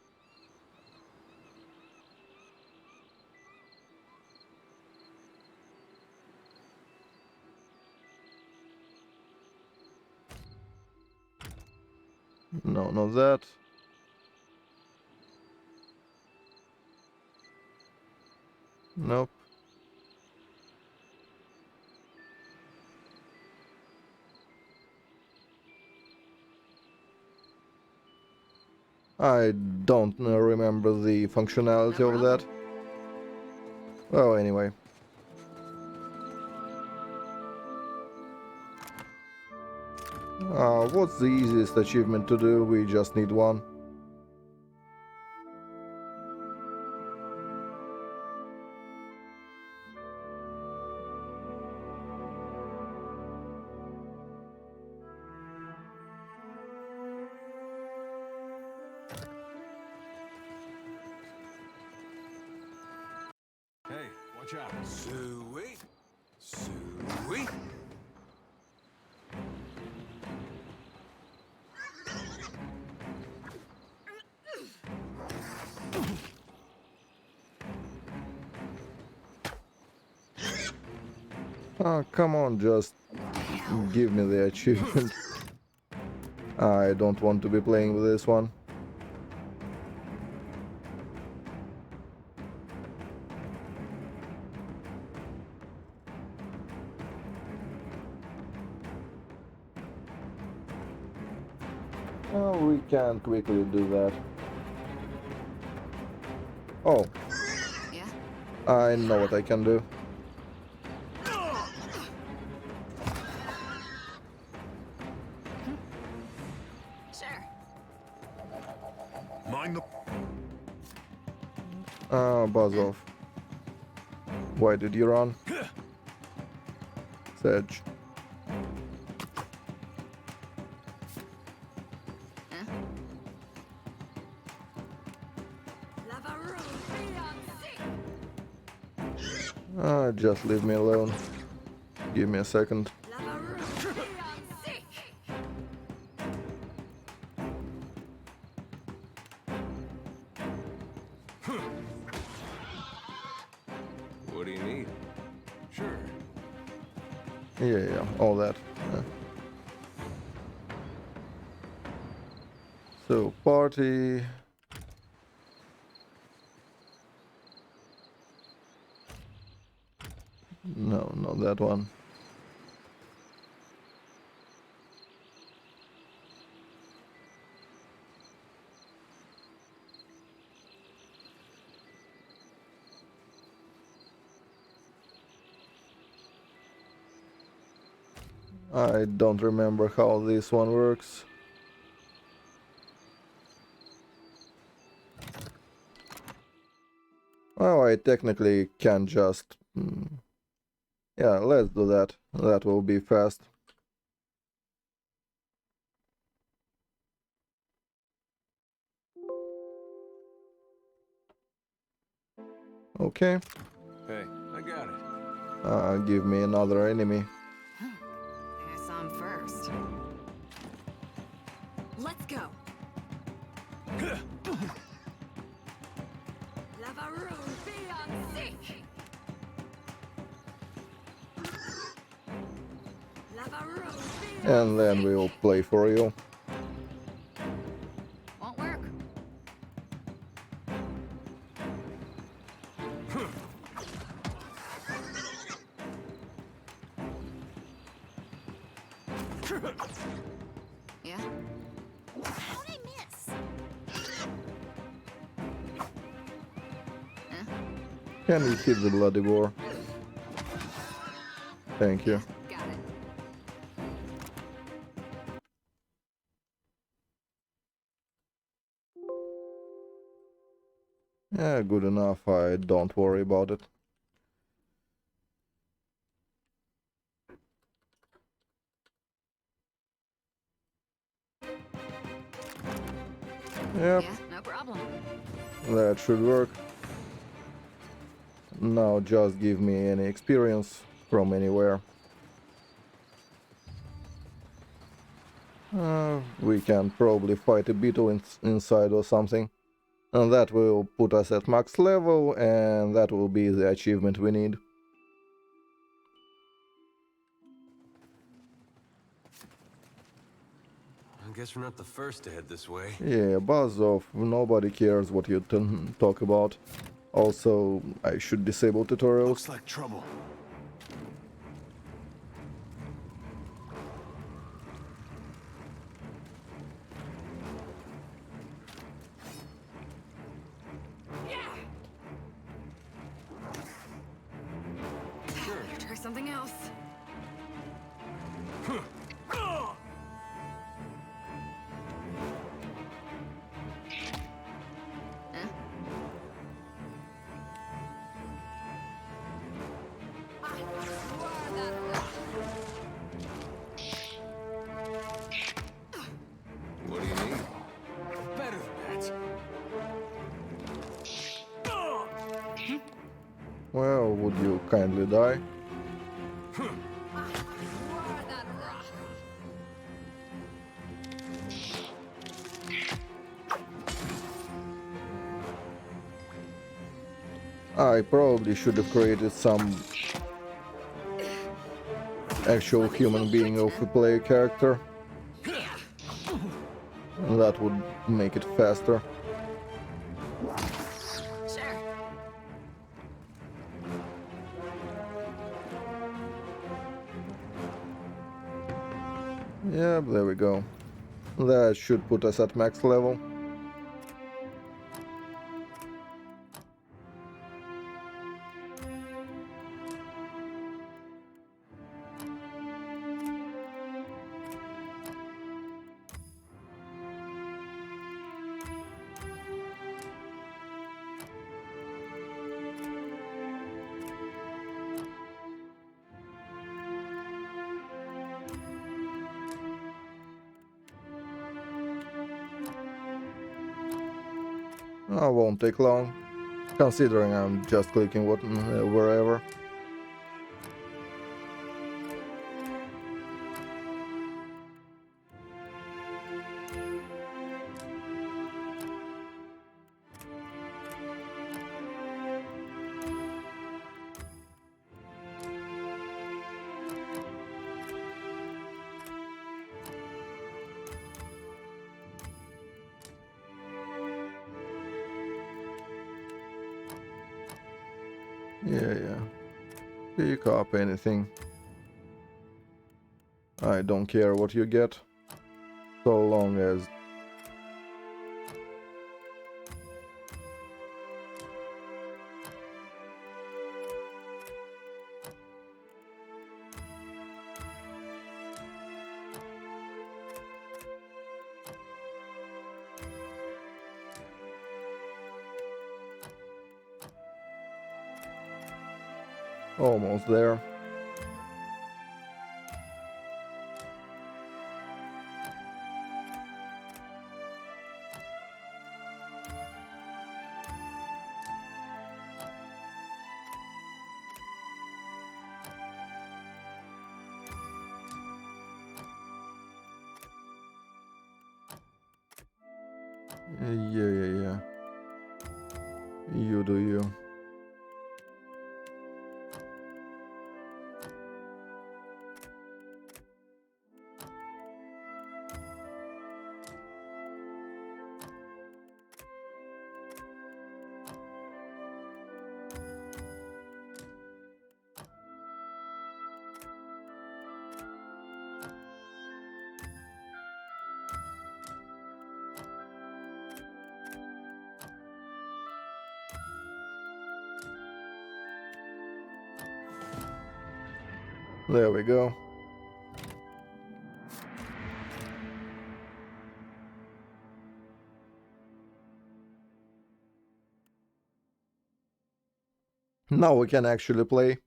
No, not that. Nope. I don't remember the functionality of that. Well, anyway. What's the easiest achievement to do? We just need one. Hey, watch out. Sweet. Sweet. Come on, just give me the achievement. I don't want to be playing with this one. Oh, we can quickly do that. Oh, Yeah? I know what I can do. Sure. Mind the... Buzz off. Why did you run? Sedge. Just leave me alone. Give me a second. What do you need? Sure. Yeah, all that. Yeah. So, party. No, not that one. I don't remember how this one works. Oh, I technically can just... yeah, let's do that. That will be fast. Okay. Hey, I got it. Give me another enemy. I saw him first. Let's go. Lavaroon, be on sick. Lavaroon, be on And then we'll play for you. Won't work. Yeah? How'd I miss? Can you hit the bloody war? Thank you. Got it. Yeah, good enough. I don't worry about it. Yep, Yeah, no problem. that should work. Now just give me any experience from anywhere. We can probably fight a beetle inside or something. And that will put us at max level, and that will be the achievement we need. I guess we're not the first to head this way. Yeah, buzz off. Nobody cares what you talk about. Also, I should disable tutorials. Looks like trouble. Try something else. What do you need? Better than that. Well, would you kindly die? I probably should have created some actual human being of a player character. That would make it faster. Sure. Yeah, there we go. That should put us at max level. Won't take long, considering I'm just clicking wherever. Yeah. Pick up anything. I don't care what you get, so long as... Almost there. Yeah. You do you. There we go. Now we can actually play.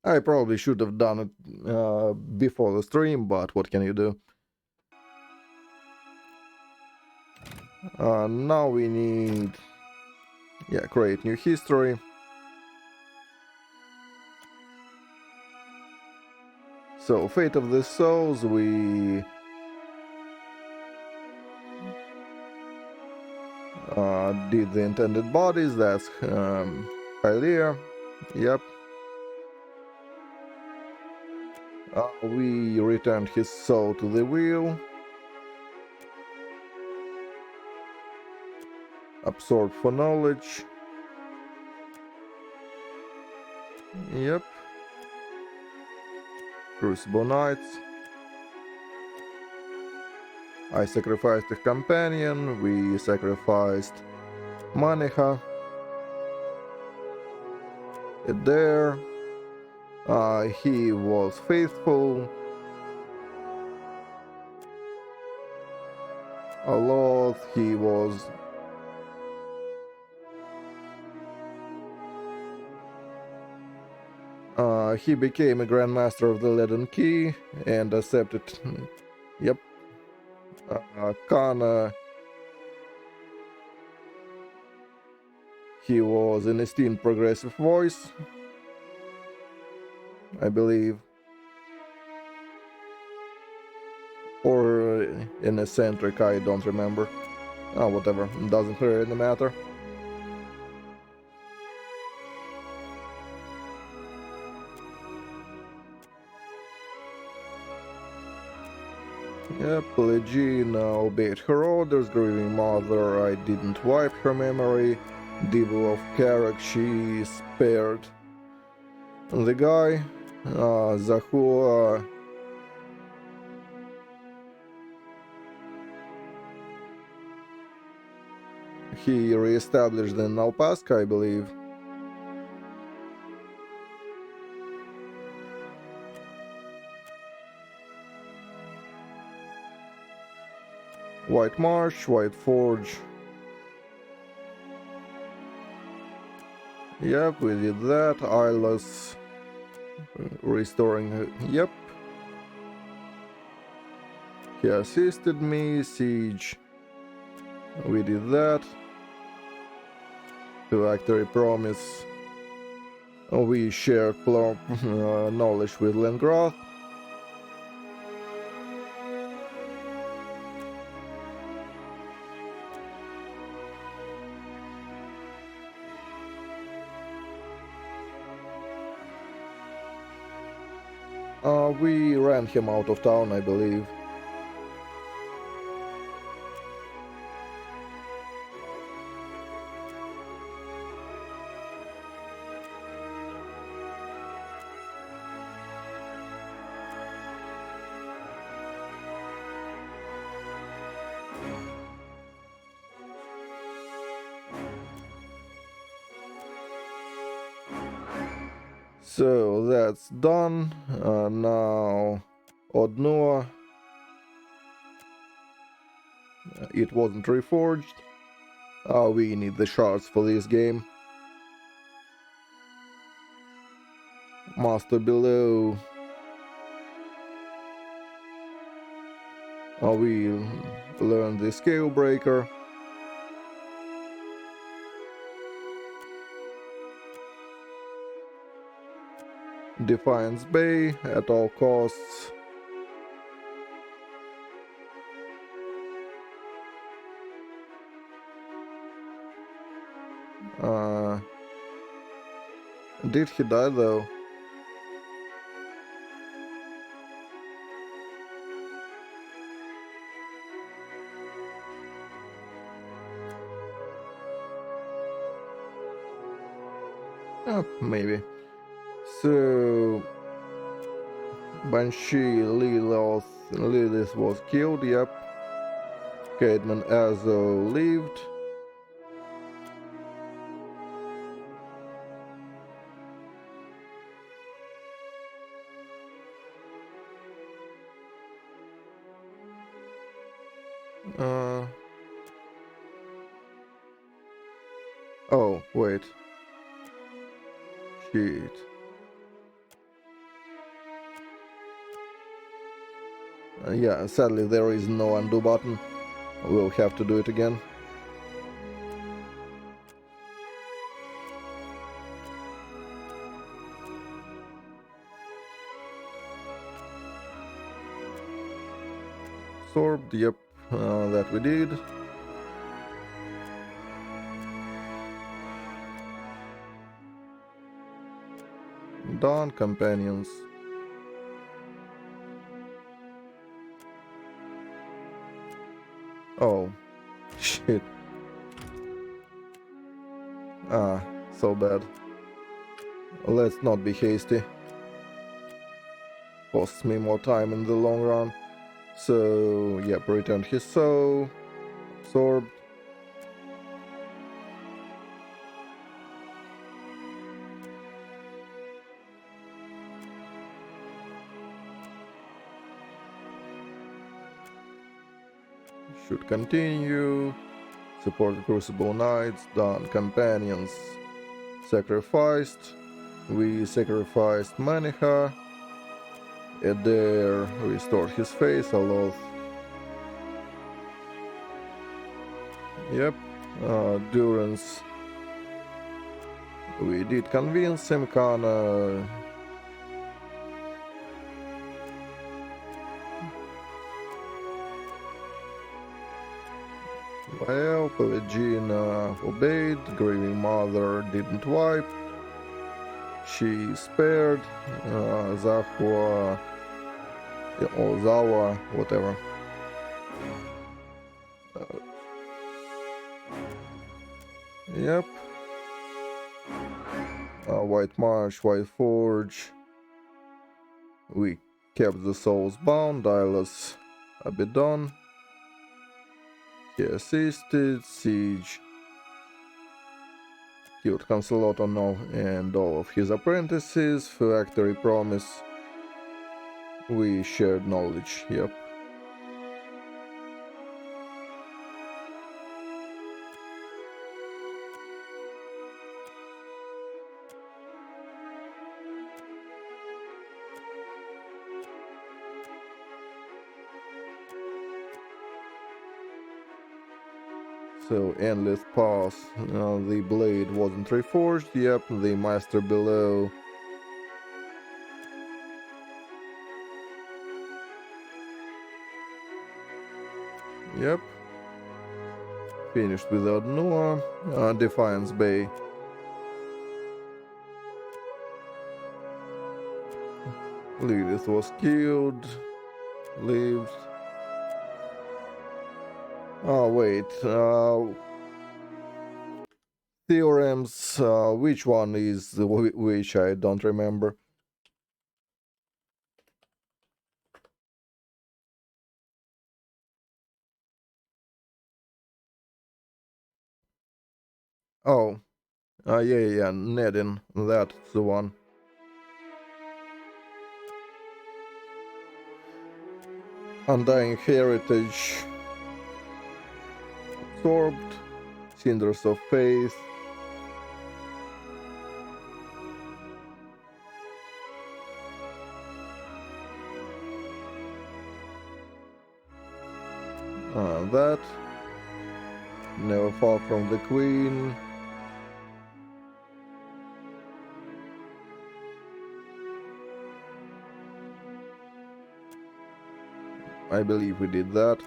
I probably should have done it before the stream, but what can you do? Now we need... Yeah, create new history. So, Fate of the Souls, we... did the intended bodies, that's Hylia. Yep. We returned his soul to the wheel. Absorb for knowledge. Yep. Crucible Knights. I sacrificed a companion, we sacrificed Maneha. There. He was faithful. Aloth, he was... he became a Grandmaster of the Leaden Key and accepted... Yep. Kana... He was an esteemed progressive voice, I believe. Or an eccentric, I don't remember. Whatever, doesn't really matter. Yep, Legina obeyed her orders, grieving mother, I didn't wipe her memory. Devil of Karak, she spared the guy. Zahua... he re-established in Alpaska, I believe. White Marsh, White Forge. Yep, we did that. Isla's restoring her. Yep. He assisted me. Siege. We did that. Factory Promise. We shared knowledge with Lengroth. We ran him out of town, I believe. So that's done. Now Odnua. It wasn't reforged. We need the shards for this game. Master below. We'll learn the scale breaker. Defiance Bay at all costs. Did he die though? Maybe. So Banshee Lilith was killed, yep. Caedmon Azo lived. Oh, wait. Shit. Yeah, sadly there is no undo button. We'll have to do it again. Absorbed, yep, that we did. Done, companions. Oh, shit. So bad. Let's not be hasty. Costs me more time in the long run. So, yep, returned his soul. Absorbed. Should continue. Support the Crucible Knights. Done. Companions. Sacrificed. We sacrificed Maniha. Adair restored his face a lot. Yep. Durance. We did convince him, kinda. Well, Pelagina obeyed, Grieving Mother didn't wipe. She spared, Zahua, or Zawa, whatever. Yep. White Marsh, White Forge. We kept the souls bound, Dylas Abaddon. He assisted, Siege. Killed Cancelotono and all of his apprentices. Phylactery Promise. We shared knowledge, yep. So, Endless Pass. The blade wasn't reforged, yep. The Master below. Yep. Finished without Noah. Defiance Bay. Lilith was killed. Lived. Oh, wait. Theorems. Which one is which? I don't remember. Oh. Yeah, Nedin. That's the one. Undying Heritage. absorbed. Cinders of faith. That. Never far from the queen. I believe we did that.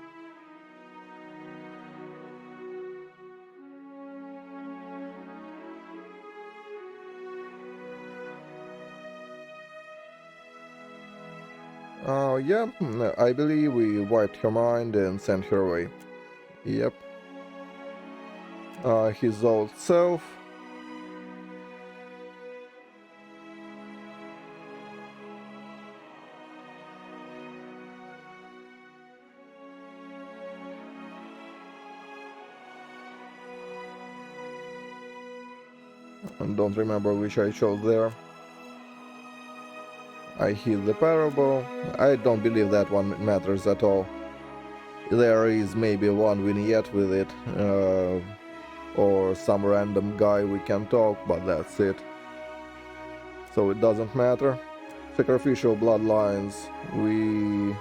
Yeah, I believe we wiped her mind and sent her away. Yep. His old self. I don't remember which I chose there. I hit the parable. I don't believe that one matters at all. There is maybe one vignette with it, or some random guy we can talk, but that's it. So it doesn't matter. Sacrificial bloodlines. We...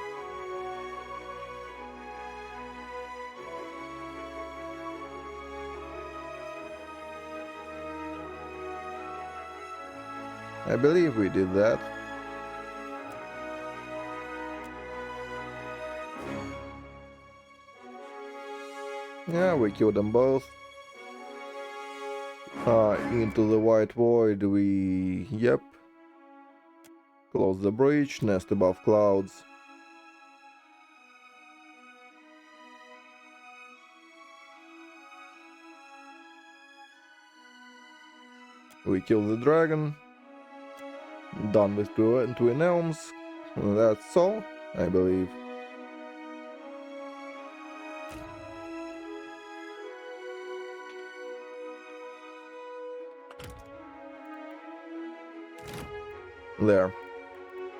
I believe we did that. Yeah, we killed them both. Into the white void we... Yep. Close the breach, nest above clouds. We kill the dragon. Done with twin elms. That's all, I believe. There.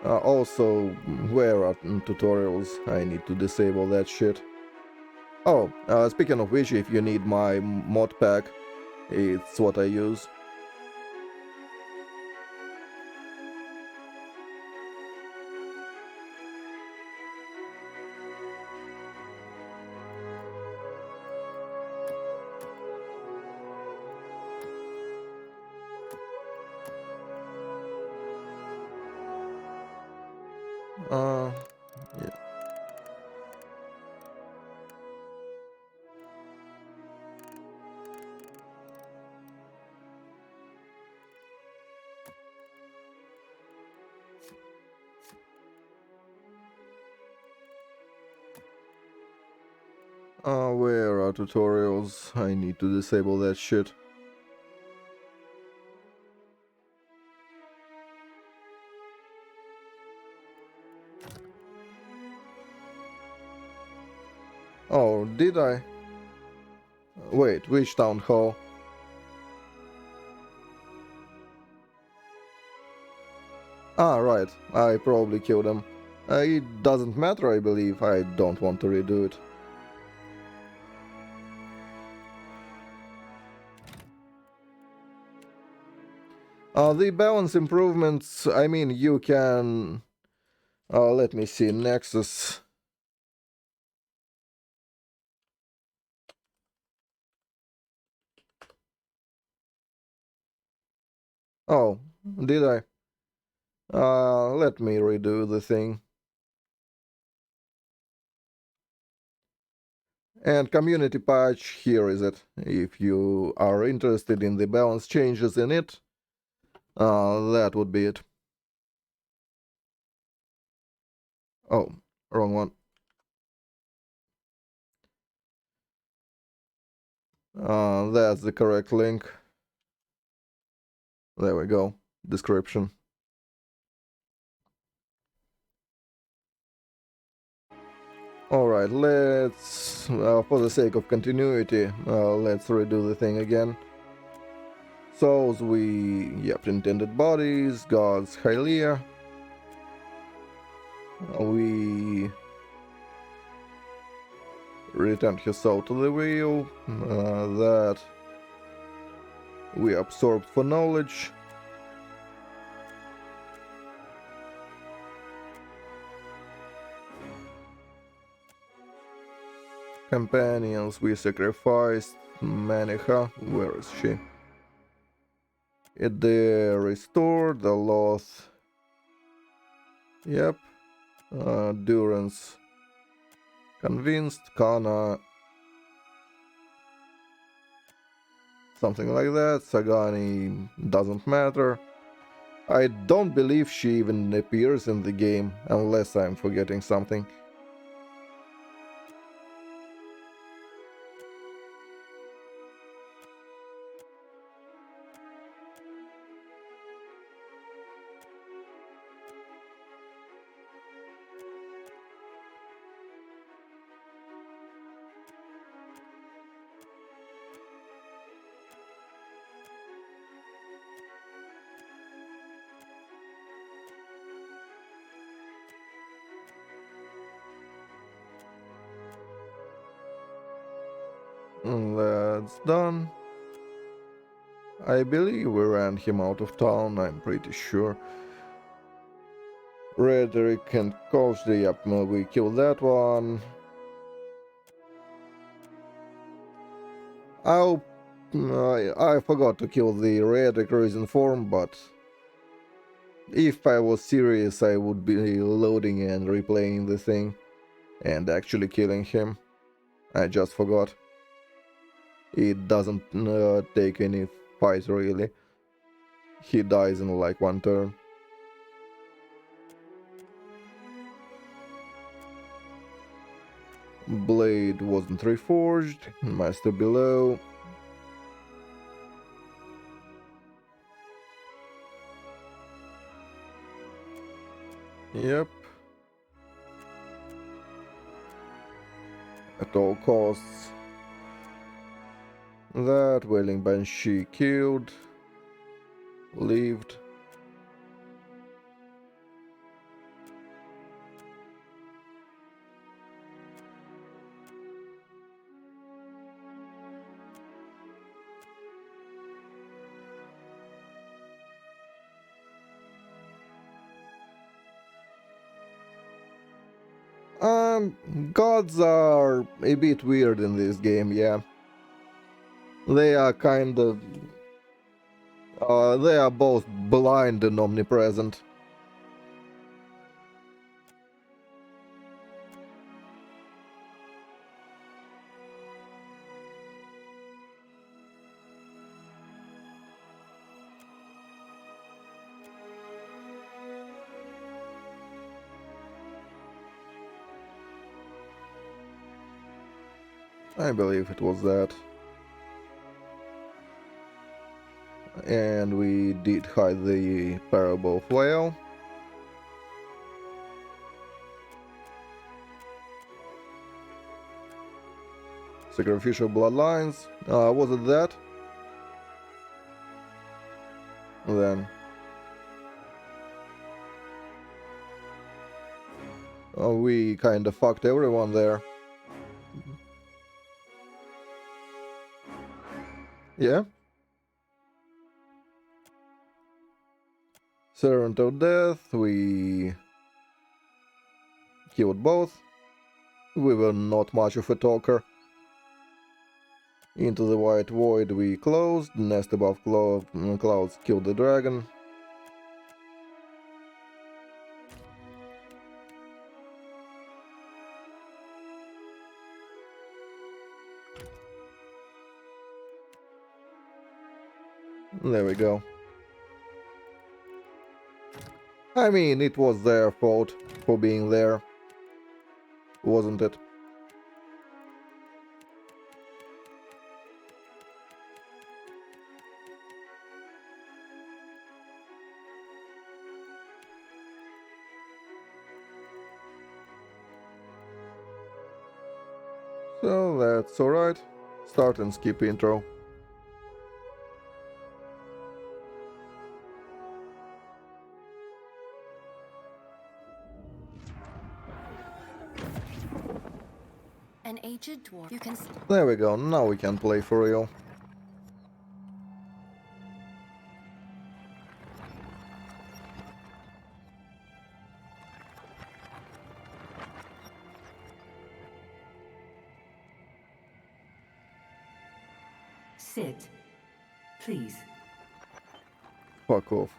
Also, where are tutorials? I need to disable that shit. Oh, speaking of which, if you need my mod pack, it's what I use. Yeah. Where are tutorials? I need to disable that shit. Oh, did I? Wait, which town hall? Ah, right. I probably killed him. It doesn't matter, I believe. I don't want to redo it. The balance improvements, I mean, you can... let me see, Nexus. Oh, did I? Let me redo the thing. And community patch, here is it. If you are interested in the balance changes in it, that would be it. Oh, wrong one. That's the correct link. There we go. Description. Alright, let's, for the sake of continuity, let's redo the thing again. Souls yep, intended bodies, gods, Hylia. returned his soul to the wheel, that we absorbed for knowledge. Companions we sacrificed. Manicha, where is she? It restored the loss. Yep. Durance convinced. Kana. Something like that. Sagani doesn't matter. I don't believe she even appears in the game, unless I'm forgetting something. That's done. I believe we ran him out of town, I'm pretty sure. Rhetoric and Koshdi, yep, we killed that one. Oh, I forgot to kill the Rhetoric Risen form, but if I was serious, I would be loading and replaying the thing and actually killing him. I just forgot. It doesn't take any fight really. He dies in like one turn. Blade wasn't reforged. Master below. Yep. At all costs. That Wailing Banshee killed. Lived. Gods are a bit weird in this game, yeah. They are kind of... they are both blind and omnipresent. I believe it was that. And we did hide the Parable Flail. Sacrificial Bloodlines. Was it that? Then. We kinda fucked everyone there. Yeah? Servant of Death, we killed both. We were not much of a talker. Into the White Void we closed. Nest above clouds killed the dragon. There we go. I mean, it was their fault for being there, wasn't it? So that's alright. Start and skip intro. An aged dwarf. You can. There we go, now we can play for real. Sit. Please. Fuck off.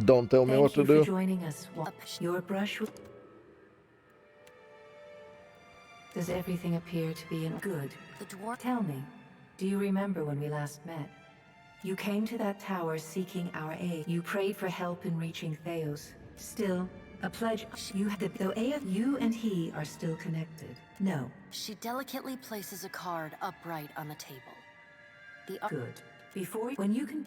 Don't tell me what Thank to you for do. joining us. Your brush. Does everything appear to be in good? The dwarf. Tell me, do you remember when we last met? You came to that tower seeking our aid. You prayed for help in reaching Theos. Still, a pledge you had, though you and he are still connected. No, She delicately places a card upright on the table. good. Before when you can.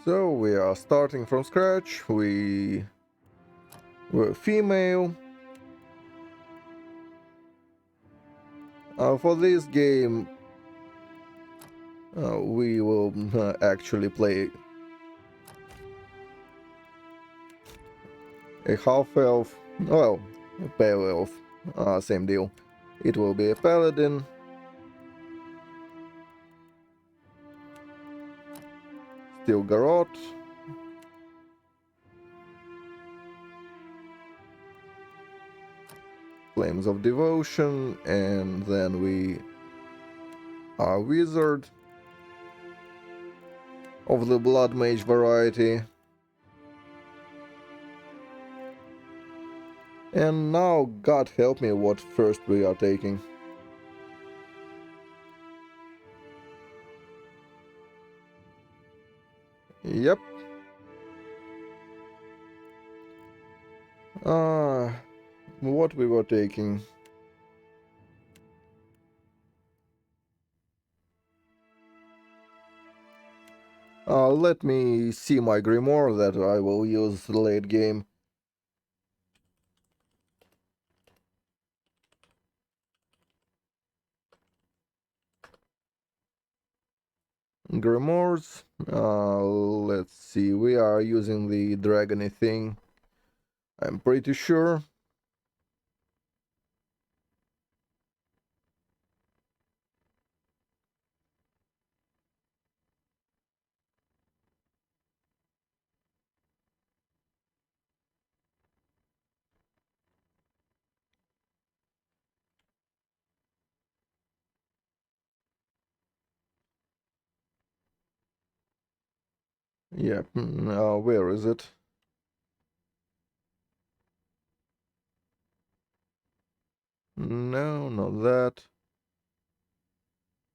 So we are starting from scratch. We're female. For this game, we will actually play a half elf, well, a pale elf, same deal. It will be a paladin. Still Garrote. Flames of Devotion, and then we are Wizard of the Blood Mage variety. And now, God help me, what first we are taking. Yep. What we were taking. Let me see my Grimoire that I will use late game. Grimoires. Let's see, we are using the dragony thing. I'm pretty sure. Yeah, where is it? No, not that.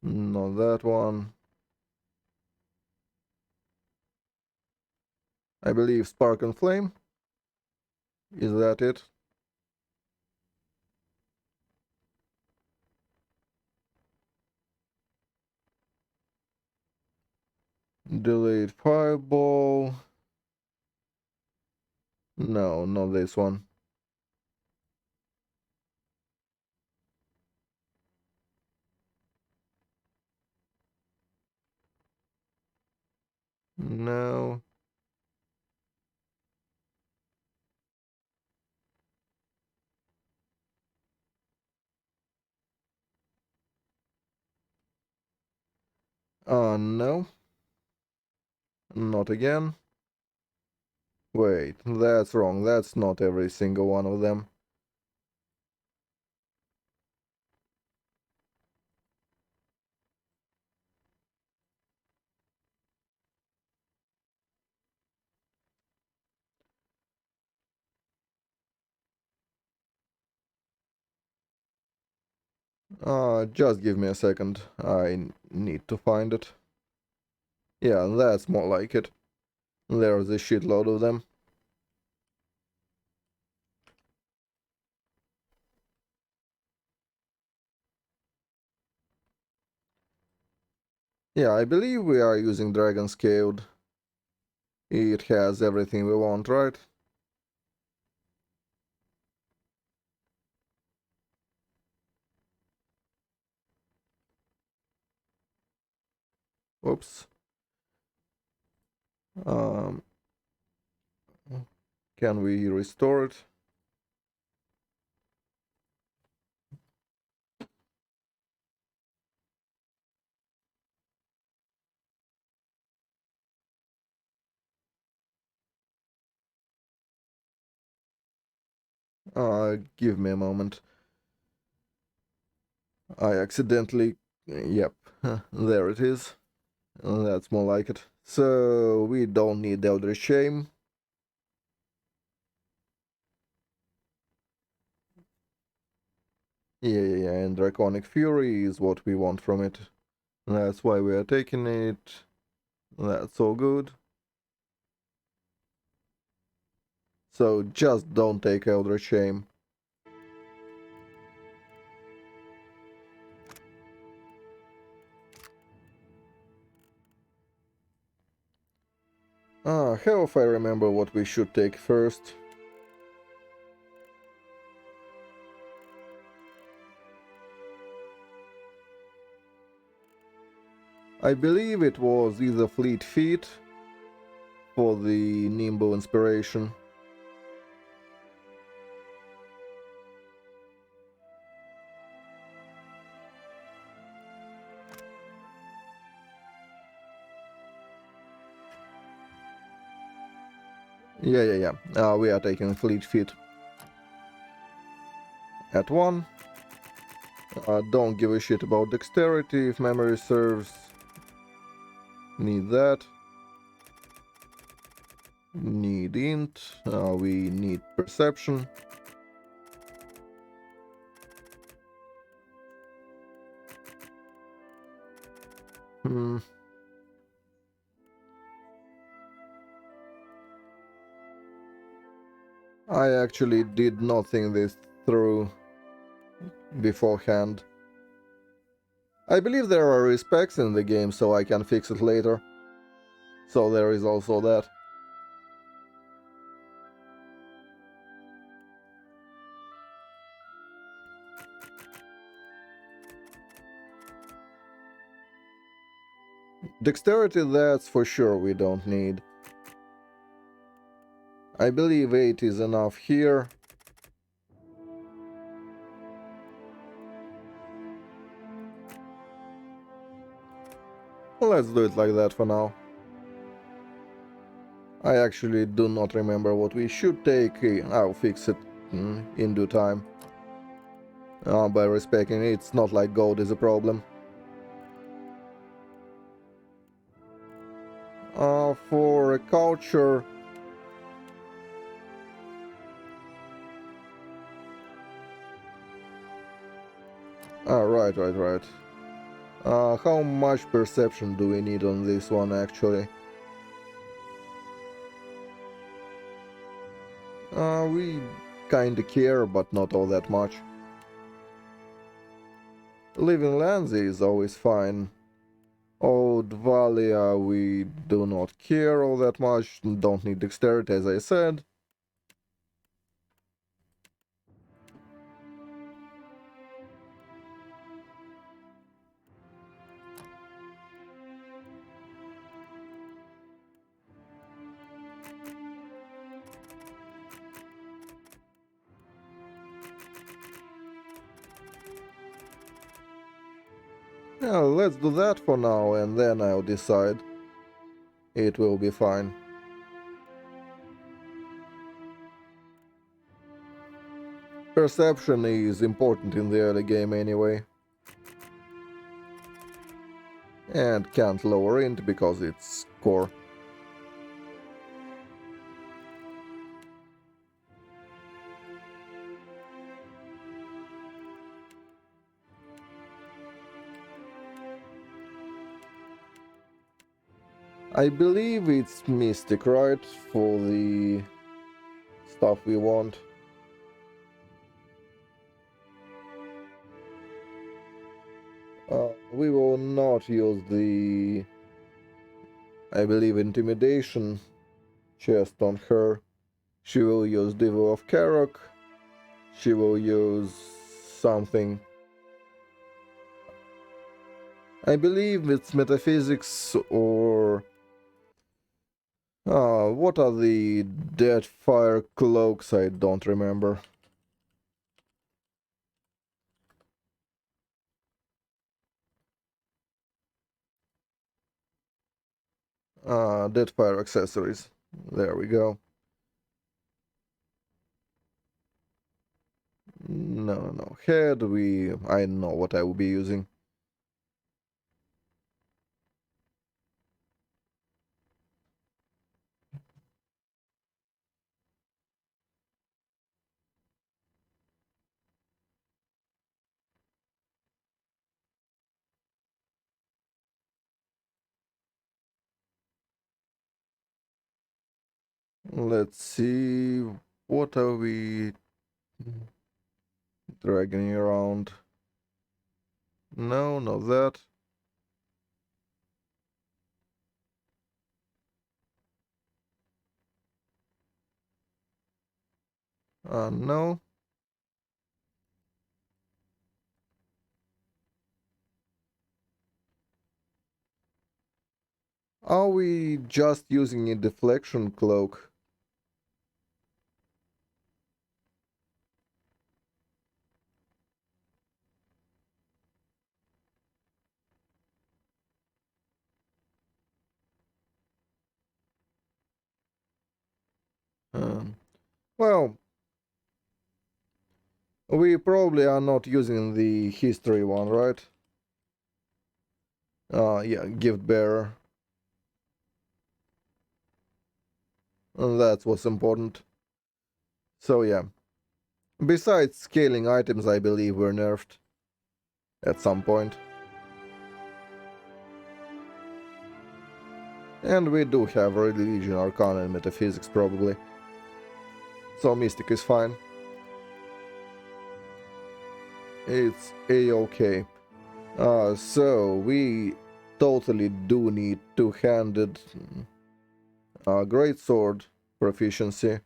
Not that one. I believe Spark and Flame. Is that it? Delayed Fireball. No, not this one. No. No. Not again. Wait, that's wrong. That's not every single one of them. Just give me a second. I need to find it. Yeah, that's more like it. There's a shitload of them. Yeah, I believe we are using Dragon Scaled. It has everything we want, right? Oops. Um, can we restore it? Give me a moment. I accidentally... Yep, there it is. That's more like it. So, we don't need Eldritch Shame. Yeah, and Draconic Fury is what we want from it. That's why we are taking it. That's all good. So just don't take Eldritch Shame. Hell if I remember what we should take first. I believe it was either Fleet Feet for the Nimbo inspiration. Yeah. We are taking Fleet Feet. At 1. Don't give a shit about dexterity if memory serves. Need that. Need int. We need perception. Hmm. I actually did not think this through beforehand. I believe there are respects in the game, so I can fix it later. So there is also that. Dexterity, that's for sure we don't need. I believe 8 is enough here. Let's do it like that for now. I actually do not remember what we should take. I'll fix it in due time. By respecting it, it's not like gold is a problem. For a culture... Right. How much perception do we need on this one, actually? We kinda care, but not all that much. Living Lands is always fine. Old Valia, we do not care all that much, don't need dexterity, as I said. Yeah, let's do that for now, and then I'll decide. It will be fine. Perception is important in the early game anyway. And can't lower int because it's core. I believe it's Mystic, right? For the stuff we want. We will not use the... I believe Intimidation chest on her. She will use Devil of Karok. She will use something. I believe it's Metaphysics or... what are the Dead Fire Cloaks? I don't remember. Dead Fire Accessories. There we go. No. Head, I know what I will be using. Let's see, what are we dragging around? No, not that. No. Are we just using a deflection cloak? Um, well, we probably are not using the history one, right? Yeah, gift bearer. That's what's important. So yeah. Besides scaling items, I believe were nerfed at some point. And we do have religion, arcana, and metaphysics probably. So mystic is fine. It's a-okay. So we totally do need two-handed greatsword proficiency.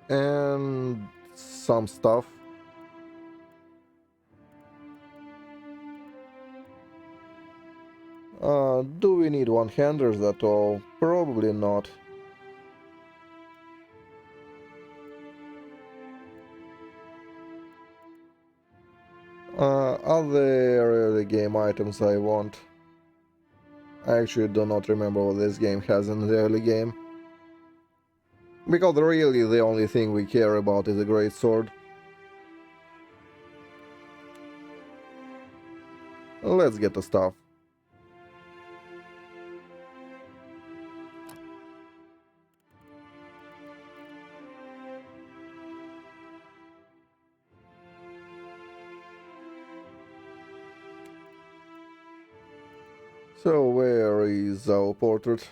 And some stuff. Do we need one-handers at all? Probably not. Other early game items I want. I actually do not remember what this game has in the early game. Because really the only thing we care about is a great sword. Let's get the stuff. So where is our portrait?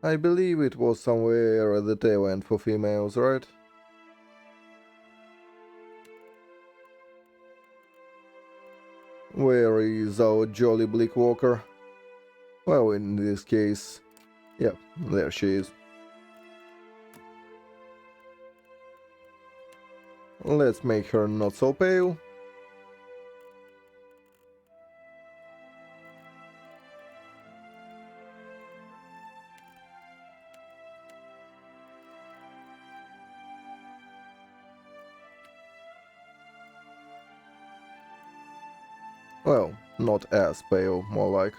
I believe it was somewhere at the tail end for females, right? Where is our jolly bleak walker? Well, in this case, yep, there she is. Let's make her not so pale. Well, not as pale, more like.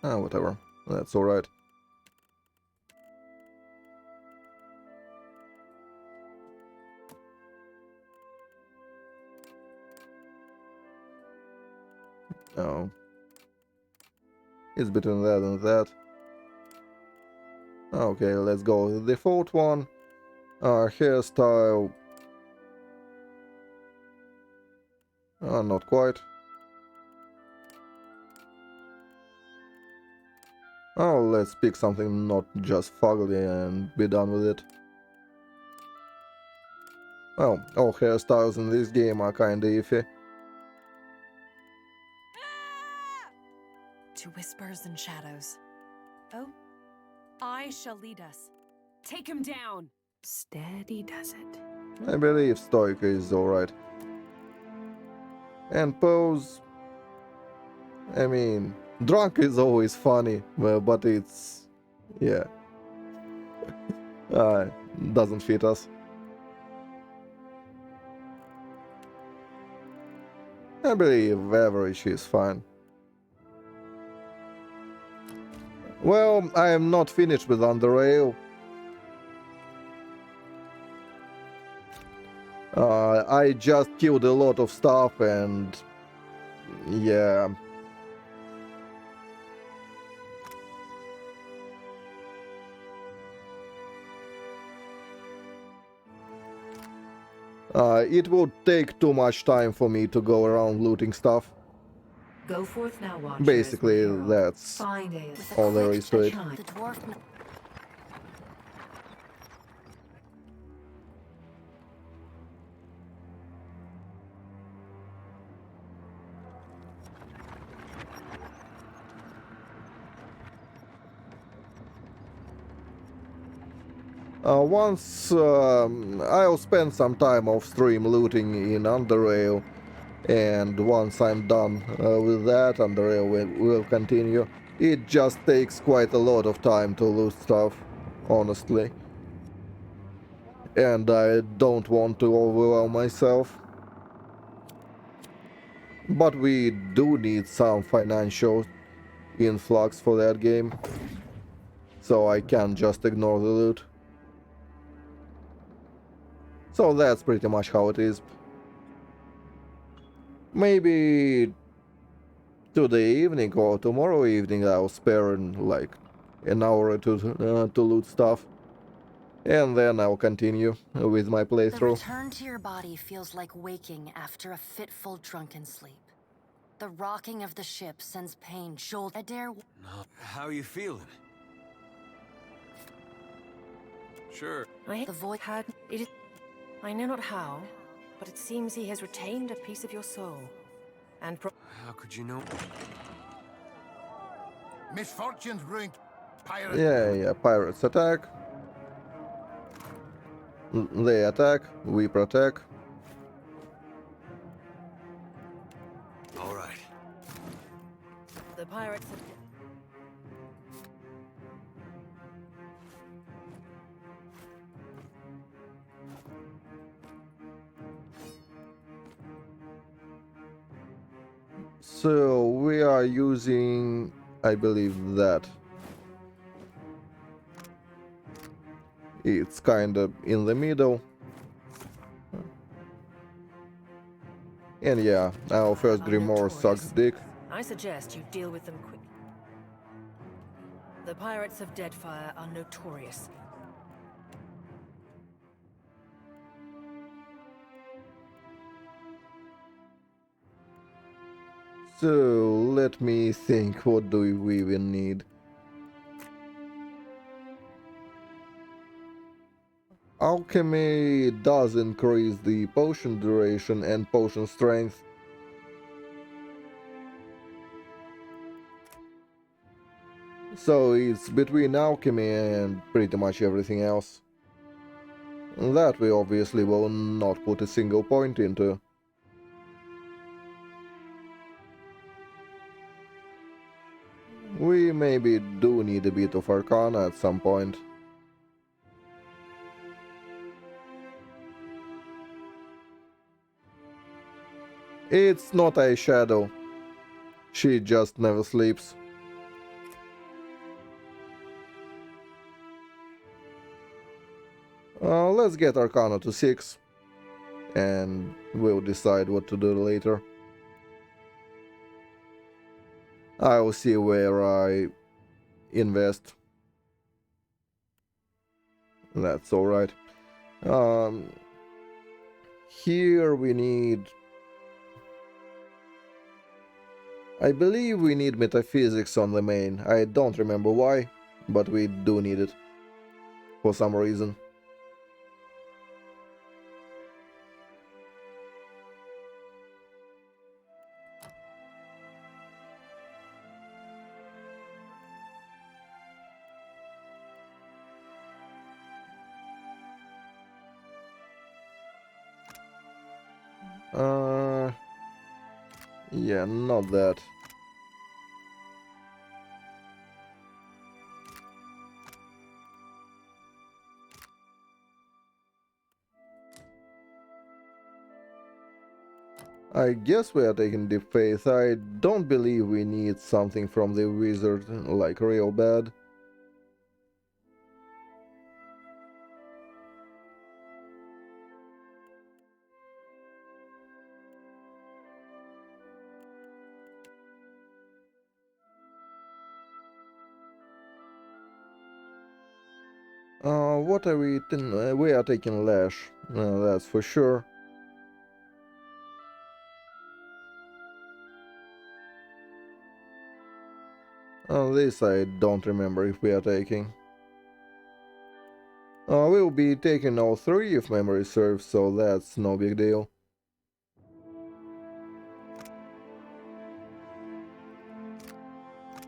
Whatever. That's alright. Oh. It's between that and that. Okay, let's go. The default one. Hairstyle. Not quite. Oh, let's pick something not just fugly and be done with it. Well, all hairstyles in this game are kinda iffy. To whispers and shadows. Oh, I shall lead us. Take him down. Steady does it. I believe Stoica is alright. And pose... I mean, Drunk is always funny, but it's... yeah. Uh, doesn't fit us. I believe average is fine. Well, I am not finished with Underrail. I just killed a lot of stuff and... yeah. It would take too much time for me to go around looting stuff. Go forth now, Watcher. Basically, that's Find a all there is to it. The dwarf. Once I'll spend some time off stream looting in Underrail, and once I'm done with that, Underrail will continue. It just takes quite a lot of time to loot stuff, honestly. And I don't want to overwhelm myself. But we do need some financial influx for that game, so I can't just ignore the loot. So that's pretty much how it is. Maybe today evening or tomorrow evening I'll spare like an hour or two to loot stuff. And then I'll continue with my The playthrough. return to your body feels like waking after a fitful drunken sleep. The rocking of the ship sends pain jolt. Adair. No. How are you feeling? Sure. The void had it. I know not how, but it seems he has retained a piece of your soul, and How could you know? Misfortunes brewing pirate. Yeah, pirates attack. They attack, we protect. All right. the pirates have. So we are using, I believe that. It's kind of in the middle. And yeah, our first Are Grimoire sucks notorious. dick. I suggest you deal with them quick. The pirates of Deadfire are notorious. So let me think, what do we even need? Alchemy does increase the potion duration and potion strength. So it's between alchemy and pretty much everything else. That we obviously will not put a single point into. We maybe do need a bit of Arcana at some point. It's not a shadow. She just never sleeps. Let's get Arcana to 6. And we'll decide what to do later. I'll see where I invest. That's alright. Here we need... I believe we need metaphysics on the main. I don't remember why, but we do need it. For some reason. Yeah, not that. I guess we are taking Deep Faith. I don't believe we need something from the wizard, like real bad. What are we? We are taking Lash, that's for sure. This I don't remember if we are taking. We'll be taking all three if memory serves, so that's no big deal.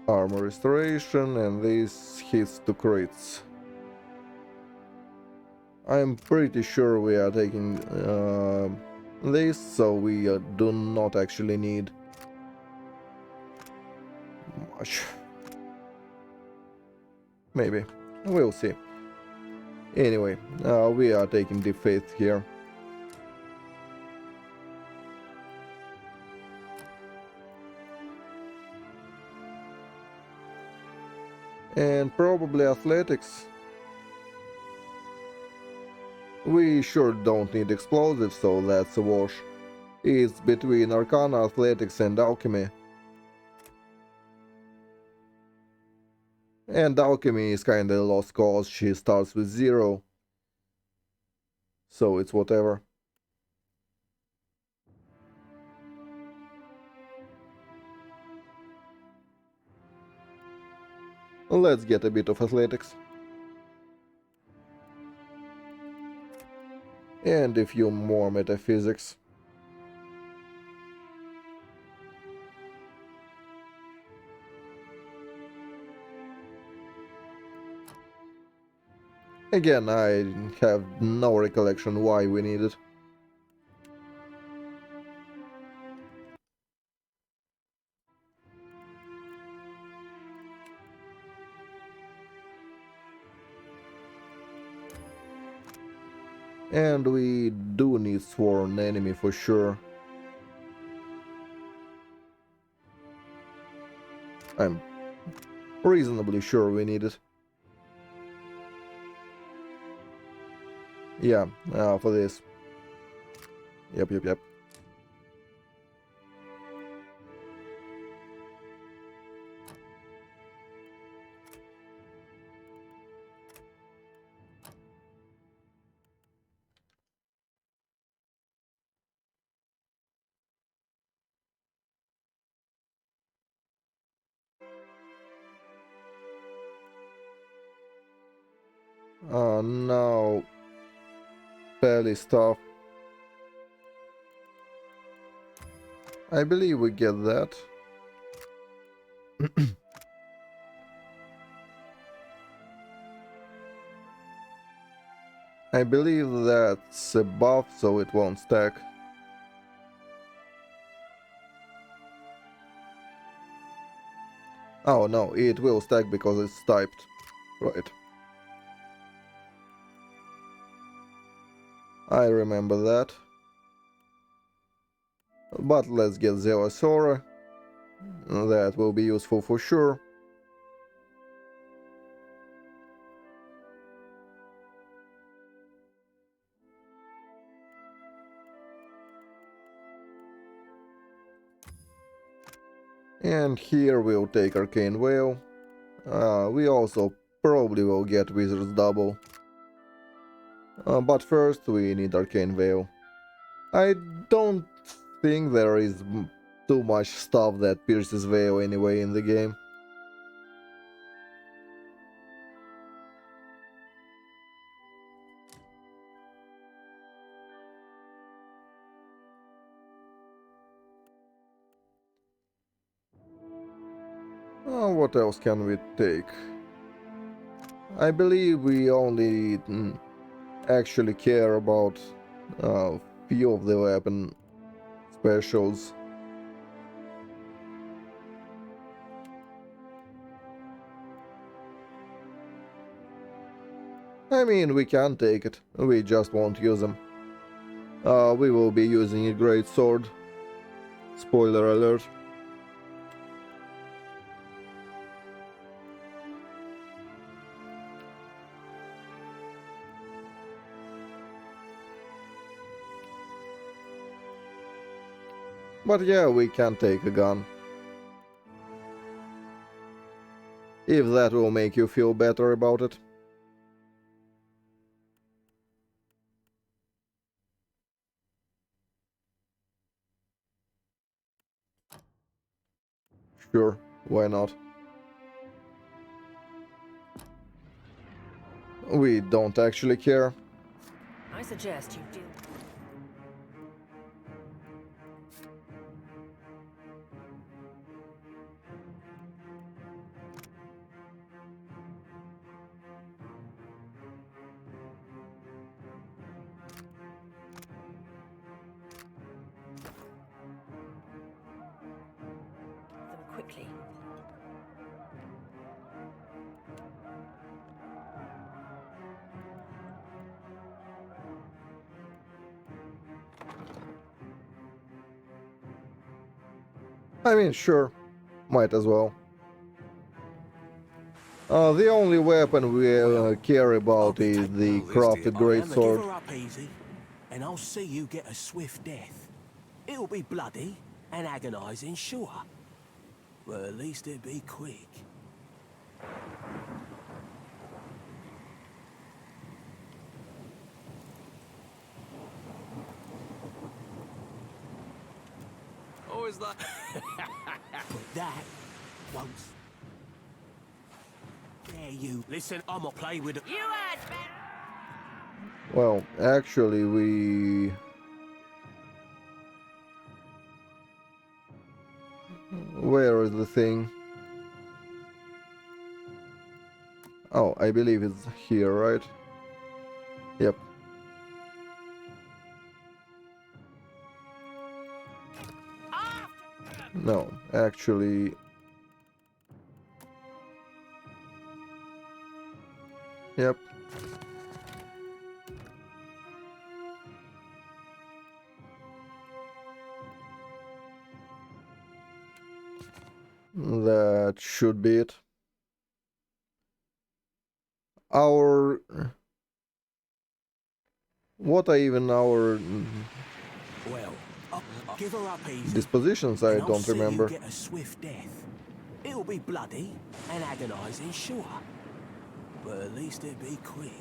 Armor restoration, and this hits to crits. I'm pretty sure we are taking this, so we do not actually need much. Maybe. We'll see. Anyway, we are taking Deep Faith here. And probably Athletics. We sure don't need explosives, so that's a wash. It's between Arcana, Athletics and Alchemy. And Alchemy is kinda a lost cause, she starts with 0. So it's whatever. Let's get a bit of Athletics. And a few more Metaphysics. Again, I have no recollection why we need it. And we do need Sworn Enemy for sure. I'm reasonably sure we need it. Yeah, for this. Yep. Now... Belly stuff. I believe we get that. I believe that's a buff, so it won't stack. Oh no, it will stack because it's typed. Right. I remember that. But let's get Zealosora. That will be useful for sure. And here we'll take Arcane Veil. We also probably will get Wizard's Double. But first we need Arcane Veil. I don't think there is too much stuff that pierces Veil anyway in the game. What else can we take? I believe we only actually care about few of the weapon specials. I mean, we can take it, we just won't use them. We will be using a great sword. Spoiler alert. But yeah, we can take a gun. If that will make you feel better about it. Sure, why not? We don't actually care. I suggest you do. Them quickly. I mean, sure, might as well. The only weapon we care I'll about be is taking the no list here. crafted I am a give greatsword. her up easy, and I'll see you get a swift death. It'll be bloody and agonizing, sure. But at least it'll be quick. Always like. But that won't scare you. Listen, I'ma play with it. You had better. Well, actually, we... Where is the thing? Oh, I believe it's here, right? Yep. No, actually... Yep. That should be it. Our... What are even our Well, I'll give her up easy. dispositions? I and I'll don't see remember. You get a swift death. It'll be bloody and agonizing, sure. But at least it'll be quick.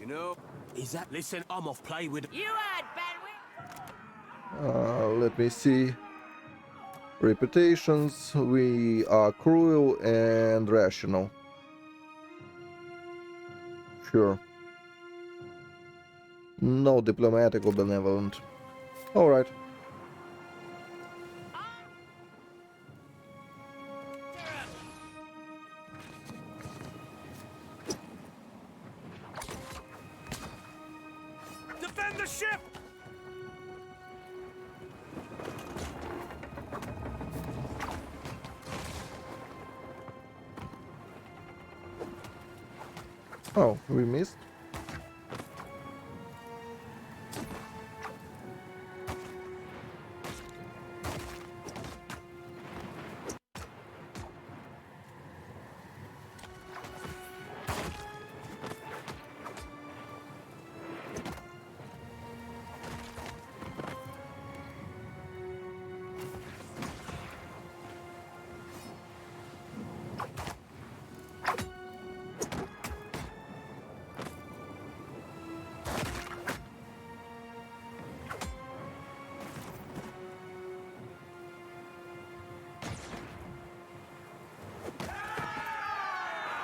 You know. Is that? Listen, I'm off play with. You had better. Let me see. Reputations, we are cruel and rational. Sure. No diplomatic or benevolent. Alright. Defend the ship! Oh, we missed.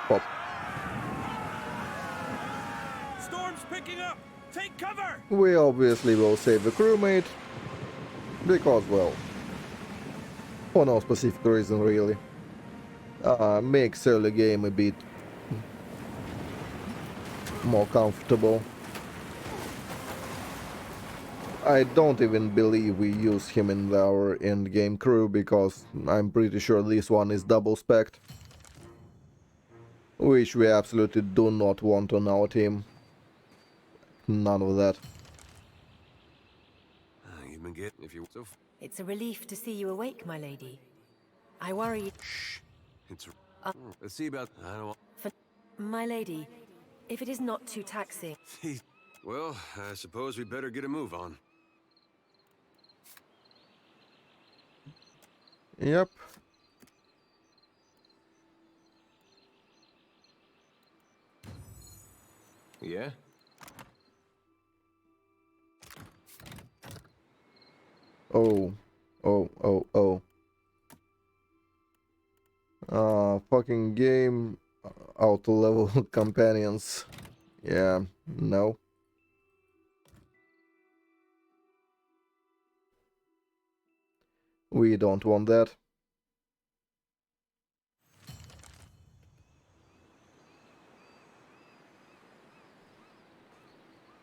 Pop. Storm's picking up! Take cover! We obviously will save the crewmate. Because, well, for no specific reason, really. Makes early game a bit more comfortable. I don't even believe we use him in our endgame crew, because I'm pretty sure this one is double spec'd. Which we absolutely do not want on our team. none of that. You've been getting if you so. It's a relief to see you awake, my lady. I worry Shh. It's. Let's see about. I don't. for my lady. If it is not too taxing. Well, I suppose we better get a move on. Yep. Yeah? Oh. Oh, oh, oh. Fucking game auto level companions. Yeah, no. We don't want that.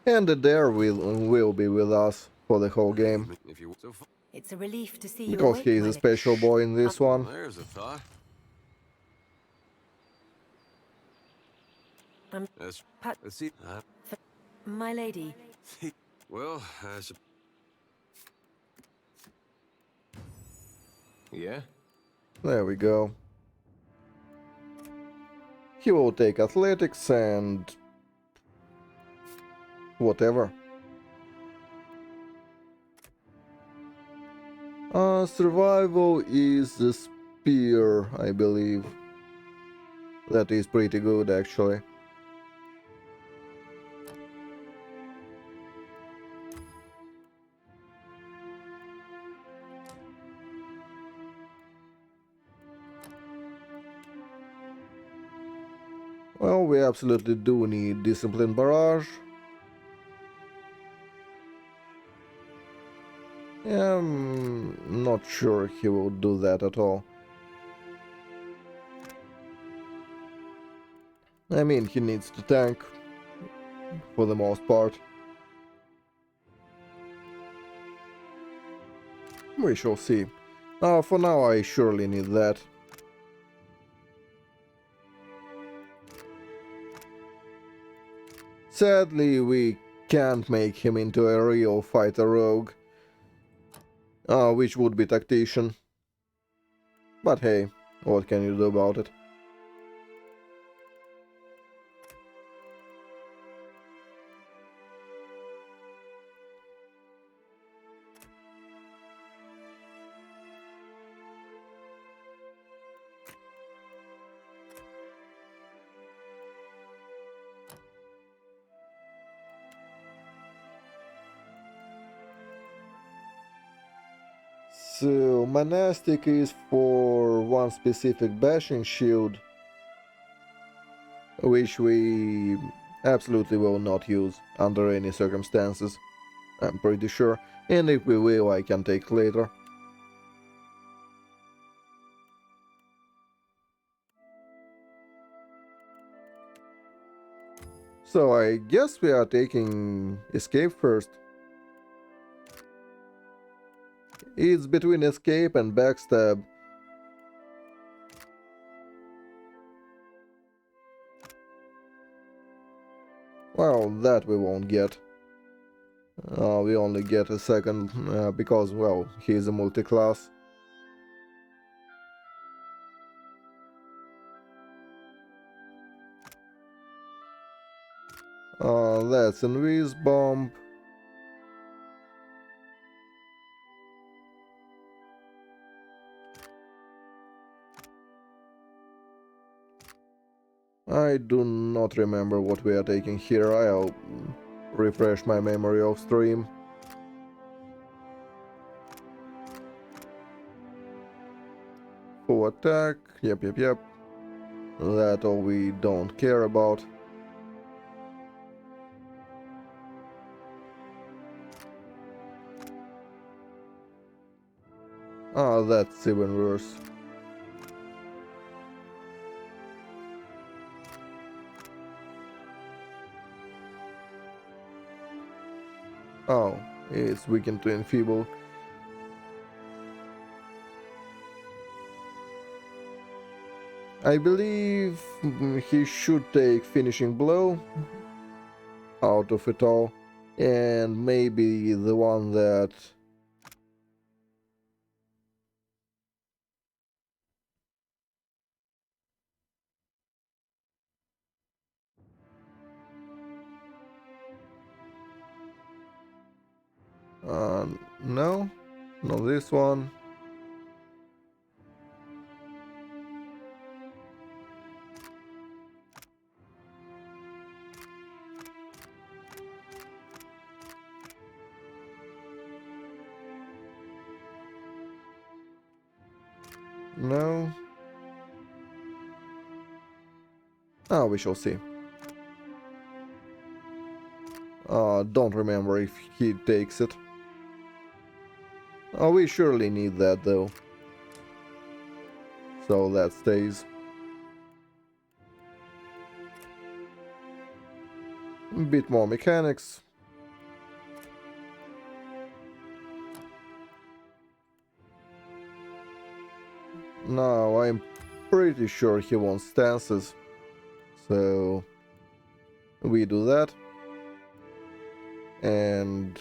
And the dare will be with us for the whole game. If you so. It's a relief to see you Because awake, he is my a lady. special boy in this one. There's a thought. That's. Let's see. My lady. Well, I suppose. Yeah? There we go. He will take athletics and whatever. Survival is the spear, I believe. That is pretty good, actually. Well, we absolutely do need Discipline Barrage. Yeah, I'm not sure he will do that at all. I mean, he needs to tank, for the most part. We shall see. For now, I surely need that. Sadly, we can't make him into a real fighter rogue. Which would be Tactician. But hey, what can you do about it? So, Monastic is for one specific bashing shield, which we absolutely will not use under any circumstances, I'm pretty sure, and if we will, I can take later. So I guess we are taking escape first. It's between escape and backstab. Well, that we won't get. We only get a second because, well, he's a multi-class. That's Invis Bomb. I do not remember what we are taking here. I'll refresh my memory off stream. Full attack. Yep. That all we don't care about. That's even worse. Oh, it's weakened to enfeeble. I believe he should take finishing blow. out of it all. And maybe the one that... no, not this one. No. Ah, we shall see. Don't remember if he takes it. Oh, we surely need that though. So that stays. A bit more mechanics. Now I'm pretty sure he wants stances. So we do that. And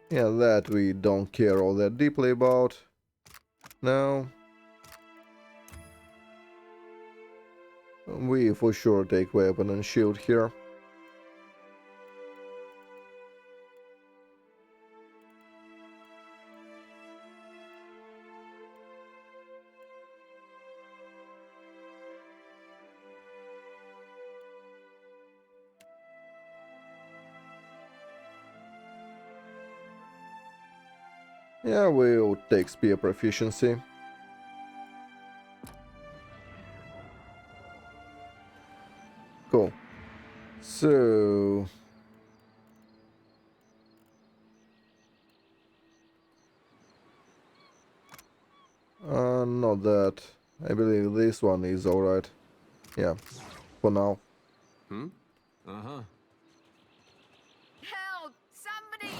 yeah, that we don't care all that deeply about. Now we for sure take weapon and shield here. Yeah, we'll take spear proficiency. Cool. So... not that. I believe this one is alright. Yeah, for now. Hmm? Uh-huh. Help! Somebody!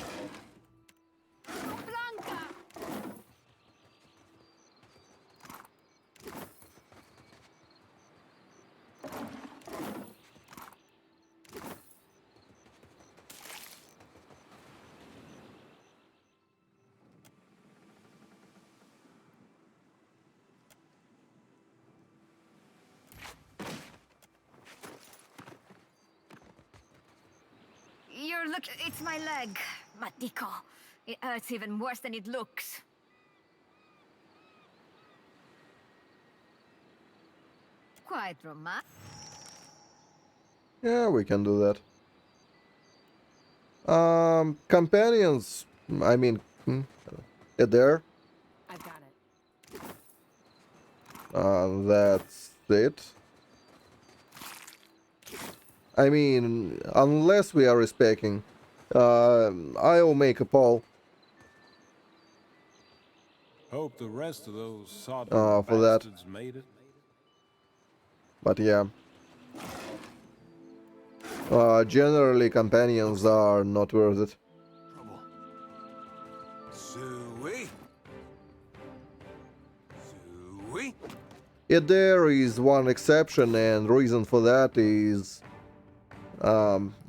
Blanca! You're look. It's my leg, Matiko. It hurts even worse than it looks. Quite romantic. Yeah, we can do that. Companions. I mean, there. I've got it. That's it. I mean, unless we are respecting, I'll make a poll Hope the rest of those sodden for that. bastards made it. But yeah. Generally, companions are not worth it. Trouble. Suey? Suey? Yeah, there is one exception, and reason for that is...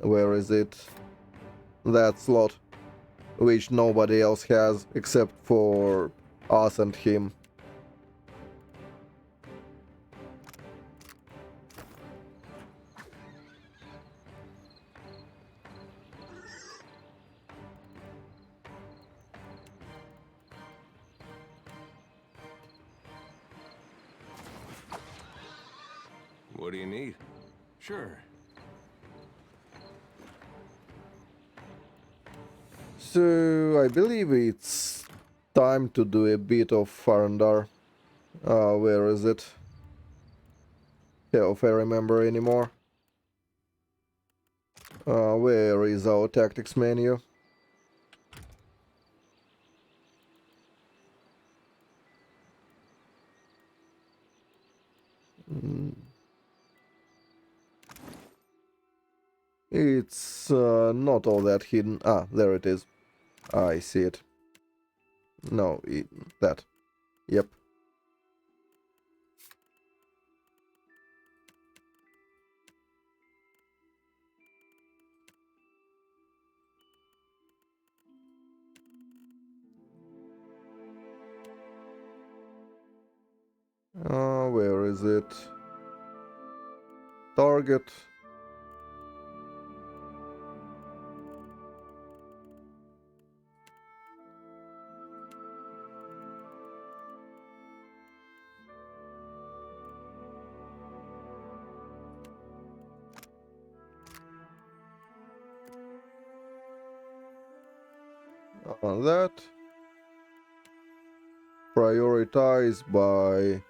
where is it? That slot, which nobody else has except for us and him. What do you need? Sure. So, I believe it's time to do a bit of Farandar. Where is it? Yeah, if I remember anymore. Where is our tactics menu? It's not all that hidden. Ah, there it is. I see it. No, that. Yep. is it? Target. That. Prioritize by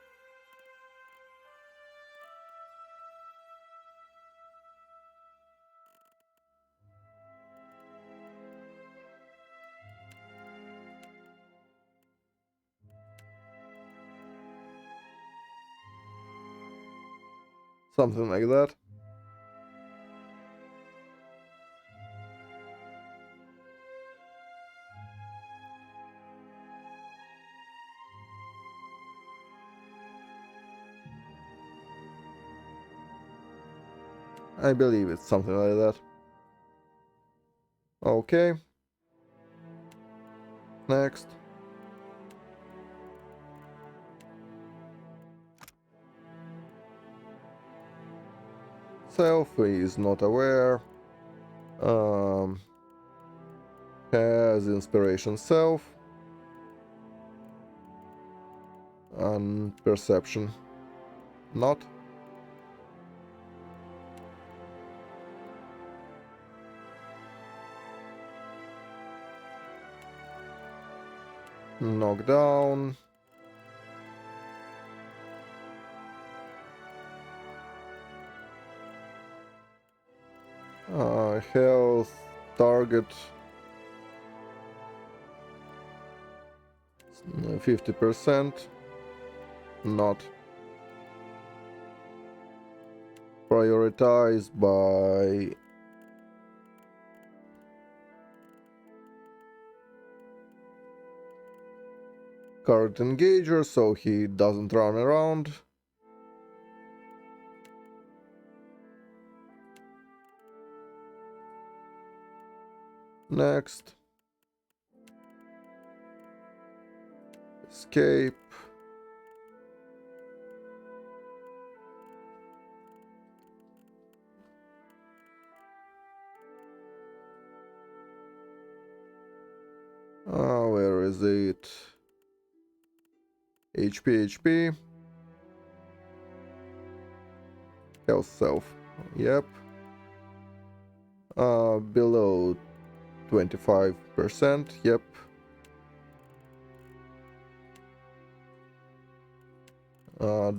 something like that. I believe it's something like that. Okay. Next. Self is not aware. Um, has inspiration self. And perception. Not. Knockdown. Health. Target. 50%. Not. Prioritize by current engager so he doesn't run around. Next. Escape. Where is it? HP. Health self. Yep. Below 25%. Yep.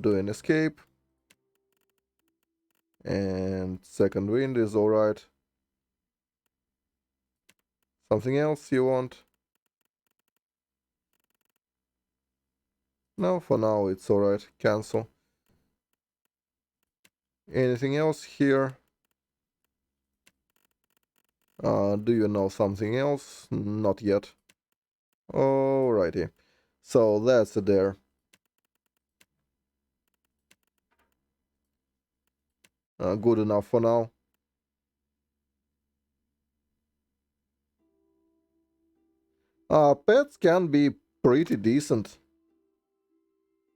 Doing escape. And second wind is alright. Something else you want? No, for now it's alright. Cancel. Anything else here? Do you know something else? Not yet. Alrighty. So that's it there. Good enough for now. Pets can be pretty decent.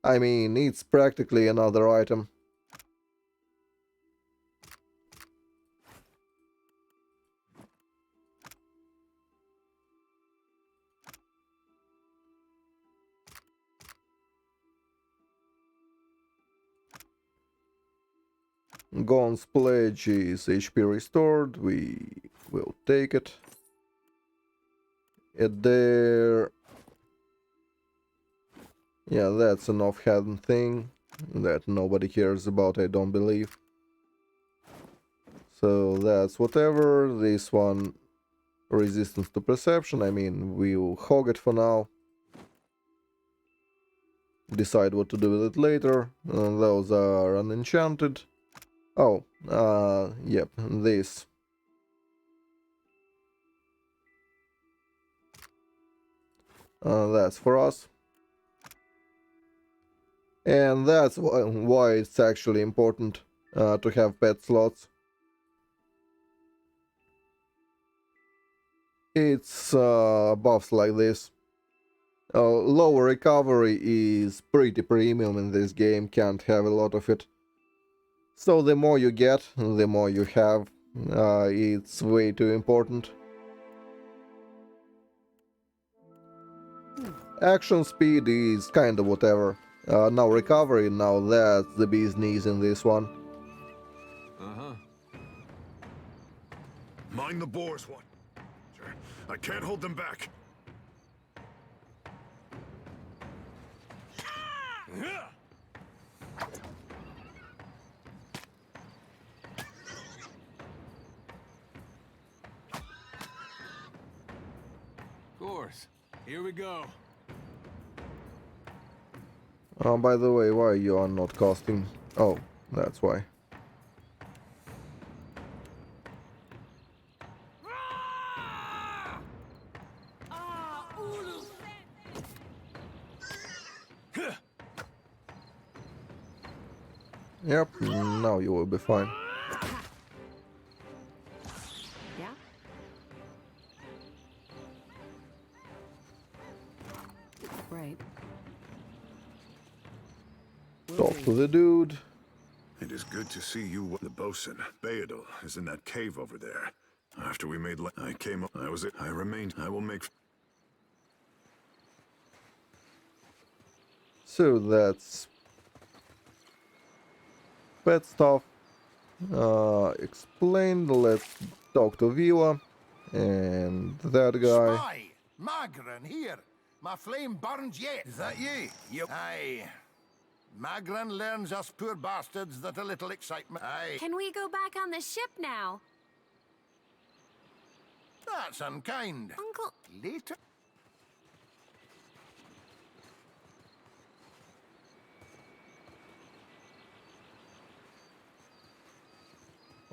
I mean, it's practically another item. Gon's pledge is HP restored. We will take it. There. Yeah, that's an offhand thing that nobody cares about, I don't believe. So that's whatever. This one, resistance to perception. I mean, we'll hog it for now. Decide what to do with it later. Those are unenchanted. Oh, yep, this. That's for us. And that's why it's actually important to have pet slots. It's buffs like this. Lower recovery is pretty premium in this game, can't have a lot of it. So the more you get, the more you have. It's way too important. Action speed is kinda whatever. Now recovery, now that's the bee's knees in this one. Uh-huh. Mind the boars, what? I can't hold them back. Of course. Here we go. By the way, why you are not casting? Oh, that's why. Yep, now you will be fine. Yeah? Right. Talk to the dude. It is good to see you. The bosun, Beadle, is in that cave over there. After we made I came up. I was it. I remained. I will make. So that's pet stuff. Explained. Let's talk to Vila and that guy. Spy! Magran, here! My flame burns yet! Is that ye? Yep. Aye. Magran learns us poor bastards that a little excitement. Aye. Can we go back on the ship now? That's unkind. Uncle... Later.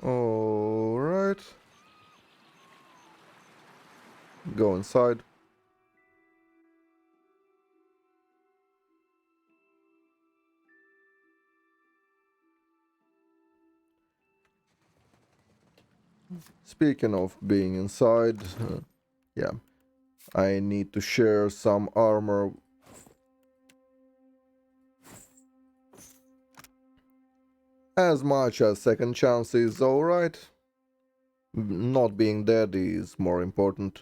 Alright. Go inside. Speaking of being inside, yeah, I need to share some armor. As much as second chance is alright, not being dead is more important.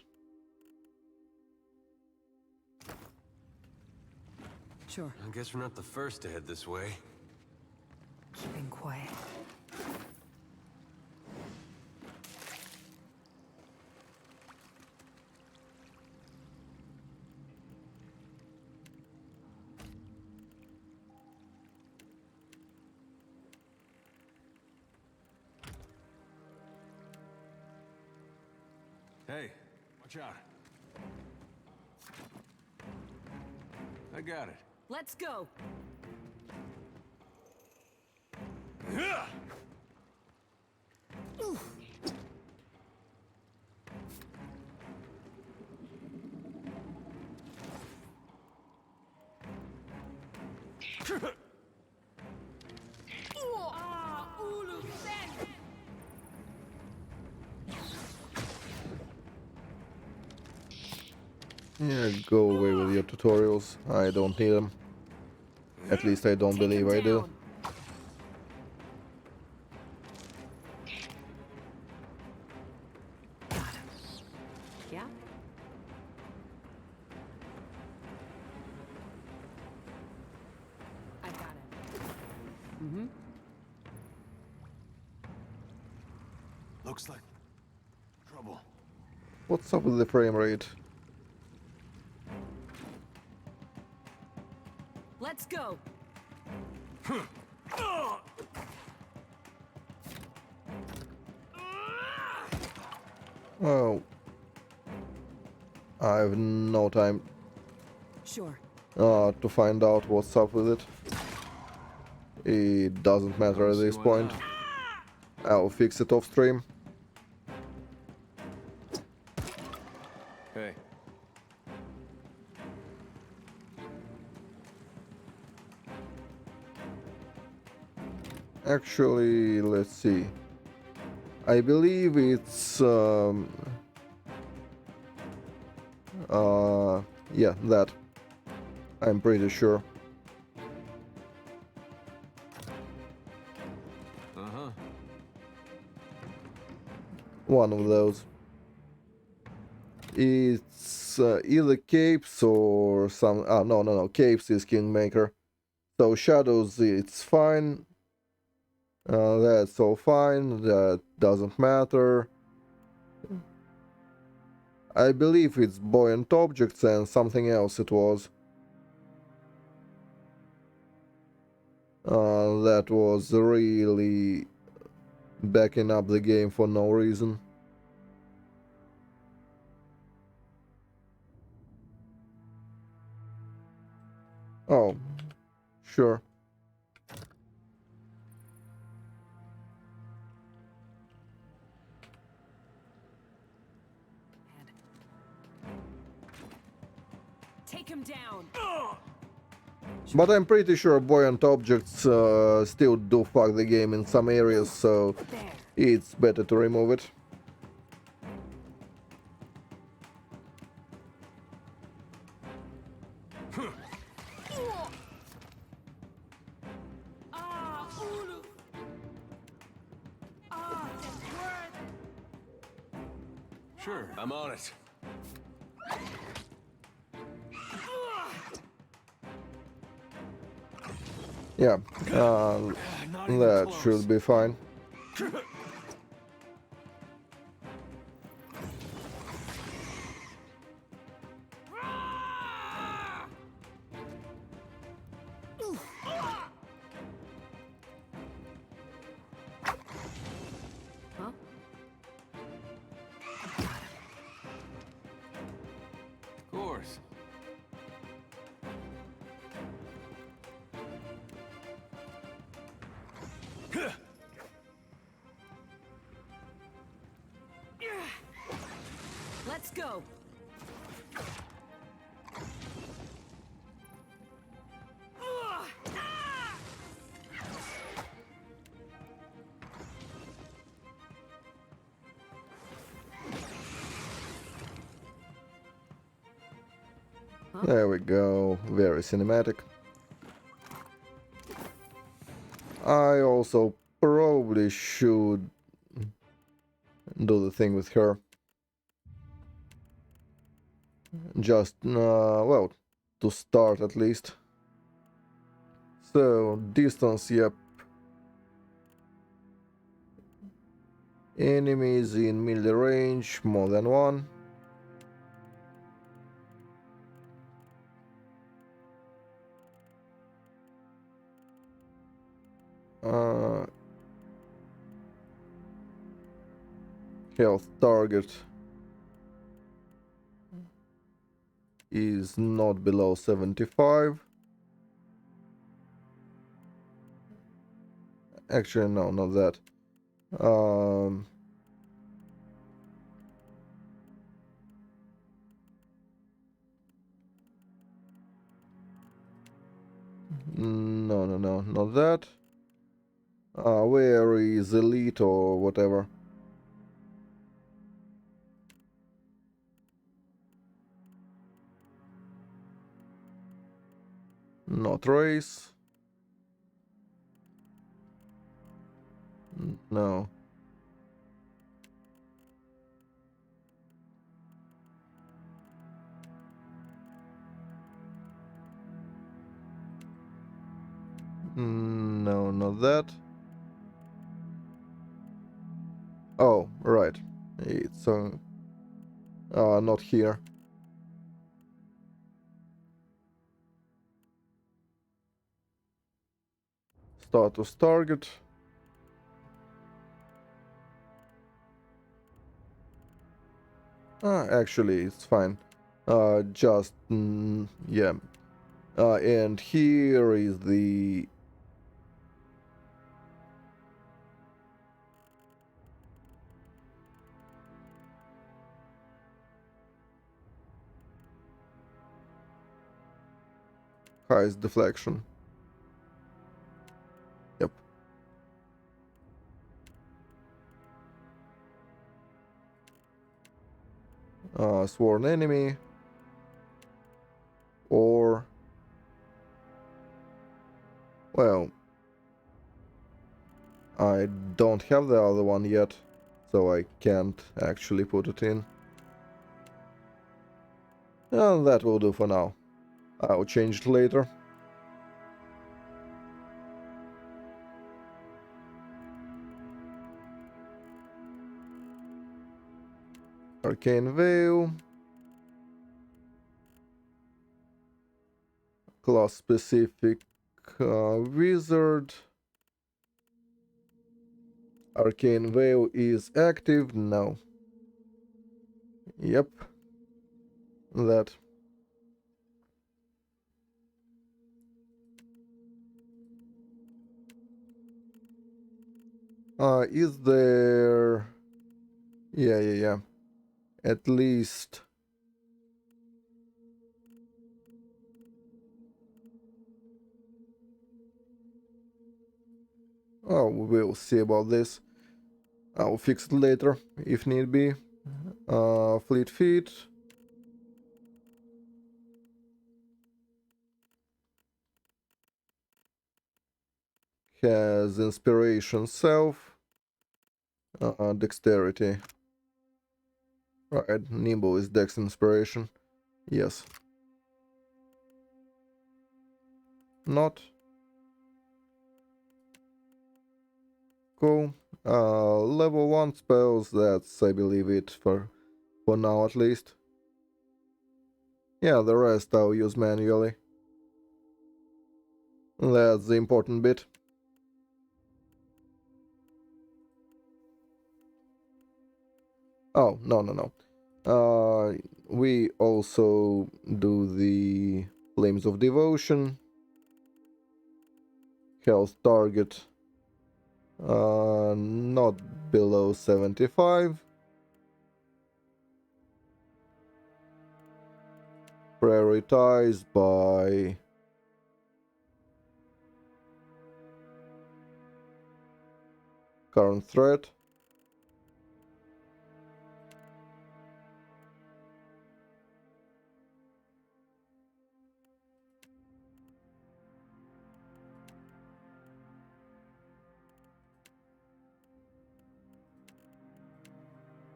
Sure. I guess we're not the first to head this way. Keeping quiet. Hey, watch out. I got it. Let's go! Yeah, go away with your tutorials. I don't need them. At least I don't believe I do. Yeah? I got it. Mm-hmm. Looks like trouble. What's up with the frame rate? Let's go! Well, I have no time Sure. to find out what's up with it. It doesn't matter at this point. I'll fix it off stream. Hey. Actually, let's see. I believe it's yeah, that. I'm pretty sure. Uh-huh. One of those. It's either Capes or some... Ah, no. Capes is Kingmaker. So Shadows, it's fine. That's all fine. That doesn't matter. I believe it's Buoyant Objects and something else it was. That was really backing up the game for no reason. Oh, sure. Take him down. But I'm pretty sure Buoyant Objects still do fuck the game in some areas, so it's better to remove it. Sure, I'm on it. Yeah, that should be fine. Of course. Let's go. There we go, very cinematic. I also probably should do the thing with her. Just, well, to start at least. So, distance, yep. Enemies in melee range, more than one. Health target is not below 75. Actually, no, not that. No, not that. Where is elite or whatever? Not race. No. No, not that. Oh, right. It's not here. Status target. Actually, it's fine. Just, yeah. And here is the... highest deflection. Yep. Sworn enemy. Or don't have the other one yet, so I can't actually put it in. And that will do for now. I'll change it later. Arcane Veil. Class specific wizard. Arcane Veil is active? No. Yep. That. Is there... Yeah. At least... Oh, we'll see about this. I'll fix it later, if need be. Fleet feet. Has inspiration self. Dexterity. Right, nimble is dex inspiration. Yes. Not. Cool. Level 1 spells, that's I believe it for now at least. Yeah, the rest I'll use manually. That's the important bit. Oh, no. We also do the Flames of Devotion. Health target. Not below 75. Prioritized by current threat.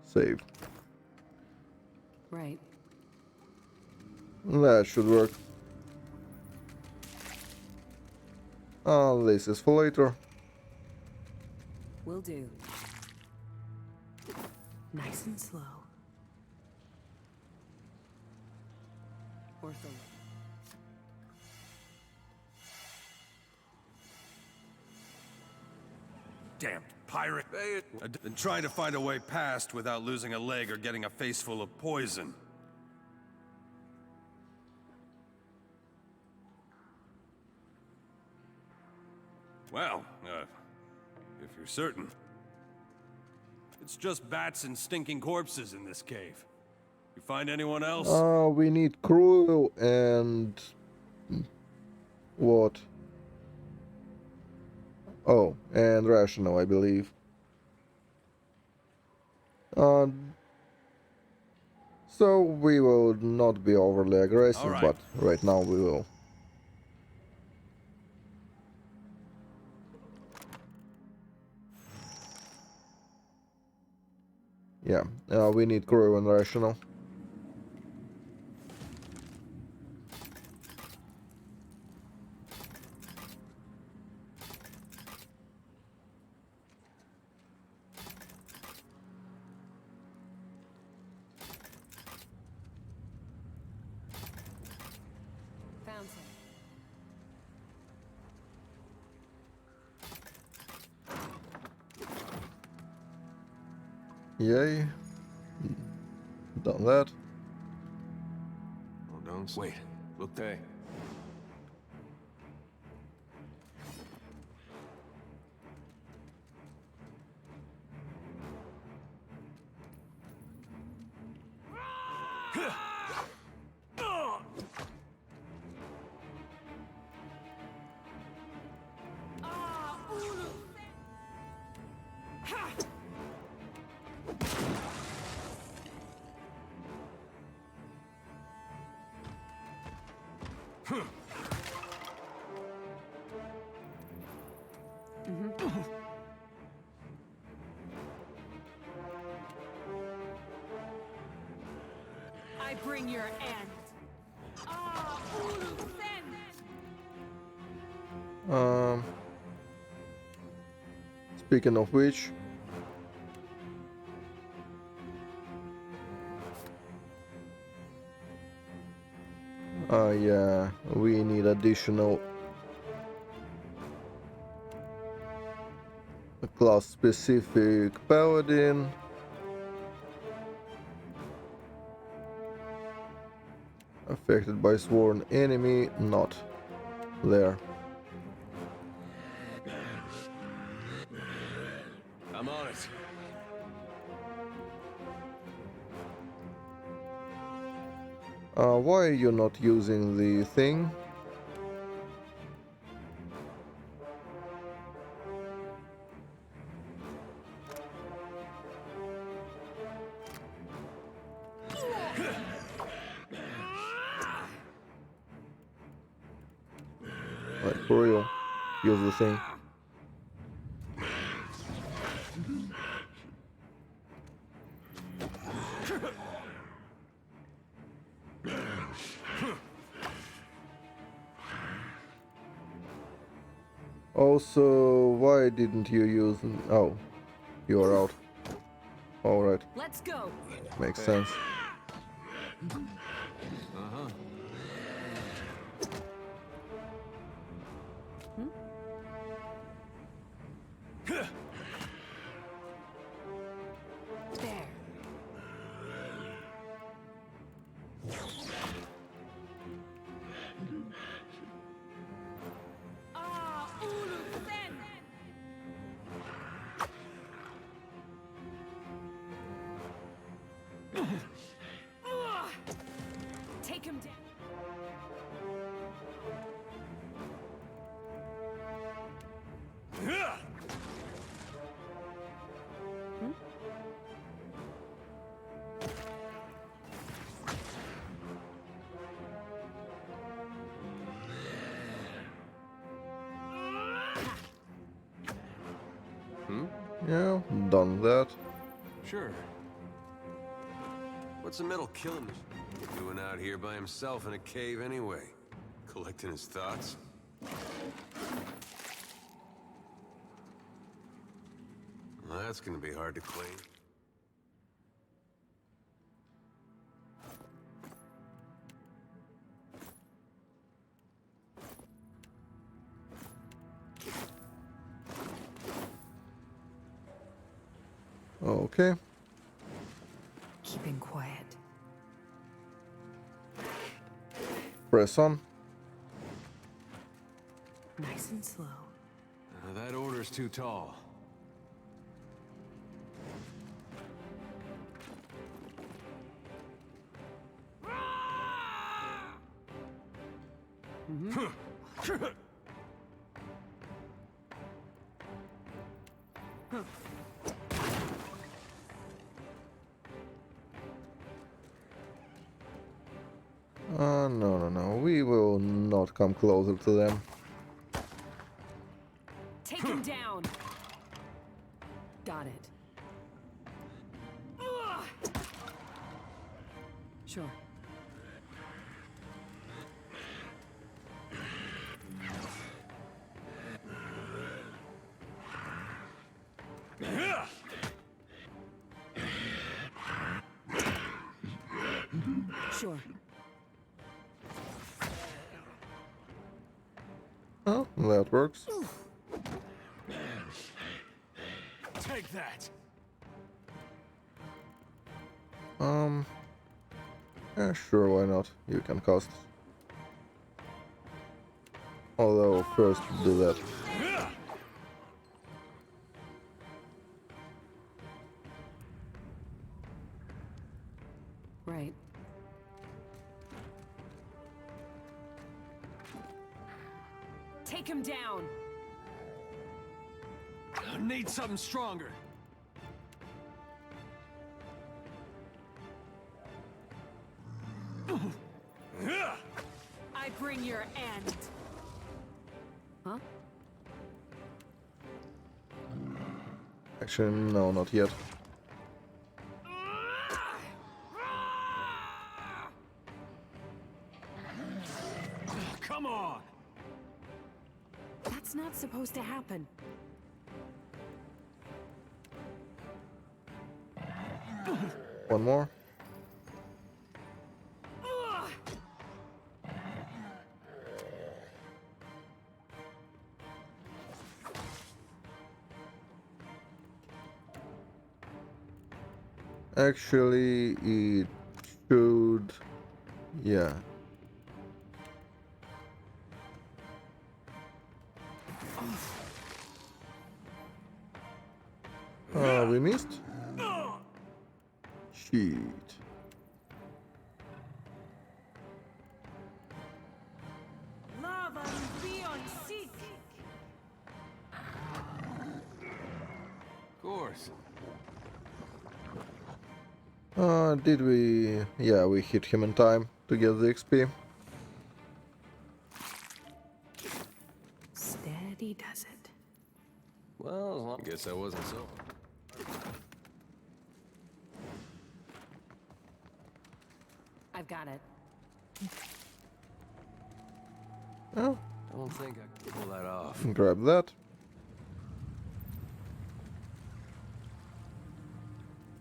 Save. Right. That should work. This is for later. Will do. Nice and slow. Worth a look. Damned pirate. And trying to find a way past without losing a leg or getting a face full of poison. Well, if you're certain. It's just bats and stinking corpses in this cave. You find anyone else? We need crew and... What? Oh, and rational, I believe. So we will not be overly aggressive, right. but right now we will. Yeah, we need crew and rational. Found some. Yay. Done that. Oh, don't wait. Look there. I bring your end. Ah, Ulu Fen! Speaking of which, yeah, we need additional class-specific paladin. Affected by sworn enemy, not there. I'm on it. Why are you not using the thing? Like, for real, use the thing. Also, why didn't you use... Oh, you are out. Alright. Let's go. Makes sense. There. Ah, Ulu Fen! Take him down. Yeah, done that. Sure. What's the metal killing doing out here by himself in a cave anyway? Collecting his thoughts? Well, that's gonna be hard to clean. Okay. Keeping quiet. Press on. Nice and slow. That order's too tall. No. We will not come closer to them. Take him down. Got it. Sure. Sure. Oh, that works. Take that. Yeah, sure, why not? You can cast. Although, first do that. Right. Take him down. I need something stronger. I bring your end. Huh? Actually, no, not yet. Come on! That's not supposed to happen. One more. Actually, it should... yeah. We missed? Shit. Of course. Did we... yeah, we hit him in time to get the XP. Steady does it. Well, I guess I wasn't so. I've got it. Oh, I don't think I can pull that off. grab that.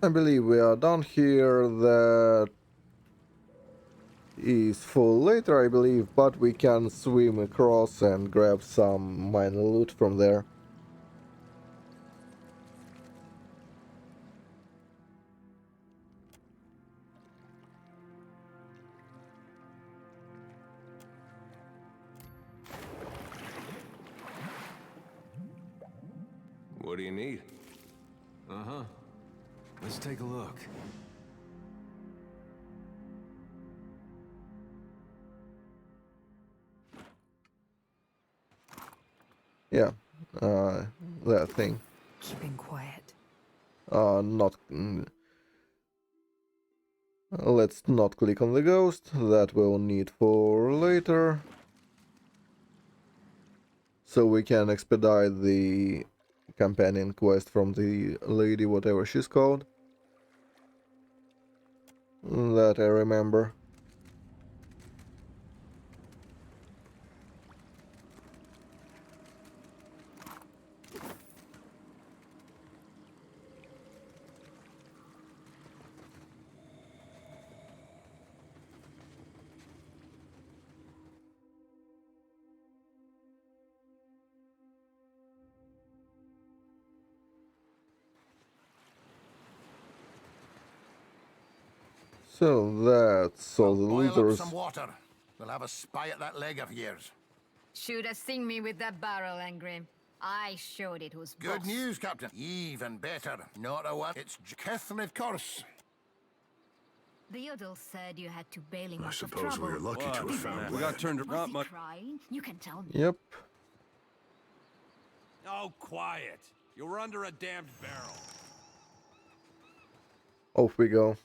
I believe we are done here. That is for later, I believe, but we can swim across and grab some minor loot from there. What do you need? Uh-huh. Let's take a look. Yeah, that thing. Keeping quiet. Not... let's not click on the ghost. That we'll need for later. So we can expedite the companion quest from the lady, whatever she's called. That I remember. So that's all the Boil up looters. some water. We'll have a spy at that leg of yours. Should have seen me with that barrel, Angrim. I showed it who's Good boss. news, Captain. Even better. Not a one. It's Catherine, of course. The Yodel said you had to bail him I out of suppose trouble. we were lucky to have found We got land. turned Was around he much. crying? You can tell me. Yep. Oh, quiet. You were under a damned barrel. Off we go.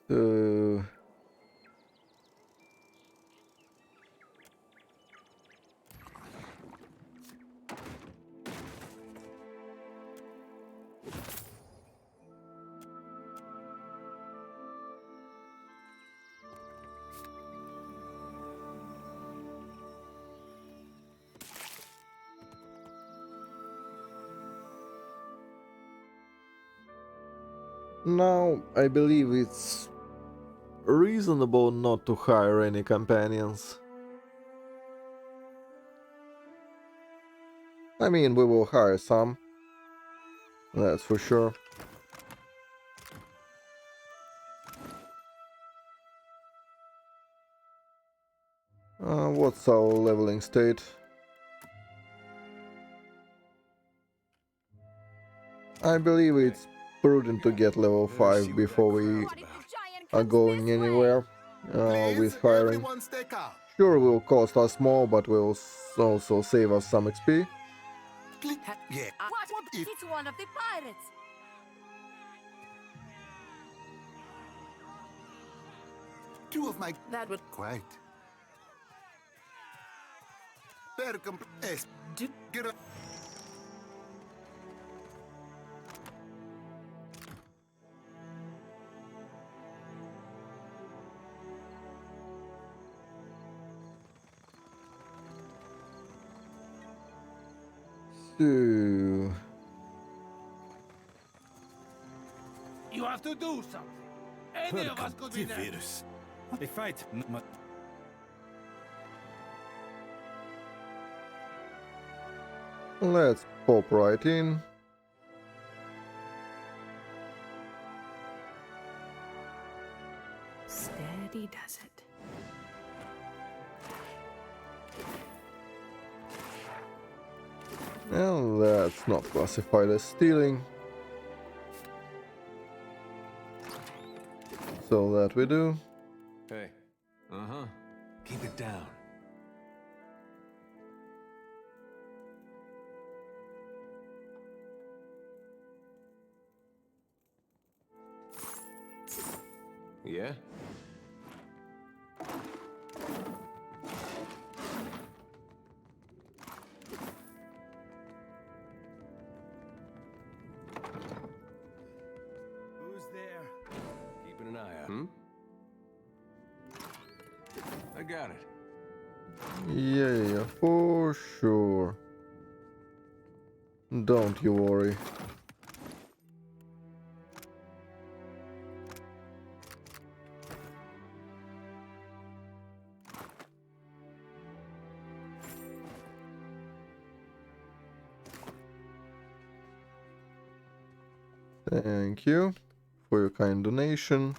So... now, I believe it's reasonable not to hire any companions. I mean, we will hire some. That's for sure. What's our leveling state? I believe it's prudent to get level 5 before we are going anywhere with hiring. Sure, will cost us more, but will also save us some XP. Yeah. What? It's one of the pirates. Two of my... That would... Quite. Better complete... Get up. So... You have to do something. Any of us could be next. They fight. Let's pop right in. Steady does it. And that's not classified as stealing. So that we do. Hey. Uh-huh. Keep it down. Yeah? Who's there? Keeping an eye out. Hmm? I got it. Yeah, for sure. Don't you worry. Thank you for your kind donation.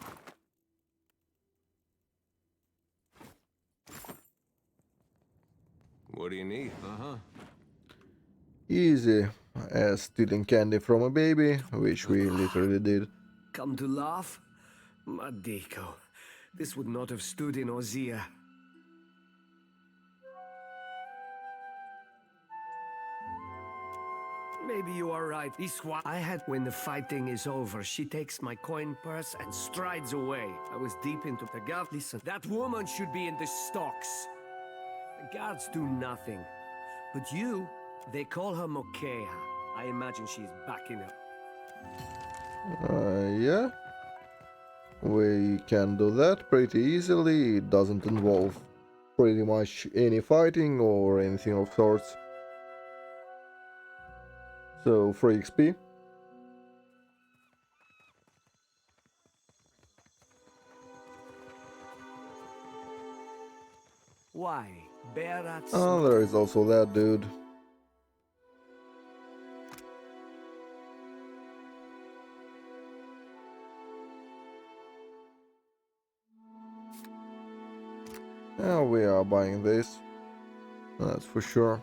What do you need? Uh-huh. Easy as stealing candy from a baby, which we literally did. Come to laugh? Madiko, this would not have stood in Ozia. Maybe you are right. This one I had when the fighting is over. She takes my coin purse and strides away. I was deep into the guard. Listen, that woman should be in the stocks. The guards do nothing. But you, they call her Mokeha. I imagine she's backing up. Yeah. We can do that pretty easily. It doesn't involve pretty much any fighting or anything of sorts. So, free XP. Why? Bear rats. Oh, there is also that dude. Yeah, we are buying this. That's for sure.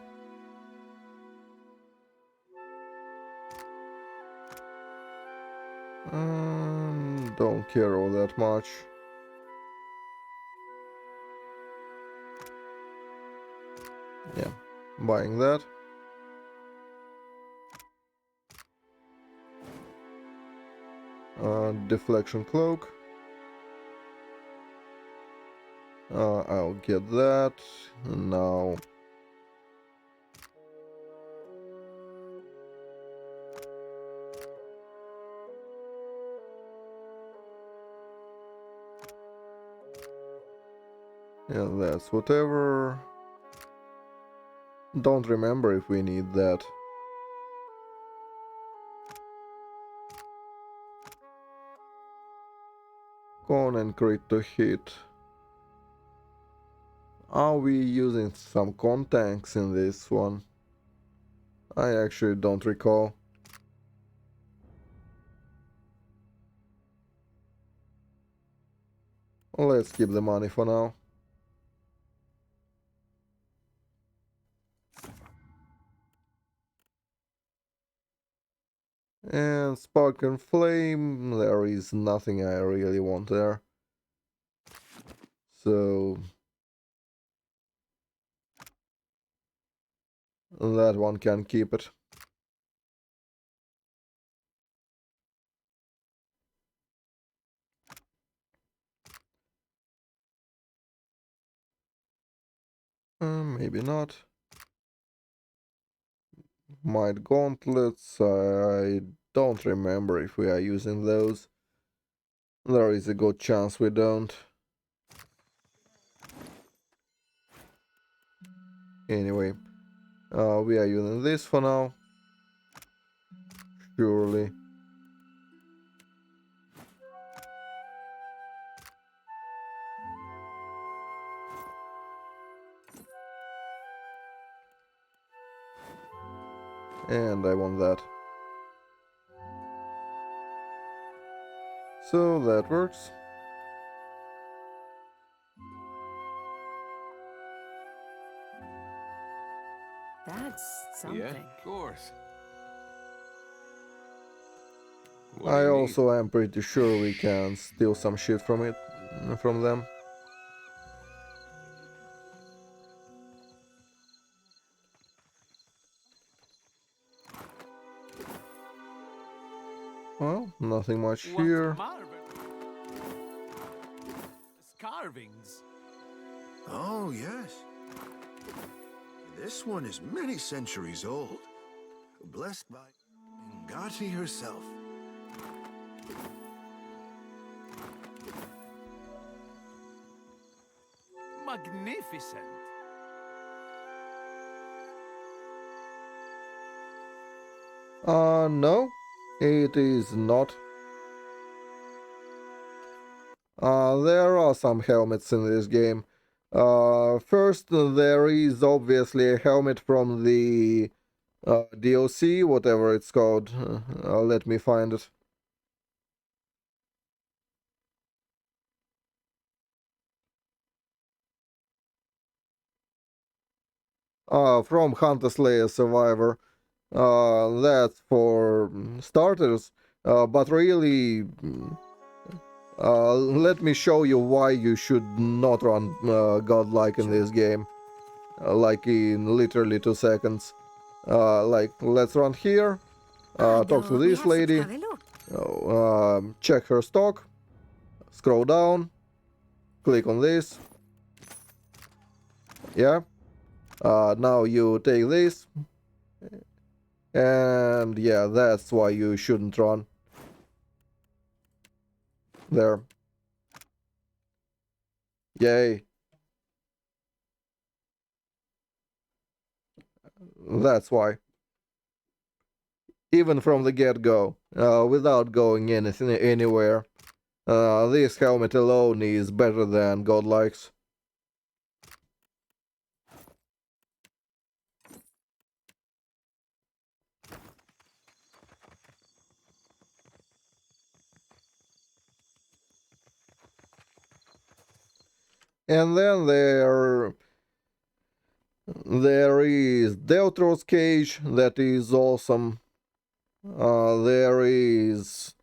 Don't care all that much. Yeah, buying that. Deflection cloak. I'll get that now. Yeah, that's whatever. Don't remember if we need that. Con and crit to hit. Are we using some con tanks in this one? I actually don't recall. Let's keep the money for now. And Spark and Flame, there is nothing I really want there. So that one can keep it. Maybe not. Might gauntlets, I don't remember if we are using those. There is a good chance we don't. Anyway, we are using this for now. Surely. And I want that. So that works. That's something. Yeah, of course. What do I you need? also am pretty sure we can steal some shit from them. Well, nothing much What's the here. matter? Carvings. Oh, yes. This one is many centuries old. Blessed by Ngati herself. Magnificent. No, it is not. There are some helmets in this game. First, there is obviously a helmet from the DLC, whatever it's called. Let me find it. From Hunter Slayer Survivor. That's for starters. But really, let me show you why you should not run godlike in this game. Like in literally 2 seconds. Like, let's run here. Talk to this lady. Check her stock. Scroll down. Click on this. Yeah. Now you take this. And yeah, that's why you shouldn't run. There. Yay. That's why. Even from the get-go, without going anywhere. This helmet alone is better than godlikes. And then there is Deutro's cage, that is awesome. There is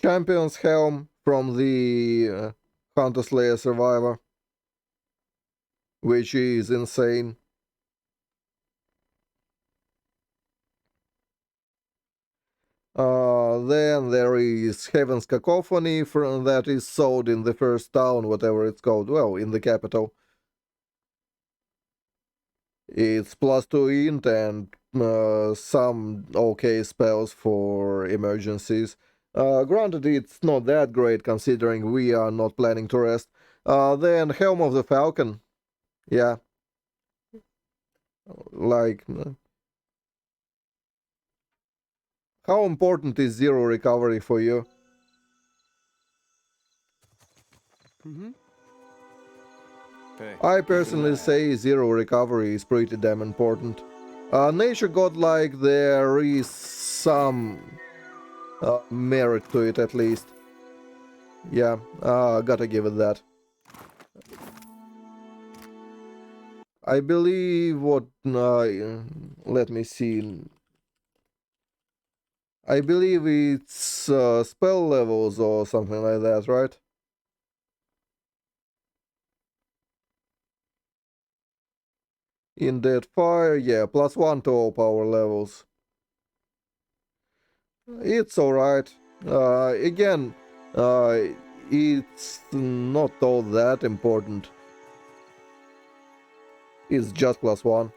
Champion's helm from the Hunter Slayer Survivor, which is insane. Then there is Heaven's Cacophony that is sold in the first town, whatever it's called, well, in the capital. It's +2 int and some okay spells for emergencies. Granted, it's not that great considering we are not planning to rest. Then Helm of the Falcon. Yeah. Like, how important is zero recovery for you? Mm-hmm. Hey, I personally say zero recovery is pretty damn important. Nature Godlike, there is some merit to it at least. Yeah, gotta give it that. I believe what... let me see. I believe it's spell levels or something like that, right? In Dead Fire, yeah, +1 to all power levels. It's alright. Again, it's not all that important. It's just +1.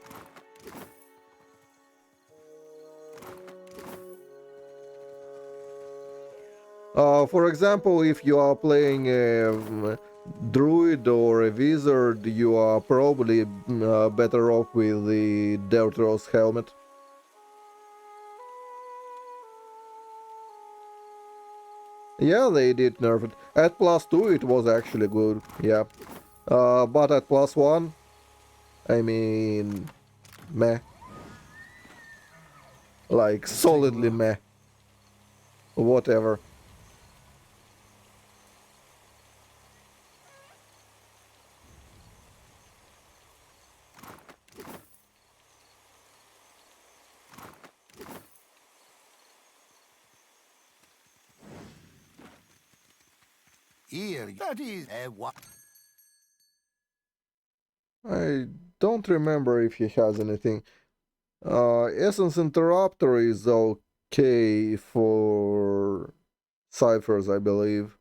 For example, if you are playing a druid or a wizard, you are probably better off with the Deutros helmet. Yeah, they did nerf it. At +2 it was actually good, yeah. But at +1, I mean, meh. Like, solidly meh. Whatever. Here, that is what? I don't remember if he has anything. Essence Interrupter is okay for ciphers, I believe.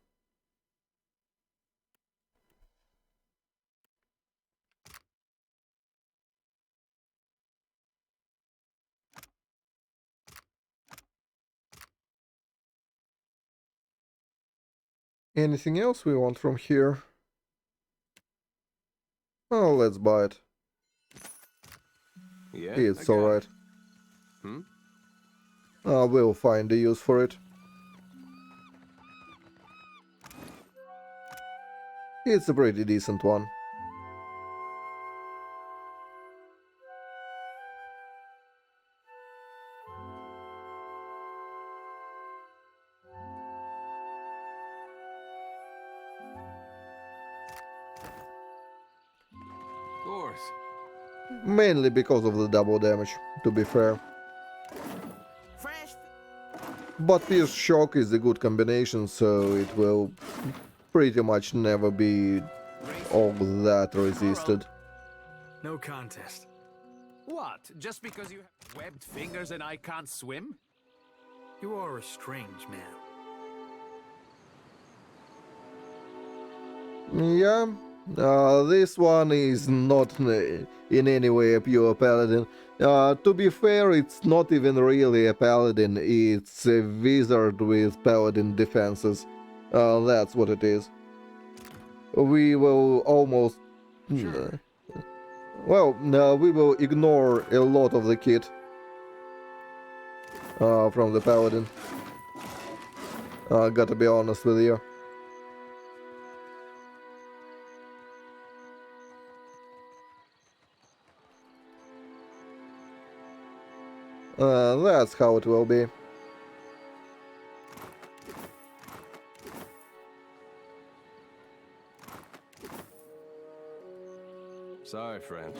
Anything else we want from here? Oh, let's buy it. Yeah, It's alright. Hmm? We'll find a use for it. It's a pretty decent one. Of course. Mainly because of the double damage, to be fair. But Pierce Shock is a good combination, so it will pretty much never be all that resisted. No contest. What? Just because you have webbed fingers and I can't swim? You are a strange man. Yeah, this one is not in any way a pure paladin. To be fair, it's not even really a paladin, it's a wizard with paladin defenses. That's what it is. We will almost... well, we will ignore a lot of the kit from the paladin. Gotta be honest with you. That's how it will be. Sorry, friend.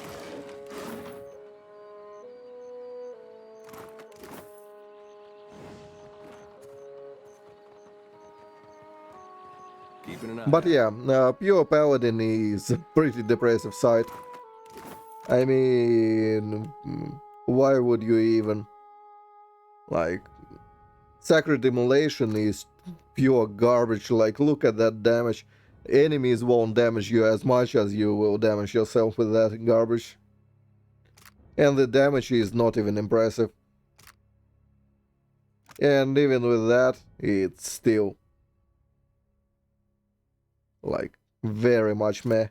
Keeping an eye But out. yeah, pure paladin is a pretty depressive sight. I mean, why would you even? Like, Sacred Immolation is pure garbage. Like, look at that damage. Enemies won't damage you as much as you will damage yourself with that garbage. And the damage is not even impressive. And even with that, it's still, like, very much meh.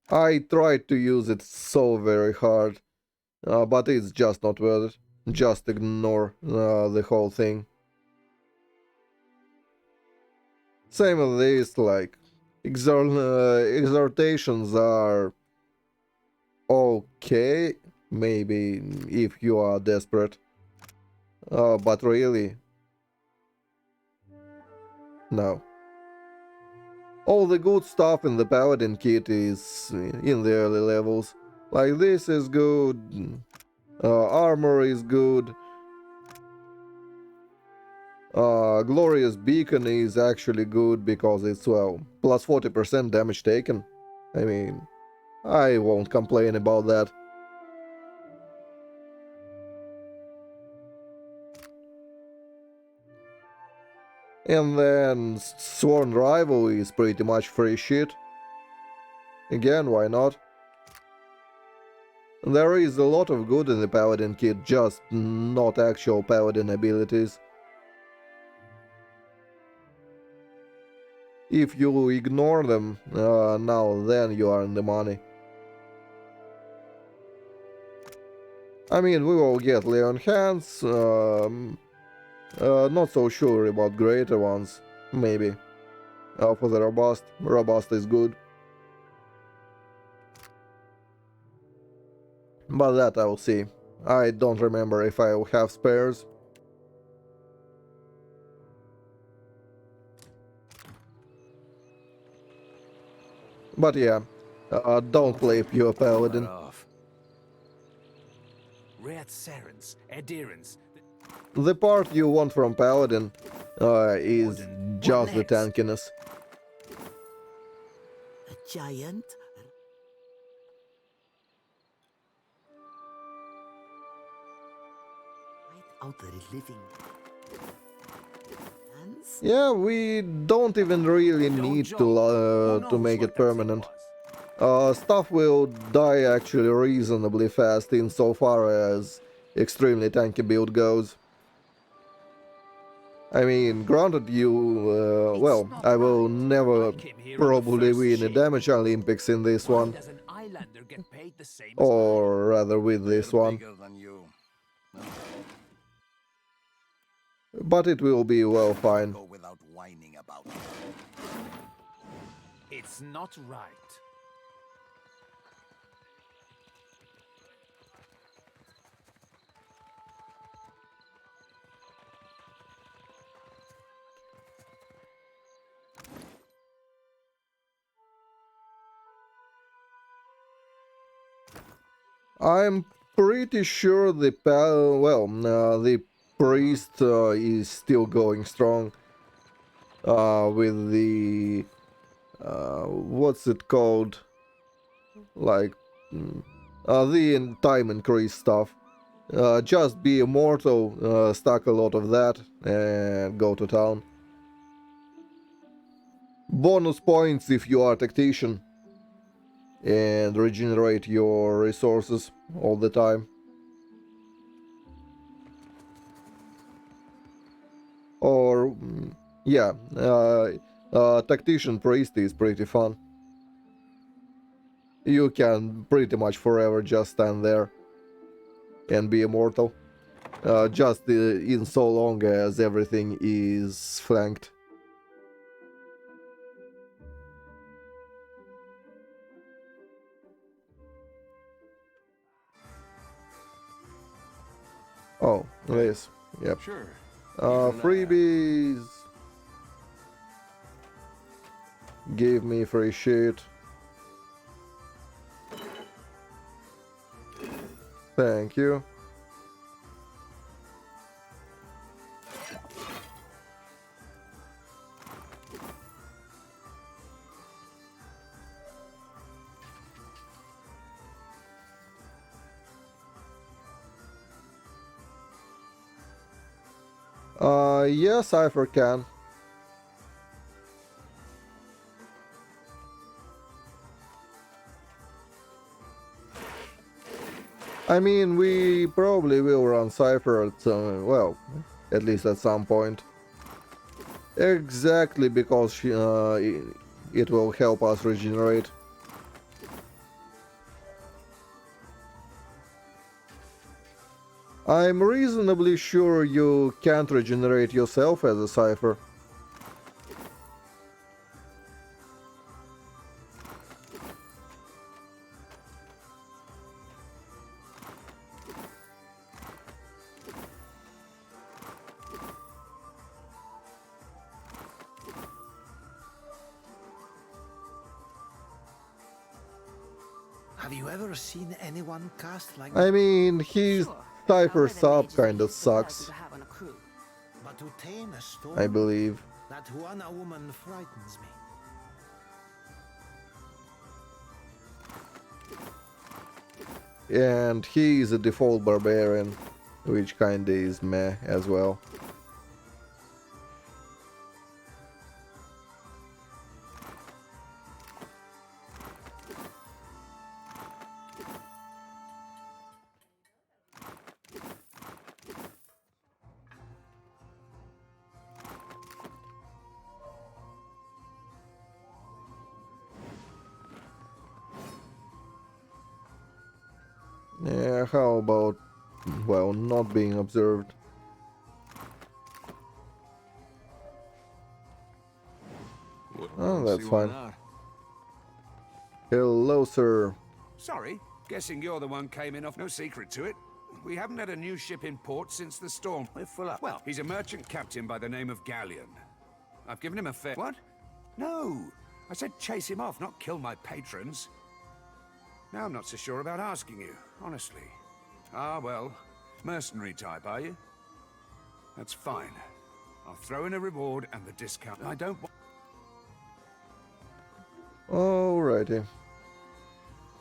I tried to use it so very hard, but it's just not worth it. Just ignore the whole thing. Same with this, like, exhortations are okay, maybe if you are desperate. But really, no. All the good stuff in the Paladin kit is in the early levels. Like, this is good, armor is good, Glorious Beacon is actually good because it's, well, plus 40% damage taken. I mean, I won't complain about that. And then Sworn Rival is pretty much free shit. Again, why not? There is a lot of good in the Paladin kit, just not actual Paladin abilities. If you ignore them, now then you are in the money. I mean, we will get Leon Hands, not so sure about greater ones, maybe. For the Robust, Robust is good. But that I will see. I don't remember if I will have spares. But yeah, don't play pure Paladin. Red Serens, adherence. The part you want from Paladin is just the tankiness. A giant? Out the living. Yeah, we don't even really need to make it permanent. Stuff will die actually reasonably fast insofar as extremely tanky build goes. I mean, granted well, I will never probably win a damage Olympics in this one. Or rather with this one. But it will be, well, fine. It's not right. I'm pretty sure the the priest is still going strong with the what's it called, like the time increase stuff. Just be immortal, stack a lot of that, and go to town. Bonus points if you are tactician, and regenerate your resources all the time. Or, yeah, tactician priest is pretty fun. You can pretty much forever just stand there and be immortal. Just in so long as everything is flanked. Oh, this. Yep. Sure. Freebies. Give me free shit. Thank you. Yeah, Cypher can. I mean, we probably will run Cypher at some, well, at least at some point. Exactly because it will help us regenerate. I'm reasonably sure you can't regenerate yourself as a Cypher. Have you ever seen anyone cast like I mean, his Cypher sub kind of sucks. But To tame a storm, I believe. that one woman frightens me. And he is a default barbarian, which kinda is meh as well. Yeah, how about, well, not being observed? Oh, that's fine. Hello, sir. Sorry, guessing you're the one came in off. No secret to it. We haven't had a new ship in port since the storm. We're full up. Well, he's a merchant captain by the name of Galleon. I've given him a fair... What? No! I said chase him off, not kill my patrons. Now I'm not so sure about asking you, honestly. Ah, well, mercenary type, are you? That's fine. I'll throw in a reward and the discount. I don't want... Alrighty.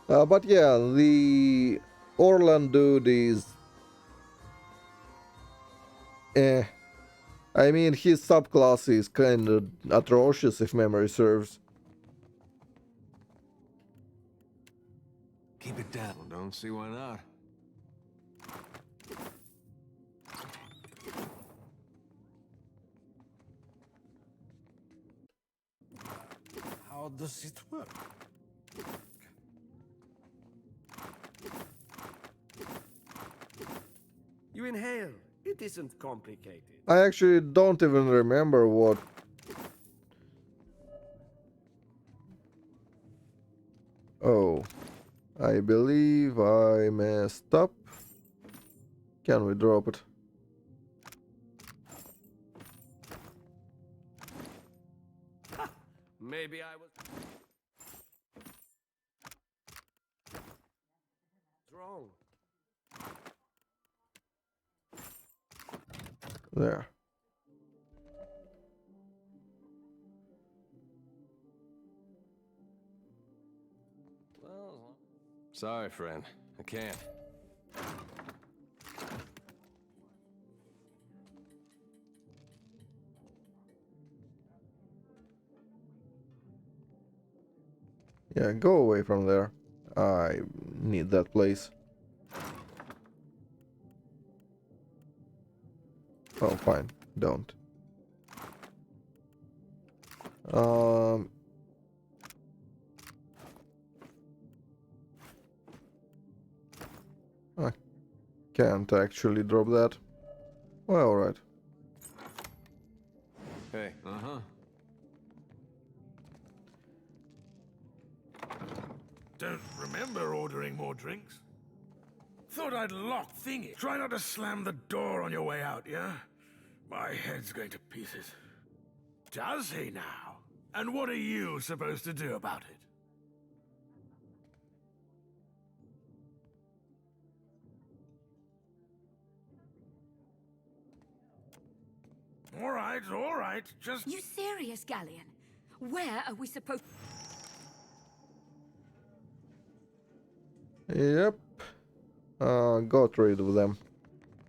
But yeah, the Orlan dude is... I mean, his subclass is kind of atrocious if memory serves. Keep it down. Don't see why not. How does it work? You inhale. It isn't complicated. I actually don't even remember what... Oh, I believe I messed up. Can we drop it? Maybe I was wrong. There. Well, sorry, friend. I can't. Yeah, go away from there. I need that place. Oh, fine. Don't. I can't actually drop that. Well, alright. Hey, uh-huh. Don't remember ordering more drinks. Thought I'd lock thingy. Try not to slam the door on your way out, yeah? My head's going to pieces. Does he now? And what are you supposed to do about it? All right, just... You serious, Galleon? Where are we supposed... Yep. Got rid of them.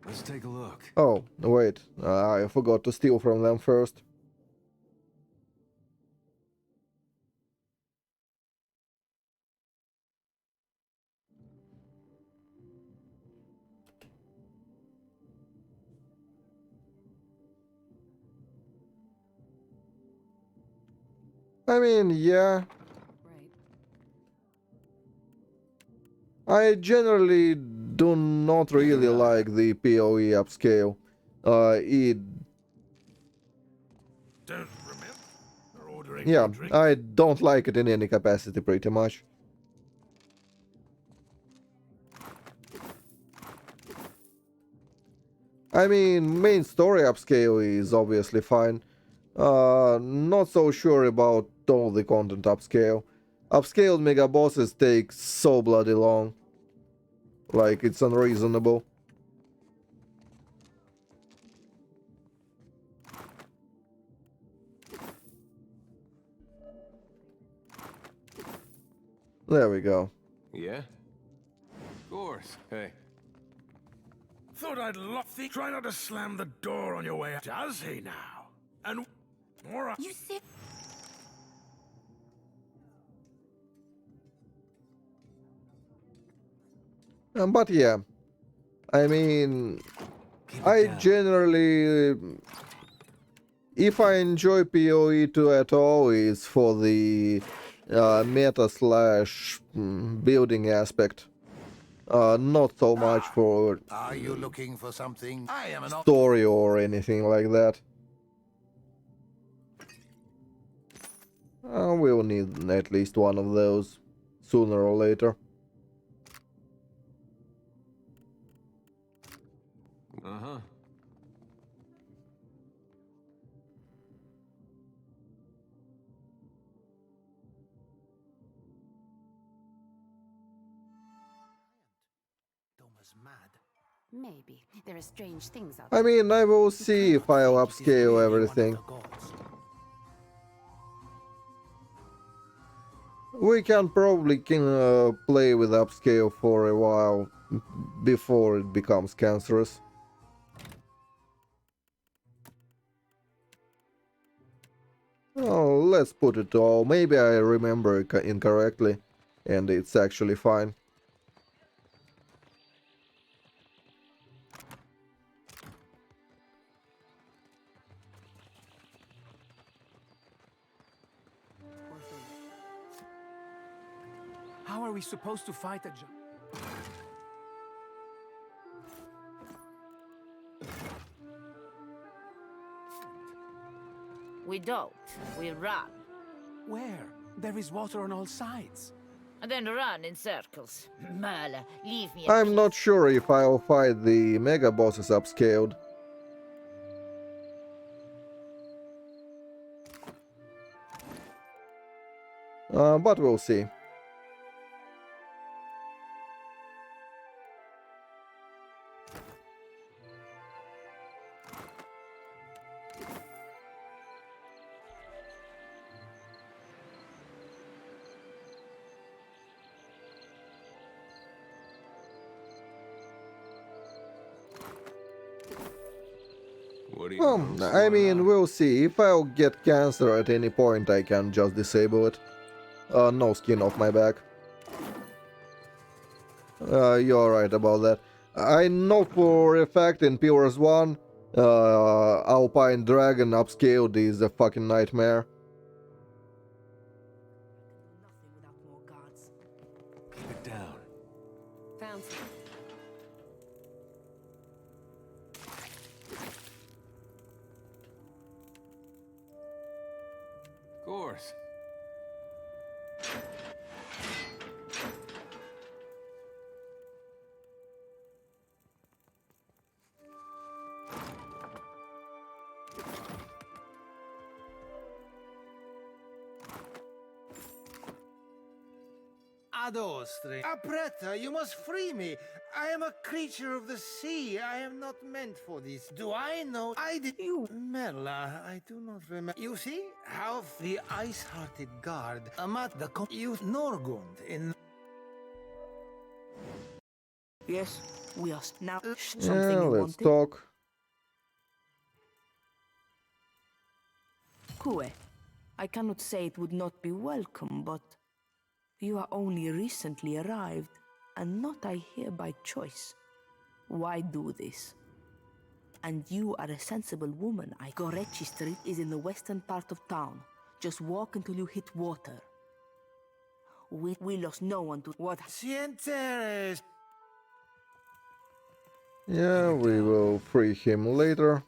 Let's take a look. Oh, wait. I forgot to steal from them first. I mean, yeah. I generally do not really like the PoE upscale. It... Don't remember ordering Yeah, more drinks? I don't like it in any capacity, pretty much. I mean, main story upscale is obviously fine. Not so sure about all the content upscale. Upscaled mega bosses take so bloody long. Like, it's unreasonable. There we go. Yeah? Of course. Hey. Thought I'd lock the... Try not to slam the door on your way out. Does he now? And... More... You see? But yeah, I mean, I generally, if I enjoy PoE 2 at all, it's for the meta slash building aspect. Not so much for Are you looking for something? I am an story or anything like that. We'll need at least one of those sooner or later. Uh-huh. Maybe. There are strange things out I mean, I will see if I'll upscale everything. We can probably play with upscale for a while before it becomes cancerous. Oh, let's put it all. Maybe I remember it incorrectly, and it's actually fine. How are we supposed to fight a giant? We don't. We run. Where? There is water on all sides. And then run in circles. Merle, leave me I'm not sure if I'll fight the mega bosses upscaled. But we'll see. I mean, we'll see. If I'll get cancer at any point, I can just disable it. No skin off my back. You're right about that. I know for a fact in Pillars 1, Alpine Dragon upscaled is a fucking nightmare. Keep it down. Found some. Of course. Adostre. Apretta, you must free me. I am a creature of the sea. I am not meant for this. Do I know? I did. You, Merla, I do not remember. You see how the ice-hearted guard, Amat the you Norgund in. Yes, we are now. Yeah, let's talk. Kue, I cannot say it would not be welcome, but you are only recently arrived, and not I here by choice. Why do this? And you are a sensible woman. Gorechi Street is in the western part of town. Just walk until you hit water. We lost no one to what? Sienteres. Yeah, we will free him later.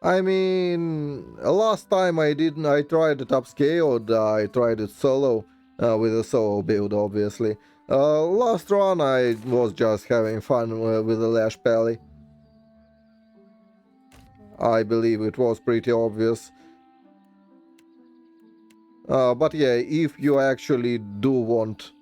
I mean, last time I tried it upscaled, I tried it solo, with a solo build, obviously. Last run I was just having fun with the Lash Pally. I believe it was pretty obvious. But yeah, if you actually do want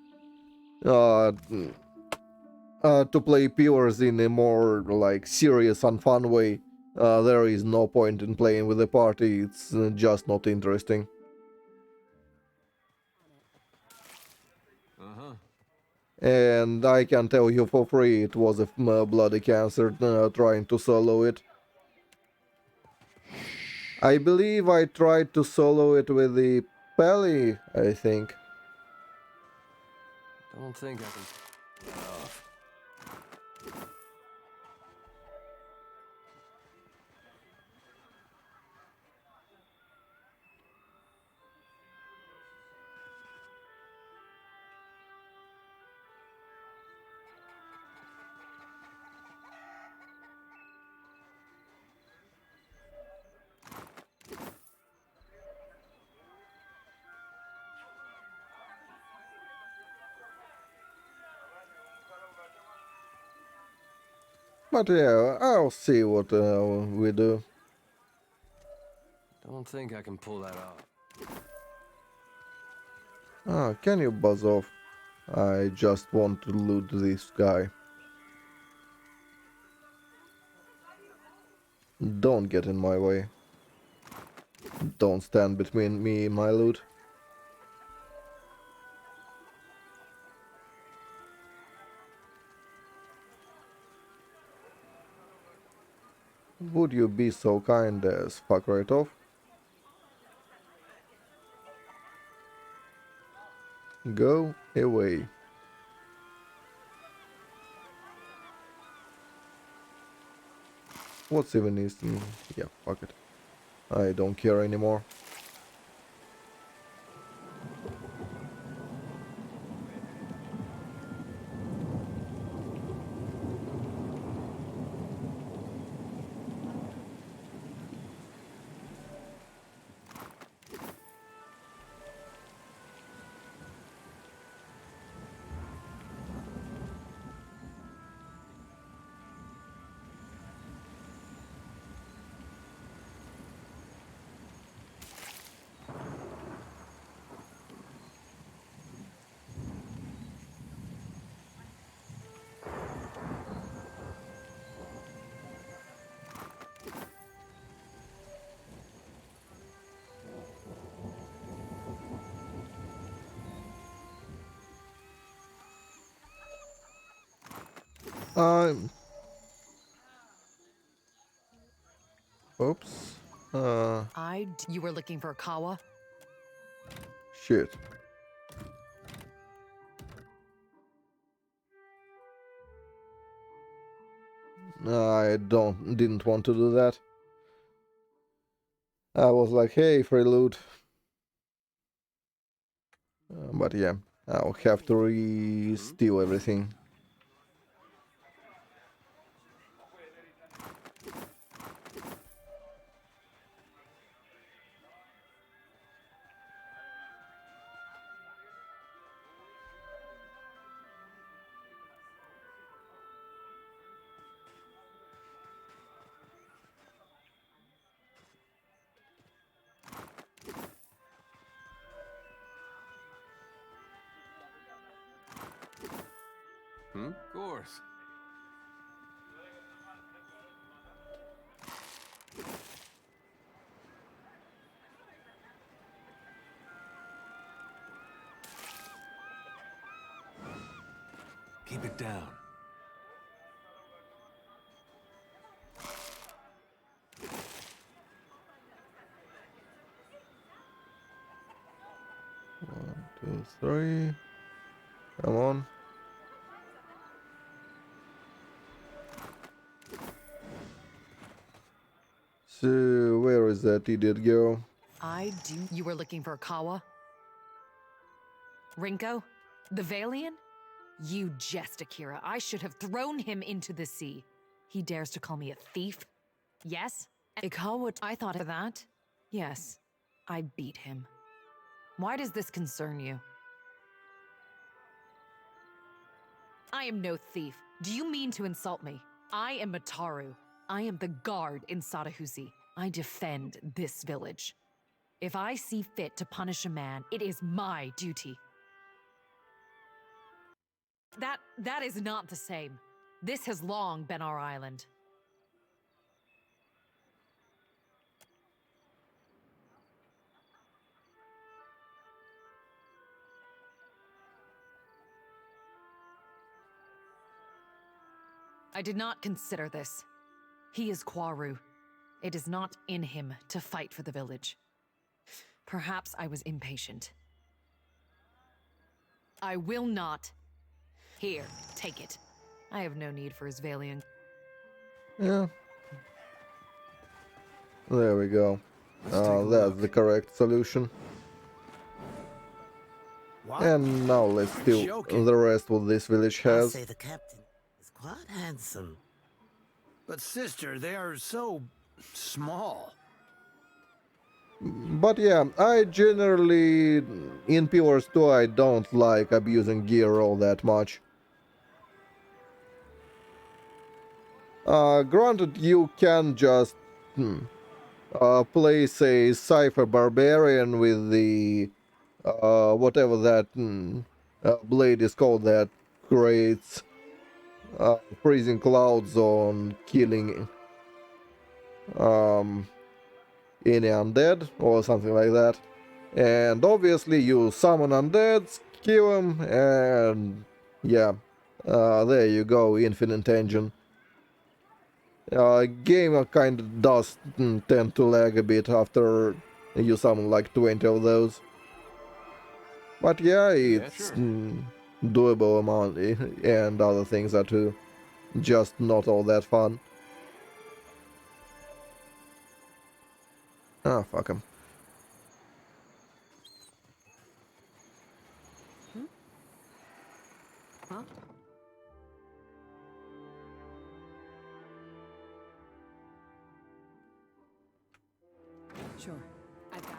to play pillars in a more like serious and fun way, there is no point in playing with the party. It's just not interesting. And I can tell you for free, it was a bloody cancer trying to solo it. I believe I tried to solo it with the Peli, I think. Don't think I can... But yeah, I'll see what we do. Don't think I can pull that off. Ah, can you buzz off? I just want to loot this guy. Don't get in my way. Don't stand between me and my loot. Would you be so kind as fuck right off? Go away. What's even is... yeah, fuck it. I don't care anymore. I'm... oops. You were looking for Kawa? Shit. I didn't want to do that. I was like, hey, free loot. But yeah, I'll have to re-steal everything. Of course. Keep it down. One, two, three. Come on. So, where is that idiot girl? You were looking for Kawa? Rinko? The Valian? You jest, Akira. I should have thrown him into the sea. He dares to call me a thief? Yes? Ikawa, I thought of that. Yes, I beat him. Why does this concern you? I am no thief. Do you mean to insult me? I am Mataru. I am the guard in Sadahuzi. I defend this village. If I see fit to punish a man, it is my duty. That is not the same. This has long been our island. I did not consider this. He is Quaru. It is not in him to fight for the village. Perhaps I was impatient. I will not. Here, take it. I have no need for his Valiant. Yeah. There we go. Let's take a That's look. the correct solution. What? And now let's You're do joking. the rest what this village I'll has. say the captain is quite handsome. But sister, they are so small. But yeah, I generally, in Pillars 2, I don't like abusing gear all that much. Granted, you can just place a Cypher Barbarian with the whatever that blade is called that creates freezing clouds on killing any undead or something like that. And obviously you summon undeads, kill them, and yeah, there you go, infinite engine. Game kind of does tend to lag a bit after you summon like 20 of those. But yeah, it's sure. doable amount, and other things are too. Just not all that fun. Ah, fuck him. Huh? Sure, I got it.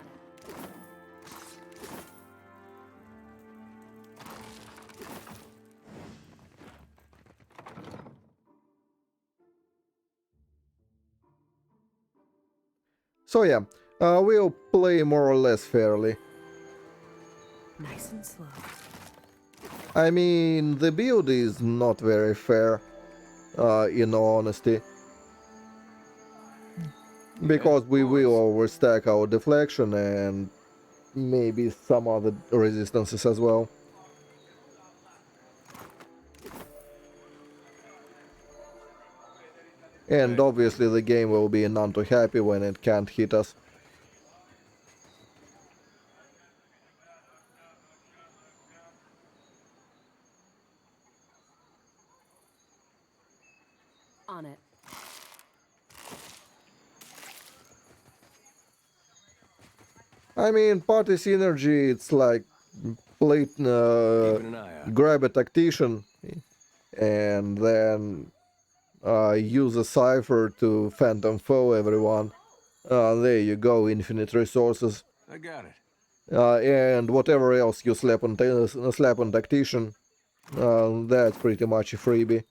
So yeah, we'll play more or less fairly. Nice and slow. I mean, the build is not very fair, in all honesty. Because we will overstack our deflection and maybe some other resistances as well. And obviously the game will be none too happy when it can't hit us. On it. I mean, party synergy, it's like play, Keeping an eye out. grab a tactician and then use a cipher to phantom foe everyone. There you go, infinite resources. I got it. And whatever else you slap on tactician, that's pretty much a freebie.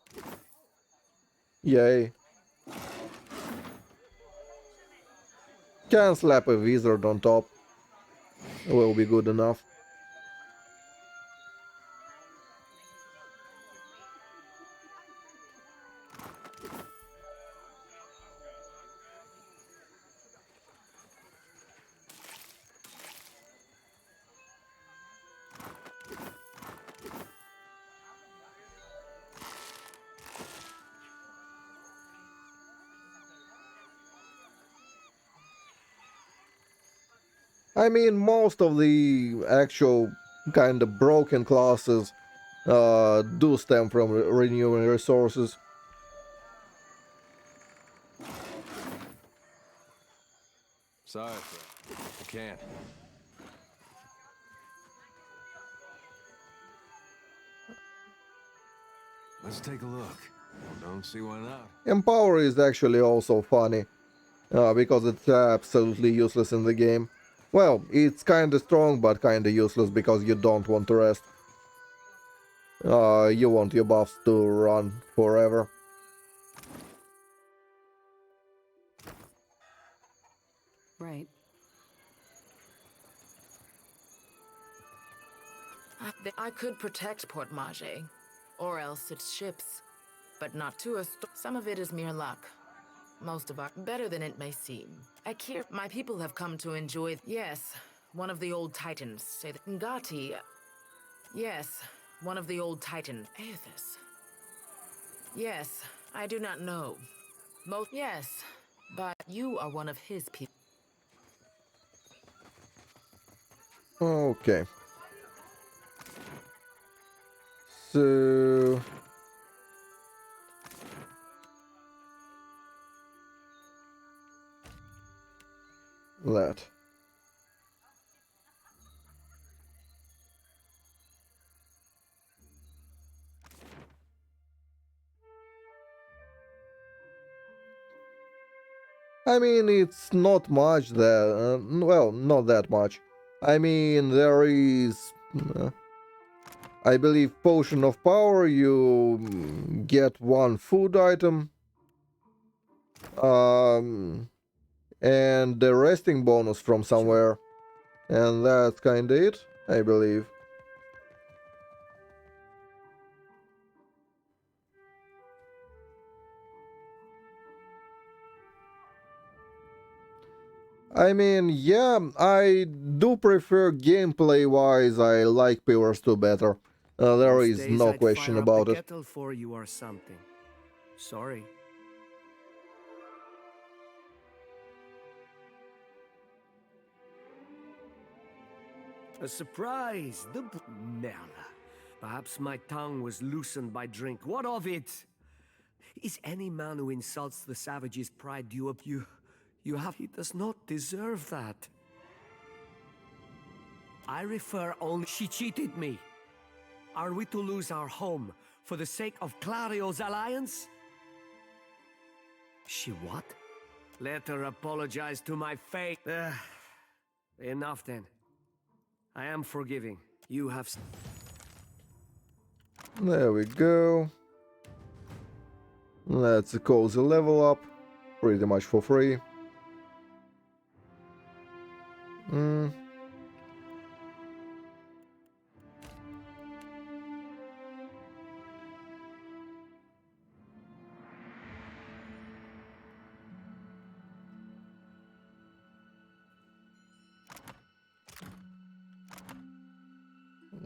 Yay. Can slap a wizard on top. Will be good enough. I mean, most of the actual kind of broken classes do stem from renewing resources. Sorry, Fred. I can't. Let's take a look. Don't see why not. Empower is actually also funny, because it's absolutely useless in the game. Well, it's kinda strong, but kinda useless because you don't want to rest. You want your buffs to run forever. Right. I could protect Port Maje. Or else it's ships. But not to us. Some of it is mere luck. Most of our better than it may seem. Akir, my people have come to enjoy. Yes, one of the old titans say that Ngati. Yes, one of the old titans. Aethys. Yes, I do not know. Most. Yes, but you are one of his people. Okay. So that. I mean, it's not much that. Well, not that much. I mean, there is. I believe Potion of Power, you get one food item. And the resting bonus from somewhere. And that's kinda it, I believe. I mean, yeah, I do prefer gameplay-wise, I like Pillars 2 better. There Most is days no I'd question fire up the about it. kettle for you or something. Sorry. A surprise! The Merla. Perhaps my tongue was loosened by drink. What of it? Is any man who insults the savage's pride due up you? You have. He does not deserve that. I refer only. She cheated me. Are we to lose our home for the sake of Clario's alliance? She what? Let her apologize to my fate. Enough then. I am forgiving. You have. There we go. That's a cozy level up. Pretty much for free.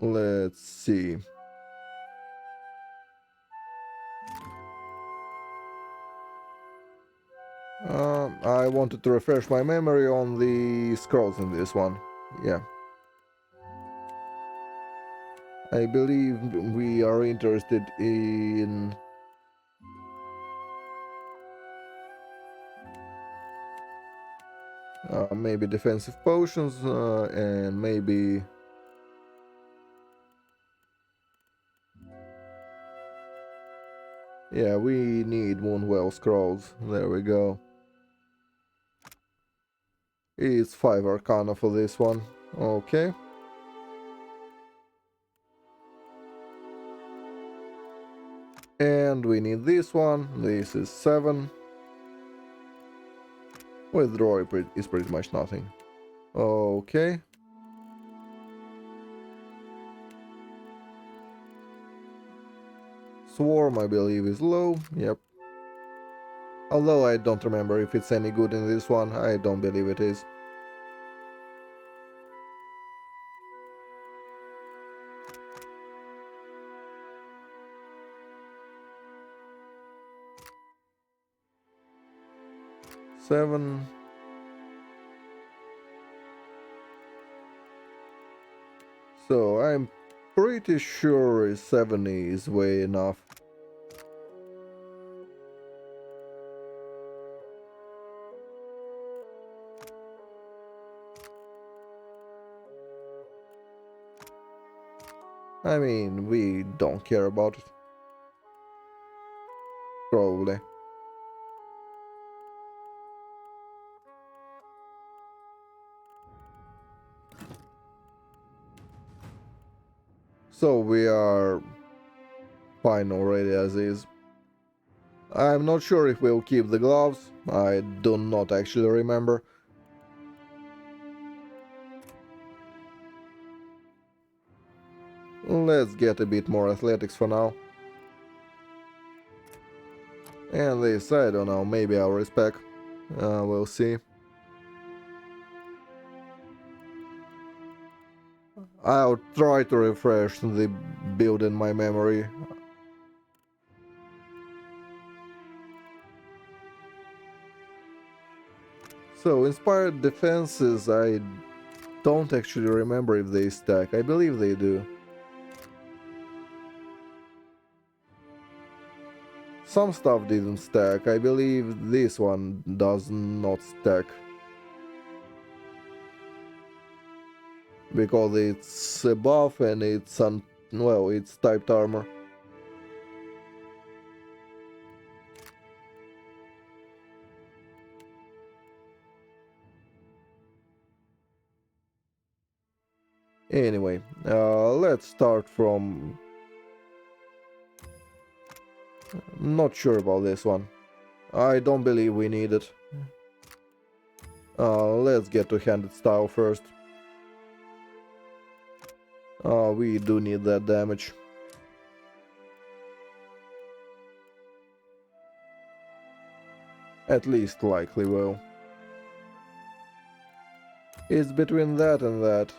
Let's see. I wanted to refresh my memory on the scrolls in this one. Yeah. I believe we are interested in... maybe defensive potions, and maybe... Yeah, we need Moonwell scrolls. There we go. It's 5 Arcana for this one. Okay. And we need this one. This is 7. Withdraw is pretty much nothing. Okay. Swarm, I believe, is low. Yep. Although I don't remember if it's any good in this one. I don't believe it is. Seven. So I'm pretty sure 7 is way enough. I mean, we don't care about it. Probably. So we are fine already as is. I'm not sure if we'll keep the gloves. I do not actually remember. Let's get a bit more athletics for now. And this, I don't know, maybe I'll respec. We'll see. I'll try to refresh the build in my memory. So, inspired defenses, I don't actually remember if they stack. I believe they do. Some stuff didn't stack. I believe this one does not stack. Because it's a buff and it's well, it's typed armor. Anyway, let's start from... Not sure about this one. I don't believe we need it. Let's get to handed style first. We do need that damage. At least likely will. It's between that and that.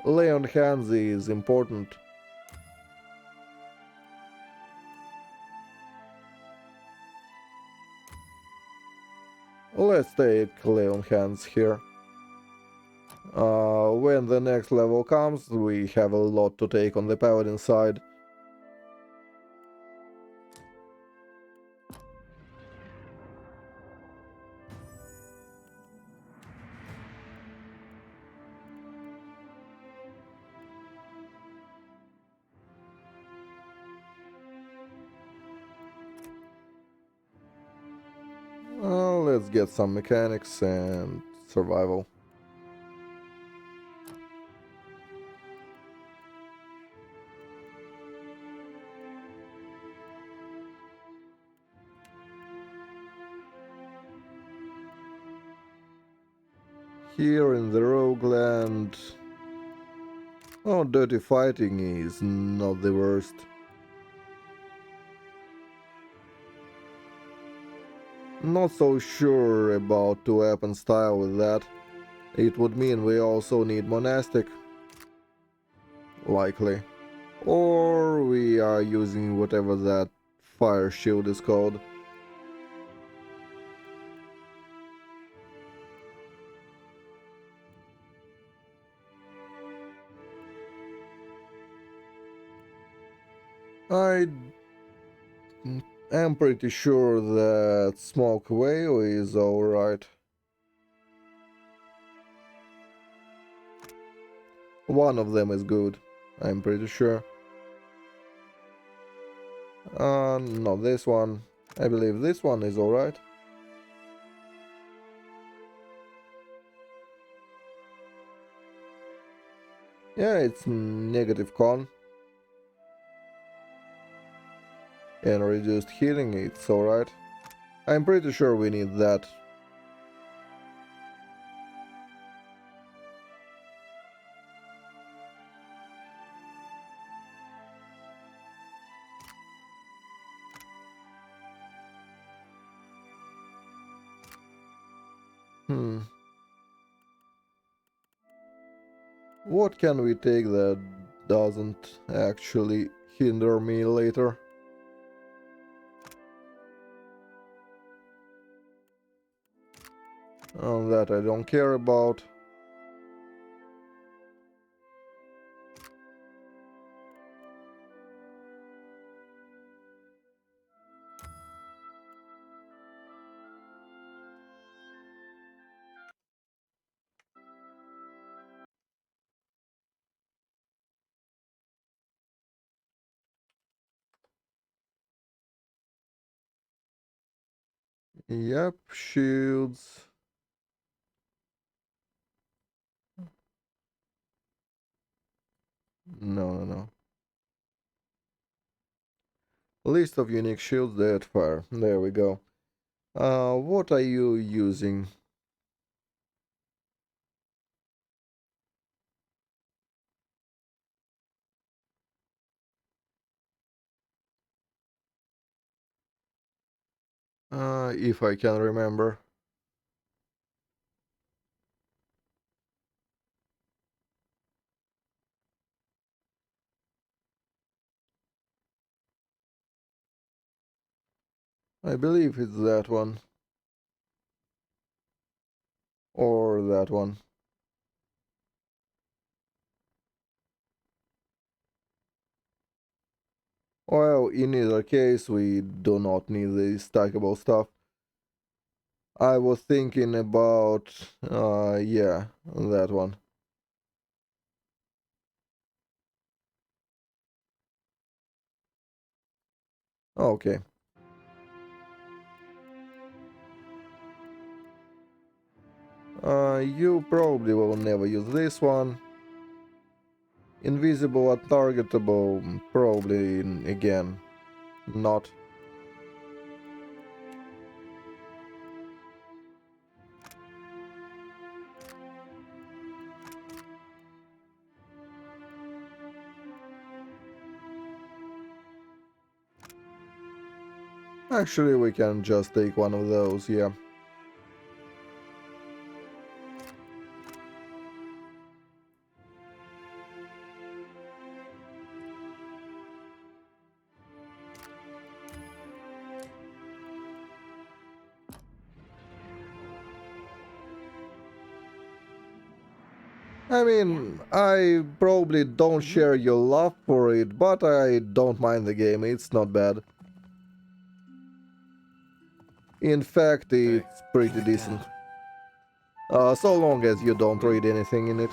Lay on hands is important. Let's take lay on hands here. When the next level comes, we have a lot to take on the paladin side. Let's get some mechanics and survival. Here in the Rogueland... Oh, dirty fighting is not the worst. Not so sure about the weapon style with that. It would mean we also need monastic. Likely. Or we are using whatever that fire shield is called. I am pretty sure that smoke whale is alright. One of them is good, I'm pretty sure. Not this one. I believe this one is alright. Yeah, it's negative con. And reduced healing, it's alright. I'm pretty sure we need that. What can we take that doesn't actually hinder me later? That I don't care about. Yep, shields. No. List of unique shields that fire. There we go. What are you using? If I can remember. I believe it's that one. Or that one. Well, in either case, we do not need this stackable stuff. I was thinking about, yeah, that one. Okay. You probably will never use this one. Invisible or targetable, probably again, not. Actually, we can just take one of those, yeah. I mean, I probably don't share your love for it, but I don't mind the game, it's not bad. In fact, it's pretty decent. So long as you don't read anything in it.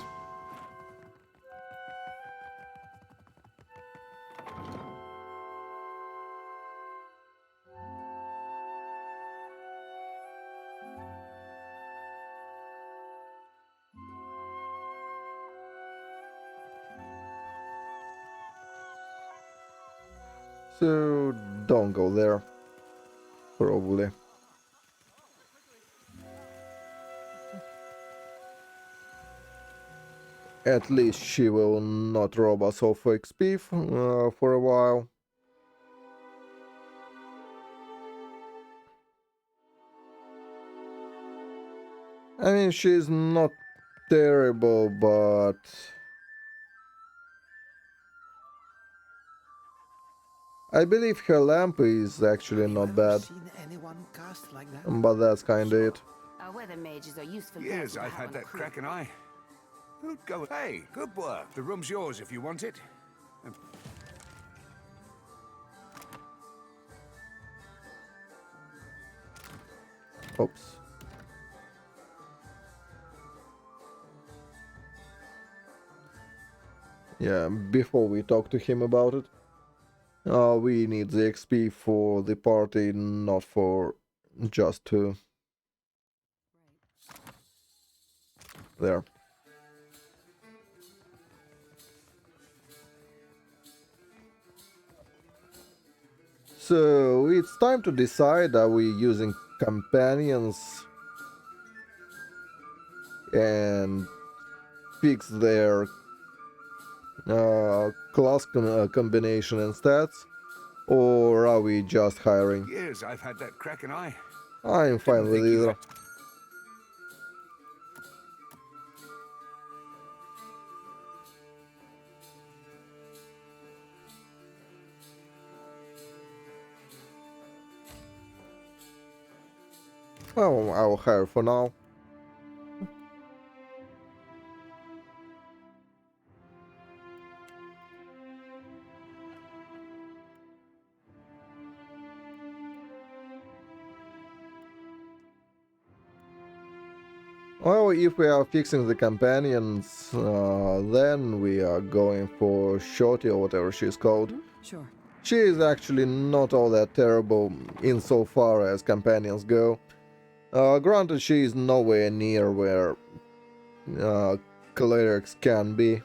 So don't go there. Probably. At least she will not rob us of XP for a while. I mean, she's not terrible, but I believe her lamp is actually not bad. But that's kinda it. Our weather mages are useful. Years I've had that cracking eye. Who'd go? Hey, good work. The room's yours if you want it. Oops. Yeah, before we talk to him about it. We need the XP for the party, not for just two. There. So it's time to decide, are we using companions and fix their class combination and stats, or are we just hiring? Years I've had that cracking eye. I'm fine with either. Well, I'll hire for now. Well, if we are fixing the companions, then we are going for Shorty or whatever she's called. Sure. She is actually not all that terrible insofar as companions go. Granted, she is nowhere near where clerics can be.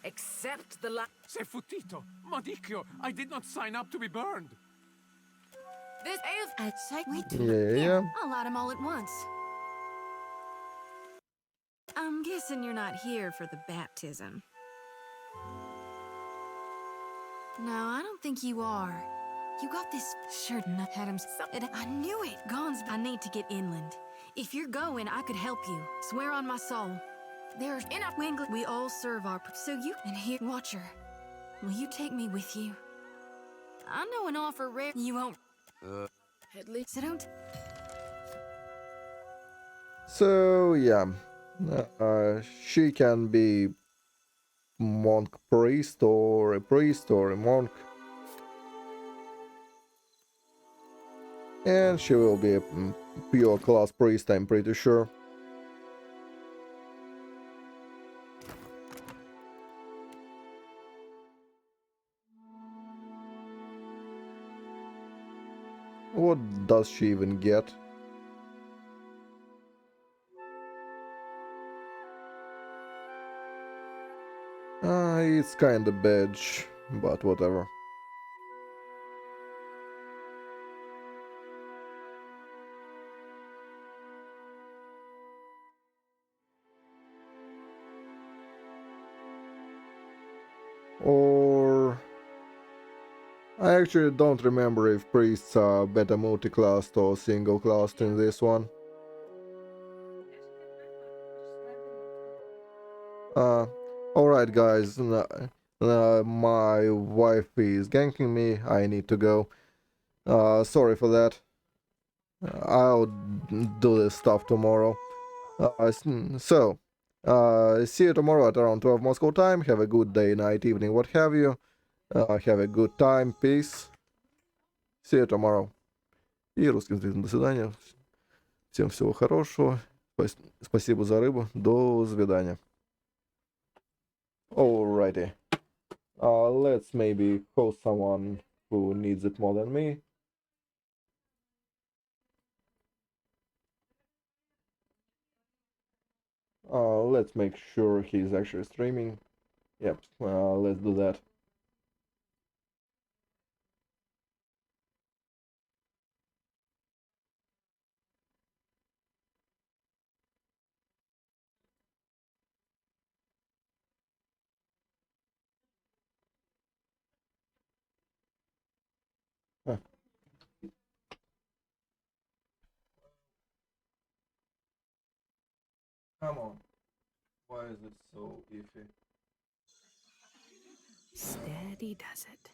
Accept the la- Se futito, Madicchio, I did not sign up to be burned. This is I'd say we do. Yeah. I'll add them all at once. I'm guessing you're not here for the baptism. No, I don't think you are. You got this shirt enough, Adam. I knew it. Gons, I need to get inland. If you're going, I could help you. Swear on my soul. There's enough Winglet. We all serve our. So you and here, Watcher. Will you take me with you? I know an offer rare. You won't. At least. So don't. So yeah, she can be monk priest or a monk, and she will be a pure class priest, I'm pretty sure. What does she even get? It's kinda badge, but whatever. Or... I actually don't remember if priests are better multi-classed or single-classed in this one. Alright guys, my wife is ganking me, I need to go. Sorry for that. I'll do this stuff tomorrow. See you tomorrow at around 12 Moscow time. Have a good day, night, evening, what have you. Have a good time, peace. See you tomorrow. И русским зрителям до свидания. Всем всего хорошего. Спасибо за рыбу. До свидания. Alrighty. Let's maybe host someone who needs it more than me. Let's make sure he's actually streaming. Yep, let's do that. Huh. Come on. Why is it so iffy? Steady does it.